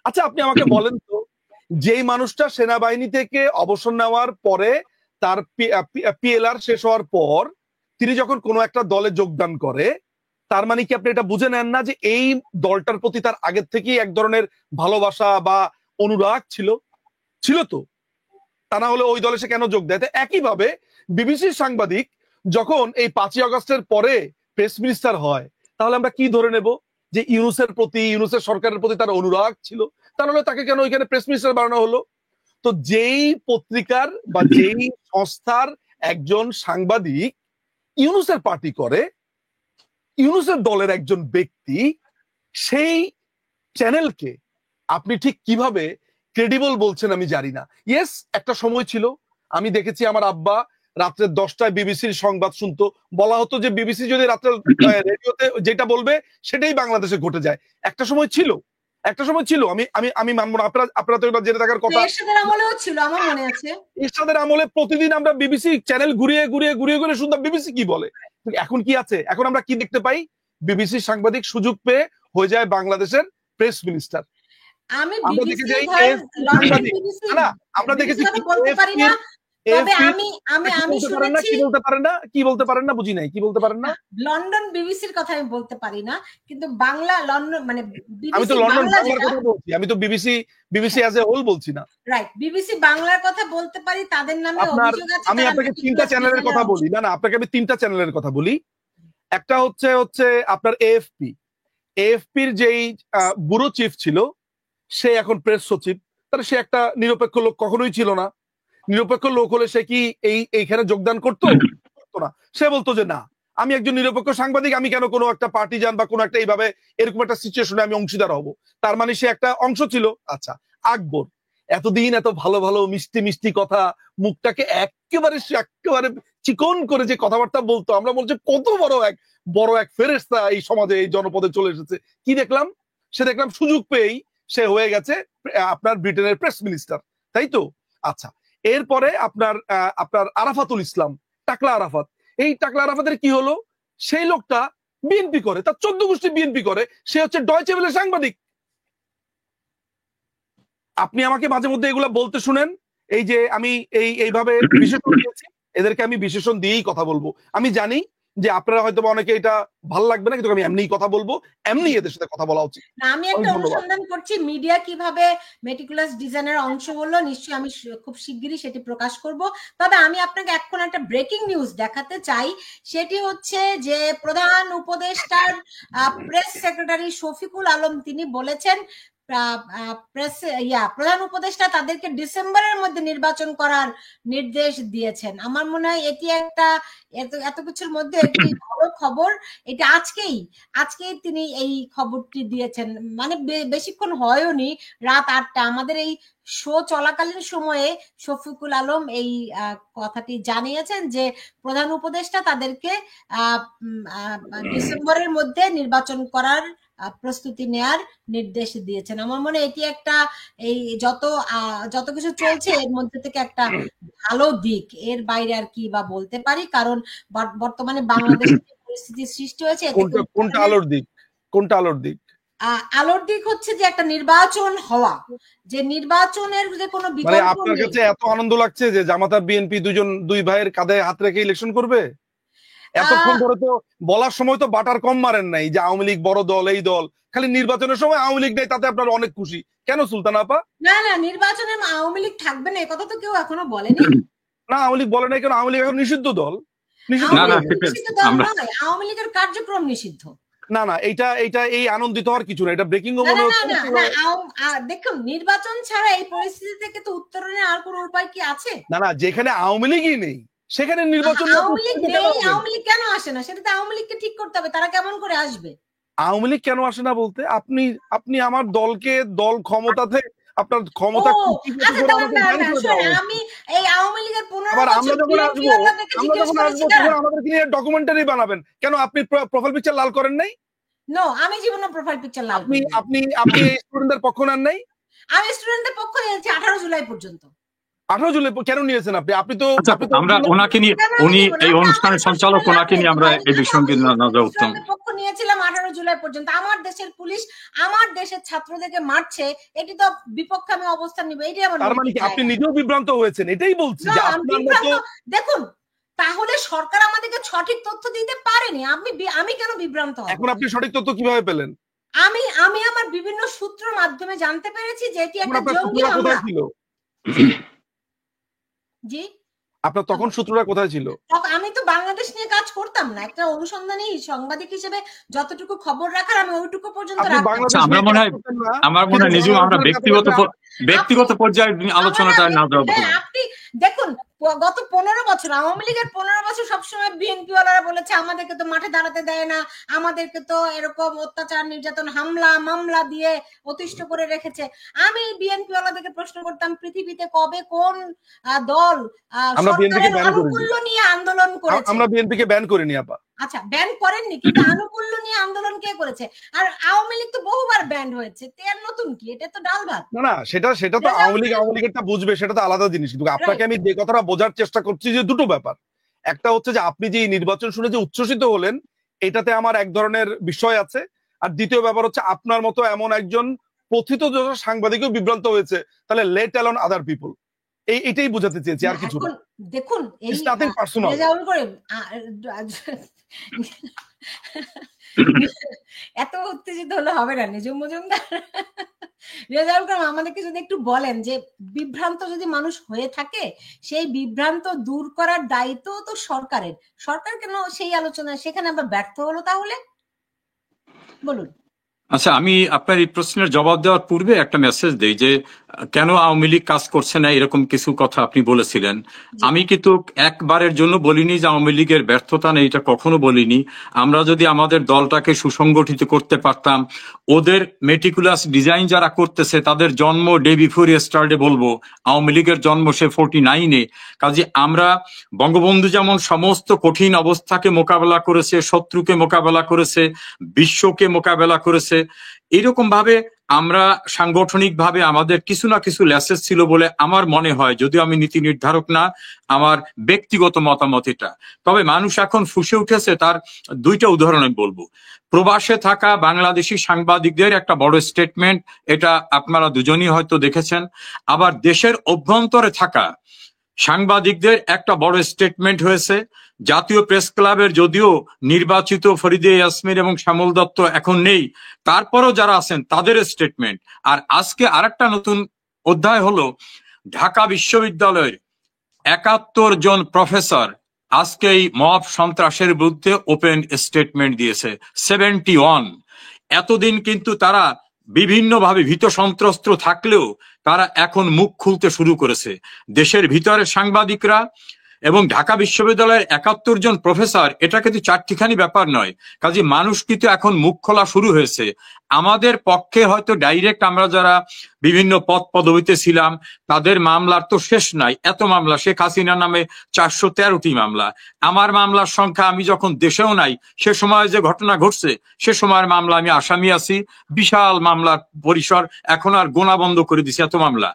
আচ্ছা, আপনি আমাকে বলেন তো, যেই মানুষটা সেনাবাহিনী থেকে অবসর নেওয়ার পরে, তার পিএলআর শেষ হওয়ার পর তিনি যখন কোনো একটা দলে যোগদান করে, তার মানে কি আপনি এটা বুঝে নেন না যে এই দলটার প্রতি তার আগের থেকেই এক ধরনের ভালোবাসা বা অনুরাগ ছিল তো? তা না হলে ওই দলে সে কেন যোগ দেয়? একইভাবে বিবিসির সাংবাদিক যখন এই 5ই আগস্টের পরে প্রেস মিনিস্টার হয়, তাহলে আমরা কি ধরে নেব যে ইউনূসের সরকারের প্রতি তার অনুরাগ ছিল? তাহলে তাকে কেন ওইখানে প্রেস মিনিস্টার বানানো হলো? তো যেই পত্রিকার বা যেই সংস্থার একজন সাংবাদিক ইউনূসের পার্টি করে, ইউনূসের দলের একজন ব্যক্তি, সেই চ্যানেলকে আপনি ঠিক কিভাবে ক্রেডিবল বলছেন আমি জানি না। ইয়েস, একটা সময় ছিল আমি দেখেছি আমার আব্বা রাত্রে 10টায় বিবিসির সংবাদ শুনতো। বলা হতো যে বিবিসি যদি রাত্রে রেডিওতে যেটা বলবে সেটাই বাংলাদেশে ঘটে যায়। একটা সময় ছিল। আমি মানবো না, আপনারা তো এবার জেনে থাকার কথা। এরশাদের আমলেও ছিল, আমার মনে আছে। এরশাদের আমলে প্রতিদিন আমরা বিবিসি চ্যানেল ঘুরিয়ে শুনতাম বিবিসি কি বলে। এখন কি আছে? এখন আমরা কি দেখতে পাই? বিবিসির সাংবাদিক সুযোগ পেয়ে হয়ে যায় বাংলাদেশের প্রেস মিনিস্টার। আমি আমরা বিবিসি দেখেছি এই ধরেন AFP লন্ডন সাংবাদিক, বিবিসি না আমরা দেখেছি কথা কি বলতে পারি না, তবে AFP আমি আমি কি আমি বলতে পারেন না, শুনেছি কি বলতে পারেন না, কি বলতে পারেন না, বুঝি নাই, কি বলতে পারেন না? লন্ডন বিবিসির কথা আমি বলতে পারি না, কিন্তু বাংলা লন্ডন মানে আমি তো বিবিসি লন্ডন বাংলা বাংলার যেটা, কথা বলছি, আমি তো বিবিসি অ্যাজ এ হোল বলছি না। রাইট, বিবিসি বাংলার কথা বলতে পারি, তাদের নামে আপনার অভিযোগ আছে আমি তারা আপনাকে তিনটা meticulous চ্যানেলের design কথা এর অংশ। বলি, না না আপনাকে আমি তিনটা চ্যানেলের কথা বলি। একটা হচ্ছে আপনার এএফপির যেই ব্যুরো চিফ ছিল, সে এখন প্রেস সচিব। তাহলে সে একটা নিরপেক্ষ লোক কখনোই ছিল না। নিরপেক্ষ লোক হলে সে কি এইখানে যোগদান করতো? করতো না। সে বলতো যে না, আমি একজন নিরপেক্ষ সাংবাদিক, আমি কেন কোনো একটা পার্টিজান বা কোনো একটা এইভাবে এরকম একটা সিচুয়েশনে আমি অংশীদার হব। তার মানে সে একটা অংশ ছিল। আচ্ছা, আকবর এতদিন এত ভালো ভালো মিষ্টি মিষ্টি কথা, মুখটাকে একেবারে চিকন করে যে কথাবার্তা বলতো, আমরা বলছি কত বড় এক ফেরেশতা এই সমাজে, এই জনপদে চলে এসেছে। কি দেখলাম? দেখলাম সুযোগ পেয়েই সে হয়ে গেছে আপনার ব্রিটেনের প্রেস মিনিস্টার, তাই তো? আচ্ছা, এরপরে আপনার আরাফাতুল ইসলাম, টাকলা আরাফাত। এই টাকলা আরাফাতের কি হলো? সেই লোকটা বিএনপি করে, তার 14 গোষ্ঠী বিএনপি করে, সে হচ্ছে ডয়চে ভেলে সাংবাদিক। আপনি আমাকে মাঝে মধ্যে এগুলা বলতে শুনেন, এই যে আমি এইভাবে বিশেষণ দিয়েছি, এদেরকে আমি বিশেষণ দিয়েই কথা বলবো। আমি জানি যে আপনারা হয়তো অনেকে এটা ভালো লাগবে না, কিন্তু আমি এমনিই কথা বলবো, এমনি এদের সাথে কথা বলা উচিত। না, আমি একটা অনুসন্ধান করছি মিডিয়া কিভাবে মেটিকুলাস ডিজাইনের অংশ হলো, নিশ্চয়ই আমি খুব শিগগিরই সেটি প্রকাশ করব। তবে আমি আপনাকে এখন একটা ব্রেকিং নিউজ দেখাতে চাই, সেটি হচ্ছে যে প্রধান উপদেষ্টার প্রেস সেক্রেটারি শফিকুল আলম তিনি বলেছেন প্রধান উপদেষ্টা তাদেরকে ডিসেম্বরের মধ্যে নির্বাচন করার নির্দেশ দিয়েছেন। আমার মনে হয় এটি একটা এত কিছুর মধ্যে একটি ভালো খবর। এটা আজকেই তিনি এই খবরটি দিয়েছেন, মানে বেশিক্ষণ হয়নি, রাত 8টা আমাদের এই শো চলাকালীন সময়ে শফিকুল আলম এই কথাটি জানিয়েছেন যে প্রধান উপদেষ্টা তাদেরকে ডিসেম্বরের মধ্যে নির্বাচন করার প্রস্তুতি নেয়ার নির্দেশ দিয়েছেন। আমার মনে এটি একটা এই যত কিছু চলছে এর মধ্যে থেকে একটা ভালো দিক, এর বাইরে আর কি বা বলতে পারি, কারণ বর্তমানে বাংলাদেশে যে পরিস্থিতি সৃষ্টি হয়েছে কোনটা আলোর দিক? কোনটা আলোর দিক? আলোর দিক হচ্ছে যে একটা নির্বাচন হওয়া, যে নির্বাচনের যে কোনো মানে বিকল্প আপনার নেই। কাছে এত আনন্দ লাগছে যে জামাত আর বিএনপি দুই ভাইয়ের কাঁধে হাত রেখে ইলেকশন করবে? এতক্ষণ ধরে তো বলার সময় তো বাটার কম মারেন নাই যে আওয়ামী লীগ বড় দল, এই দল, খালি নির্বাচনের সময় আওয়ামী লীগ নেই, তাতে আপনার অনেক খুশি কেন সুলতানা আপা? না নির্বাচনে আওয়ামী লীগ থাকবে না, কথা তো কেউ এখনো বলেনি। না, আওয়ামী লীগ বলে নাই কেন? আওয়ামী লীগ এখন নিষিদ্ধ দল, নিষিদ্ধ না, দল। নিষিদ্ধ দল নয়, আওয়ামী লীগের কার্যক্রম নিষিদ্ধ। না এইটা এই আনন্দিত হওয়ার কিছু না, এটা ব্রেকিং ও মনে হচ্ছে। দেখুন, নির্বাচন ছাড়া এই পরিস্থিতি থেকে তো উত্তরণের আর কোনো উপায় কি আছে? না যেখানে আওয়ামী লীগই নেই সেখানে নির্বাচন আওয়ামী লীগ নেই, আওয়ামী লীগ কেন আসে না সেটা তো আওয়ামী লীগকে ঠিক করতে হবে, তারা কেমন করে আসবে? আওয়ামী লীগ কেন আসে না বলতে, আপনি আমার দল ক্ষমতাতে, আপনার ক্ষমতা আমি এই আওয়ামী লীগের 15 আবার আমরা বছর যখন আসবো তখন আমাদেরকে নিয়ে ডকুমেন্টারি বানাবেন কেন? আপনি প্রোফাইল পিকচার লাল করেন নাই? নো, আমি জীবনে প্রোফাইল পিকচার লাল আপনি আপনি আপনি স্টুডেন্টদের পক্ষ নেন নাই? আমি স্টুডেন্টদের পক্ষ নিয়েছি 18 জুলাই পর্যন্ত। 18 জুলাই কেন নিয়েছেন আপনি? আপনি তো আমরা ওনাকে নিয়ে, উনি এই অনুষ্ঠানের সঞ্চালক, ওনাকে নিয়ে আমরা এই বিষয়টি না যাওয়া উত্তম। পক্ষ নিয়েছিলাম 18 জুলাই পর্যন্ত। আমার দেশের পুলিশ আমার দেশের ছাত্রদেরকে মারছে, এটি তো বিপক্ষে আমি অবস্থান নিব, এটাই আমার। তার মানে কি আপনি নিজেও বিভ্রান্ত হয়েছেন? এটাই বলছি যে আপনার মতো। দেখুন, তাহলে সরকার আমাদেরকে সঠিক তথ্য দিতে পারেনি, আমি কেন বিভ্রান্ত হব? এখন আপনি সঠিক তথ্য কিভাবে পেলেন? আমি আমার বিভিন্ন সূত্রের মাধ্যমে জানতে পেরেছি যে এটি একটা জঙ্গি হামলা ছিল। জি, আপনার তখন সূত্রটা কোথায় ছিল? আমি তো বাংলাদেশ নিয়ে কাজ করতাম না, একটা অনুসন্ধানী সাংবাদিক হিসেবে যতটুকু খবর রাখার আমি ওইটুকু পর্যন্ত রাখতাম। আমার মনে হয় নিজেও আমরা ব্যক্তিগত পর্যায়ে আলোচনাটা না যাওয়া ভালো। আপনি দেখুন, গত 15 বছর আওয়ামী লীগের 15 বছর সবসময় বিএনপি ওয়ালারা বলেছে আমাদেরকে তো মাঠে দাঁড়াতে দেয় না, আমাদেরকে তো এরকম অত্যাচার নির্যাতন হামলা মামলা দিয়ে অতিষ্ঠ করে রেখেছে। আমি বিএনপি ওয়ালাদেরকে প্রশ্ন করতাম, পৃথিবীতে কবে কোন দল সরকারের আনুকূল্য নিয়ে আন্দোলন করেছে? আমরা বিএনপিকে ব্যান করিনি আপা। আচ্ছা, ব্যান করেননি, কিন্তু আনুকূল্য নিয়ে আন্দোলন কে করেছে? আর আওয়ামী লীগ তো বহুবার ব্যান্ড হয়েছে, এর নতুন কি? এটা তো ডাল ভাত। না সেটা তো আওয়ামী লীগেরটা বুঝবে, সেটা তো আলাদা জিনিস। কিন্তু আপনাকে আমি যে কথাটা বোঝার চেষ্টা করছি যে দুটো ব্যাপার। একটা হচ্ছে যে আপনি যে নির্বাচন শুনে যে উচ্ছ্বসিত হলেন, এটাতে আমার এক ধরনের বিষয় আছে। আর দ্বিতীয় ব্যাপার হচ্ছে আপনার মতো এমন একজন পথিতযশা সাংবাদিকও বিভ্রান্ত হয়েছে, তাহলে লেট অ্যালোন আদার পিপল। এটাই বোঝাতে চেয়েছি, আর কিছু না। দেখুন এই ইটস নাথিং পার্সোনাল। রেজাউল করে এত উত্তেজিত হলে হবে না নিজুম মজুমদার। রেজাউল করিম আমাদেরকে যদি একটু বলেন যে বিভ্রান্ত যদি মানুষ হয়ে থাকে সেই বিভ্রান্ত দূর করার দায়িত্ব তো সরকারের, সরকার কেন সেই আলোচনা সেখানে আবার ব্যর্থ হলো তাহলে? বলুন। আচ্ছা, আমি আপনার এই প্রশ্নের জবাব দেওয়ার পূর্বে একটা মেসেজ দেই যে কেন আওয়ামী লীগ কাজ করছে না, এরকম কিছু কথা আপনি বলেছিলেন। আমি কিন্তু একবারের জন্য বলিনি যে আওয়ামী লীগের ব্যর্থতা নেই, এটা কখনো বলিনি। আমরা যদি আমাদের দলটাকে সুসংগঠিত করতে পারতাম, ওদের মেটিকুলাস ডিজাইন যারা করতেছে তাদের জন্ম ডে বিফোর ইয়েস্টারডে বলবো, আওয়ামী লীগের জন্ম সে 49-এ। কাজে আমরা বঙ্গবন্ধু যেমন সমস্ত কঠিন অবস্থাকে মোকাবেলা করেছে, শত্রুকে মোকাবেলা করেছে, বিশ্বকে মোকাবেলা করেছে, এরকম ভাবে আমরা সাংগঠনিক ভাবে আমাদের কিছু না কিছু লেসেস ছিল বলে আমার মনে হয়, যদিও আমি নীতি নির্ধারক না, আমার ব্যক্তিগত মতামত এটা। তবে মানুষ এখন ফুঁসে উঠেছে, তার দুইটা উদাহরণ আমি বলবো। প্রবাসে থাকা বাংলাদেশি সাংবাদিকদের একটা বড় স্টেটমেন্ট, এটা আপনারা দুজনই হয়তো দেখেছেন। আবার দেশের অভ্যন্তরে থাকা সাংবাদিকদের একটা বড় স্টেটমেন্ট হয়েছে। জাতীয় প্রেস ক্লাবের যদিও নির্বাচিত ফরিদে ইয়াসমিন এবং শ্যামল দত্ত এখন নেই, তারপরও যারা আছেন তাদের স্টেটমেন্ট। আর আজকে আরেকটা নতুন অধ্যায় হলো, ঢাকা বিশ্ববিদ্যালয়ের 71 জন প্রফেসর আজকে এই মব সন্ত্রাসের বিরুদ্ধে ওপেন স্টেটমেন্ট দিয়েছে। 71। এতদিন কিন্তু তারা বিভিন্নভাবে ভীত সন্ত্রস্ত থাকলেও তারা এখন মুখ খুলতে শুরু করেছে। দেশের ভিতরে সাংবাদিকরা এবং ঢাকা বিশ্ববিদ্যালয়ের 71 জন প্রফেসর, এটা কিন্তু চারটিখানি ব্যাপার নয়। কাজে মানুষ কিন্তু এখন মুখ খোলা শুরু হয়েছে। আমাদের পক্ষে হয়তো ডাইরেক্ট আমরা যারা বিভিন্ন পদ পদবিতে ছিলাম তাদের মামলার তো শেষ নাই, এত মামলা। শেখ হাসিনা নামে 413টি মামলা। আমার মামলার সংখ্যা, আমি যখন দেশেও নাই সে সময় যে ঘটনা ঘটছে সে সময়ের মামলা আমি আসামি আছি, বিশাল মামলার পরিসর, এখন আর গোনা বন্ধ করে দিছে এত মামলা।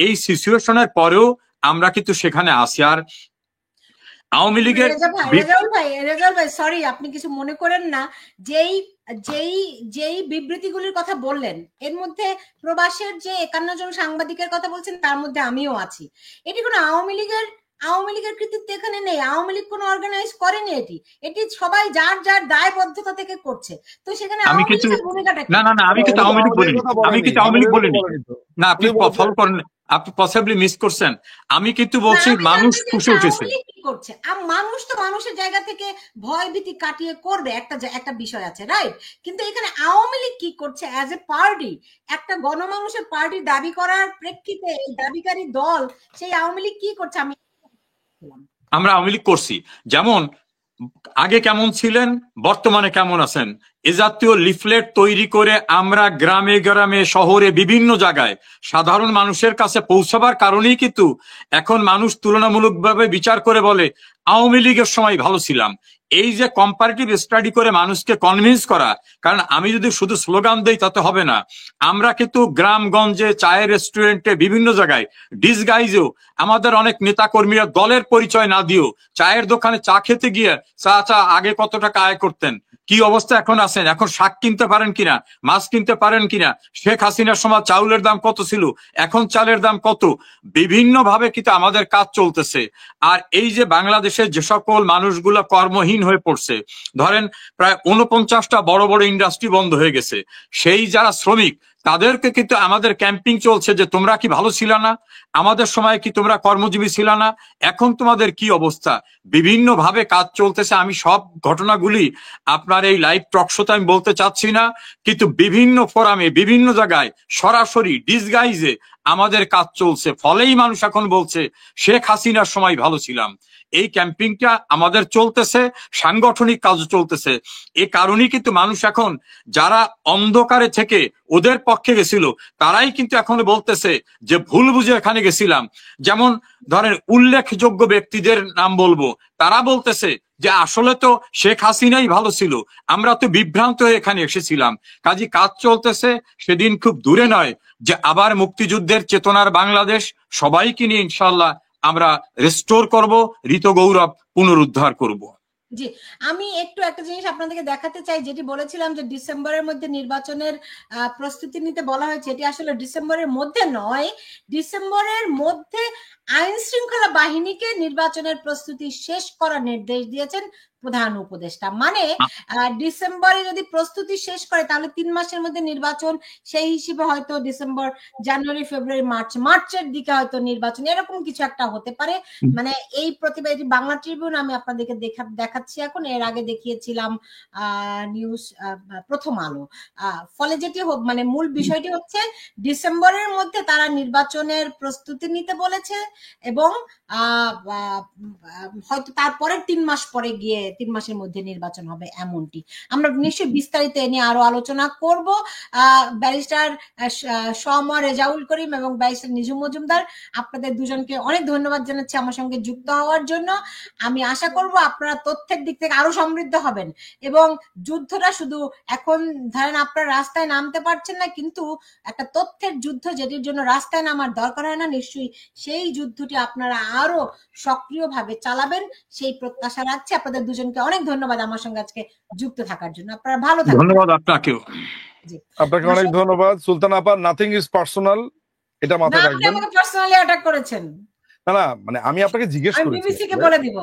এই সিচুয়েশনের পরেও আমরা কিন্তু সেখানে আছি। আর আওয়ামী লীগের রেজাউল ভাই সরি, আপনি কিছু মনে করেন না, যেই যেই যেই বিবৃতিগুলির কথা বললেন এর মধ্যে প্রবাসের যে 51 জন সাংবাদিকের কথা বলছেন তার মধ্যে আমিও আছি। এটি কোনো আওয়ামী লীগের কৃতিত্ব এখানে নেই। আওয়ামী লীগ কোনো অর্গানাইজ করেনি, এটি সবাই যার যার দায়বদ্ধতা থেকে করছে। তো সেখানে আমি কিন্তু আমি কিন্তু আওয়ামী লীগ বলিনি। না, আপনি ফলো করেন, আপনি পসিবলি মিস করছেন। আমি কিন্তু বলছি মানুষ ফুঁসে উঠেছে। করছে মানুষ তো মানুষের জায়গা থেকে ভয় ভীতি কাটিয়ে করবে, একটা বিষয় আছে, রাইট? কিন্তু এখানে আওয়ামী লীগ কি করছে অ্যাজ এ পার্টি, একটা গণমানুষের পার্টি দাবি করার প্রেক্ষিতে এই দাবিকারী দল, সেই আওয়ামী লীগ কি করছে? আমরা আওয়ামী লীগ করছি, যেমন আগে কেমন ছিলেন বর্তমানে কেমন আছেন, এ জাতীয় লিফলেট তৈরি করে আমরা গ্রামে গ্রামে শহরে বিভিন্ন জায়গায় সাধারণ মানুষের কাছে পৌঁছাবার কারণেই কিন্তু এখন মানুষ তুলনামূলকভাবে বিচার করে বলে আওয়ামী লীগের সময় ভালো ছিলাম। এই যে কম্পারেটিভ স্টাডি করে মানুষকে কনভিন্স করা, কারণ আমি যদি শুধু স্লোগান দেই তাতে হবে না। আমরা কিন্তু গ্রামগঞ্জে, চায়ের রেস্টুরেন্টে, বিভিন্ন জায়গায় ডিসগাইজেও আমাদের অনেক নেতা কর্মীরা দলের পরিচয় না দিয়েও চায়ের দোকানে চা খেতে গিয়ে চা আগে কত টাকা আয় করতেন, কি অবস্থা এখন আছেন, এখন শাক কিনতে পারেন কিনা, মাছ কিনতে পারেন কিনা, শেখ হাসিনার সময় চাউলের দাম কত ছিল, এখন চালের দাম কত, বিভিন্ন ভাবে কিন্তু আমাদের কাজ চলতেছে। আর এই যে বাংলাদেশের যে সকল মানুষগুলো কর্মহীন হয়ে পড়ছে, ধরেন প্রায় 49টা বড় বড় ইন্ডাস্ট্রি বন্ধ হয়ে গেছে, সেই যারা শ্রমিক তাদেরকে কিন্তু আমাদের ক্যাম্পিং চলছে যে তোমরা কি ভালো ছিল না, আমাদের সময় কি তোমরা কর্মজীবী ছিল না, এখন তোমাদের কি অবস্থা। বিভিন্ন ভাবে কাজ চলতেছে। আমি সব ঘটনাগুলি আপনার এই লাইভ টক শোতে আমি বলতে চাচ্ছি না, কিন্তু বিভিন্ন ফোরামে, বিভিন্ন জায়গায় সরাসরি ডিসগাইজে আমাদের কাজ চলছে। ফলেই মানুষ এখন বলছে শেখ হাসিনার সময় ভালো ছিলাম। এই ক্যাম্পিংটা আমাদের চলতেছে, সাংগঠনিক কাজ চলতেছে। এ কারণেই কিন্তু মানুষ এখন যারা অন্ধকারে থেকে ওদের পক্ষে গেছিল তারাই কিন্তু এখন বলতেছে যে ভুল বুঝে এখানে গেছিলাম। যেমন ধরেন উল্লেখযোগ্য ব্যক্তিদের নাম বলবো, তারা বলতেছে যে আসলে তো শেখ হাসিনাই ভালো ছিল, আমরা তো বিভ্রান্ত হয়ে এখানে এসেছিলাম। কাজে কাজ চলতেছে, সেদিন খুব দূরে নয় যে আবার মুক্তিযুদ্ধের চেতনার বাংলাদেশ সবাইকে নিয়ে ইনশাল্লাহ আমরা রেস্টোর করব, ঋত গৌরব পুনরুদ্ধার করব। জি, আমি একটু একটা জিনিস আপনাদেরকে দেখাতে চাই, যেটি বলেছিলাম যে ডিসেম্বরের মধ্যে নির্বাচনের প্রস্তুতি নিতে বলা হয়েছে, এটি আসলে ডিসেম্বরের মধ্যে নয়, ডিসেম্বরের মধ্যে আইন শৃঙ্খলা বাহিনীকে নির্বাচনের প্রস্তুতি শেষ করার নির্দেশ দিয়েছেন প্রধান উপদেষ্টা। মানে ডিসেম্বরে যদি প্রস্তুতি শেষ করে তাহলে 3 মাসের মধ্যে নির্বাচন, সেই হিসেবে হয়তো ডিসেম্বর, জানুয়ারি, ফেব্রুয়ারি, মার্চের দিকে হয়তো নির্বাচন, এরকম কিছু একটা হতে পারে। মানে এই প্রতিবেদী বাংলা ট্রিবিউন আমি আপনাদেরকে দেখাচ্ছি এখন, এর আগে দেখিয়েছিলাম নিউজ প্রথম আলো। ফলে যেটি মানে মূল বিষয়টি হচ্ছে ডিসেম্বরের মধ্যে তারা নির্বাচনের প্রস্তুতি নিতে বলেছে, এবং হয়তো তারপরের 3 মাস পরে গিয়ে 3 মাসের মধ্যে নির্বাচন হবে, এমনটি। আমরা নিশ্চয়ই বিস্তারিত এ নিয়ে আরো আলোচনা করব। ব্যারিস্টার সোমা রেজাউল করিম এবং ব্যারিস্টার নিঝুম মজুমদার, আপনাদের দুজনকে অনেক ধন্যবাদ জানাচ্ছি আমার সঙ্গে যুক্ত হওয়ার জন্য। আমি আশা করব আপনারা তথ্যের দিক থেকে আরো সমৃদ্ধ হবেন, এবং যুদ্ধটা শুধু এখন ধরেন আপনারা রাস্তায় নামতে পারছেন না, কিন্তু একটা তথ্যের যুদ্ধ যেটির জন্য রাস্তায় নামার দরকার হয় না, নিশ্চয়ই সেই যুদ্ধটি আপনারা আরো সক্রিয়ভাবে চালাবেন, সেই প্রত্যাশা রাখছি। আপনাদের দুজনকে অনেক ধন্যবাদ আমার সঙ্গে আজকে যুক্ত থাকার জন্য। আপনারা ভালো থাকবেন। ধন্যবাদ আপনাকেও। আপনাকে অনেক ধন্যবাদ সুলতান আপা। নাথিং ইজ পার্সোনাল, এটা মাথায় আপনি রাখবেন। আমাকে পার্সোনালি অ্যাটাক করেছেন। না, মানে আমি আপনাকে জিজ্ঞেস আমি করেছি। বিবিসি কে বলে দিব।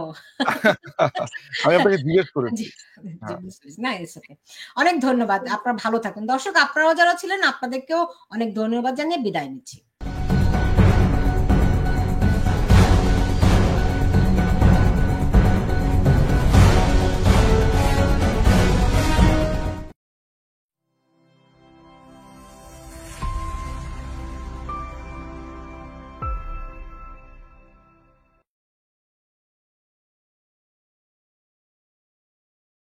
আমি আপনাকে জিজ্ঞেস করেছি। না, ইটস ওকে। অনেক ধন্যবাদ, আপনারা ভালো থাকুন। দর্শক, আপনারাও যারা ছিলেন আপনাদেরকেও অনেক ধন্যবাদ জানিয়ে বিদায় নিচ্ছি।